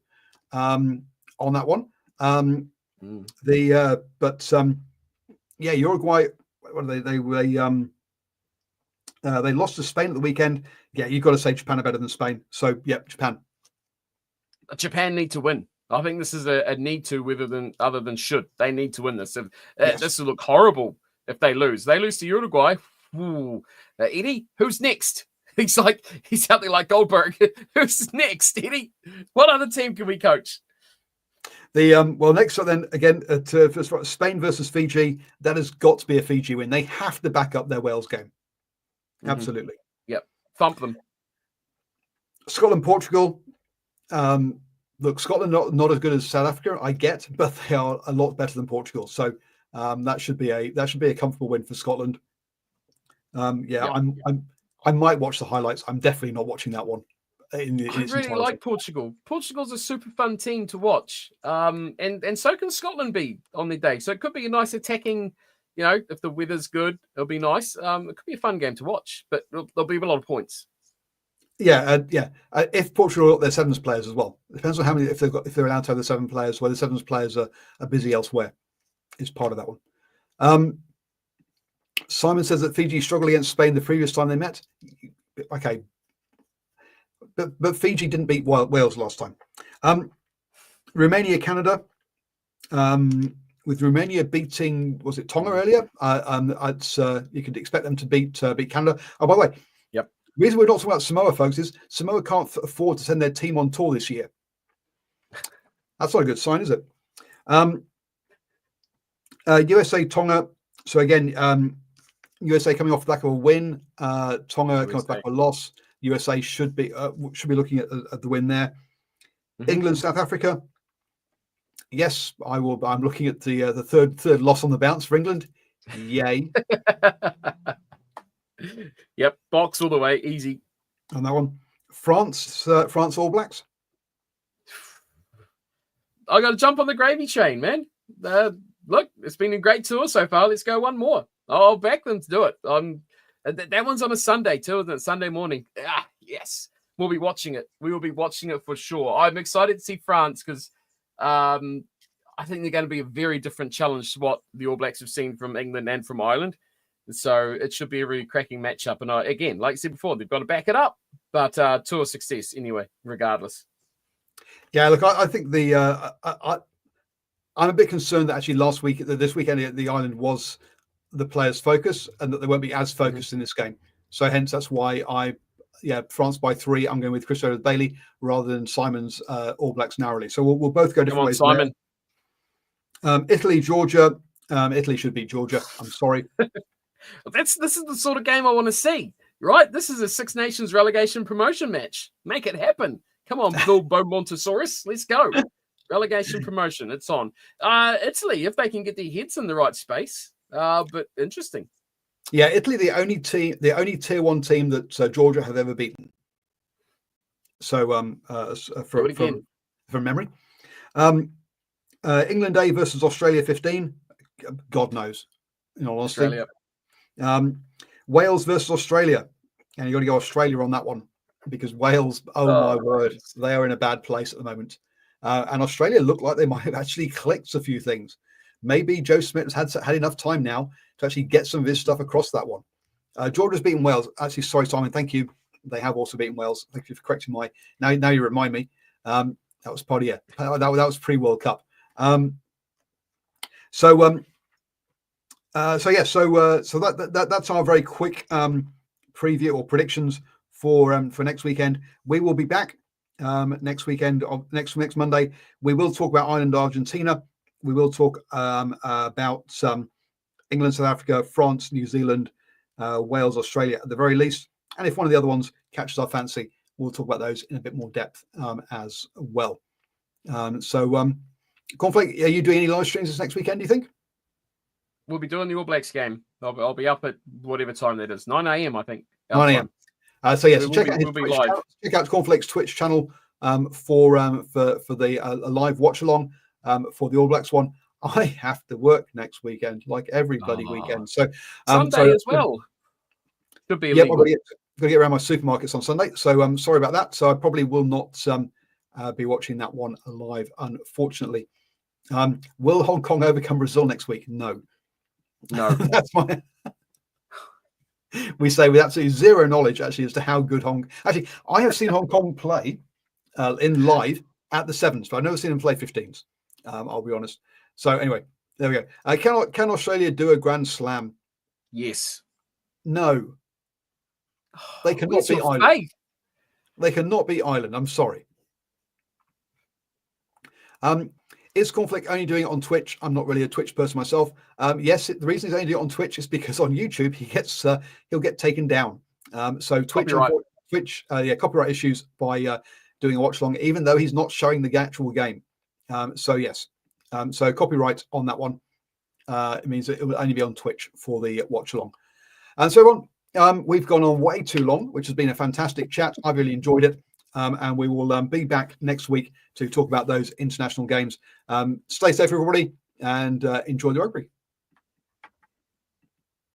on that one. Uruguay. What are they lost to Spain at the weekend. Yeah, you've got to say Japan are better than Spain. So yeah, Japan. Japan need to win. I think this is a need to, other than should. They need to win this. This will look horrible if they lose. They lose to Uruguay. Ooh. Eddie, who's next? He's out there like Goldberg. Who's next, Eddie? What other team can we coach? Next up then again for Spain versus Fiji. That has got to be a Fiji win. They have to back up their Wales game. Absolutely. Yep. Thump them. Scotland, Portugal. Look, Scotland not as good as South Africa, I get, but they are a lot better than Portugal. So that should be a comfortable win for Scotland. I might watch the highlights. I'm definitely not watching that one. I really like Portugal. Portugal's a super fun team to watch, and so can Scotland be on their day. So it could be a nice attacking. If the weather's good, it'll be nice. It could be a fun game to watch, but there'll be a lot of points. If Portugal got their sevens players as well, it depends on how many. If they're allowed to have the 7 players, where the sevens players are busy elsewhere, is part of that one. Simon says that Fiji struggled against Spain the previous time they met. Okay, but Fiji didn't beat Wales last time. Romania, Canada. With Romania beating, was it Tonga earlier? You could expect them to beat Canada. Oh, by the way. The reason we're not talking about Samoa, folks, is Samoa can't afford to send their team on tour this year. That's not a good sign, is it? USA, Tonga. So again, USA coming off the back of a win. Tonga coming off the back of a loss. USA should be looking at the win there. England, South Africa. Yes, I will. I'm looking at the third loss on the bounce for England. Yay. Yep, box all the way, easy. On that one. France All Blacks. I got to jump on the gravy train, man. Look, it's been a great tour so far. Let's go one more. I'll back them to do it. That one's on a Sunday too, isn't it? Sunday morning. Yes. We'll be watching it. We will be watching it for sure. I'm excited to see France because I think they're going to be a very different challenge to what the All Blacks have seen from England and from Ireland. So it should be a really cracking matchup. And again, like I said before, they've got to back it up. But tour success anyway, regardless. Yeah, look, I think I'm a bit concerned that actually this weekend, the Ireland was the players' focus and that they won't be as focused in this game. So hence, that's why France by 3. I'm going with Chris Bailey rather than Simon's All Blacks narrowly. So we'll both go different ways. Simon. Italy, Georgia. Italy should beat Georgia. I'm sorry. This is the sort of game I want to see, right? This is a Six Nations relegation promotion match. Make it happen. Come on, Bilbo Montesaurus. Let's go. Relegation promotion. It's on. Italy, if they can get their heads in the right space. But interesting. Yeah, Italy, the only tier one team that Georgia have ever beaten. So from memory, England A versus Australia 15. God knows, in all honesty. Australia. Wales versus Australia, and you got to go Australia on that one because Wales, my word, they are in a bad place at the moment. And Australia look like they might have actually clicked a few things. Maybe Joe Smith has had enough time now to actually get some of his stuff across that one. Georgia's beaten Wales. Actually, sorry, Simon. Thank you. They have also beaten Wales. Thank you for correcting my. Now you remind me. That was part of that was pre-World Cup. So that's our very quick preview or predictions for next weekend. We will be back next weekend, next Monday. We will talk about Ireland, Argentina. We will talk about England, South Africa, France, New Zealand, Wales, Australia at the very least. And if one of the other ones catches our fancy, we'll talk about those in a bit more depth as well. Cornflake, are you doing any live streams this next weekend, do you think? We'll be doing the All Blacks game. I'll be up at whatever time that is. 9 a.m., I think. 9 a.m. Check out Cornflake's Twitch channel for the live watch along for the All Blacks one. I have to work next weekend, like every bloody weekend. So Sunday as well. Could be illegal. I've got to get around my supermarkets on Sunday. So I'm sorry about that. So I probably will not be watching that one live, unfortunately. Will Hong Kong overcome Brazil next week? No. That's my. We say with absolutely zero knowledge actually as to how good I have seen Hong Kong play in live at the sevens, but I've never seen them play 15s. I'll be honest. So anyway, there we go. Can Australia do a Grand Slam? Yes. No. They cannot beat Ireland. They cannot beat Ireland. I'm sorry. Is Cornflake only doing it on Twitch? I'm not really a Twitch person myself. Yes, the reason he's only doing it on Twitch is because on YouTube he'll get taken down. So Twitch, copyright issues by doing a watch along, even though he's not showing the actual game. So yes, so copyright on that one. It means that it will only be on Twitch for the watch along. And so we've gone on way too long, which has been a fantastic chat. I've really enjoyed it. And we will be back next week to talk about those international games. Stay safe, everybody, and enjoy the rugby.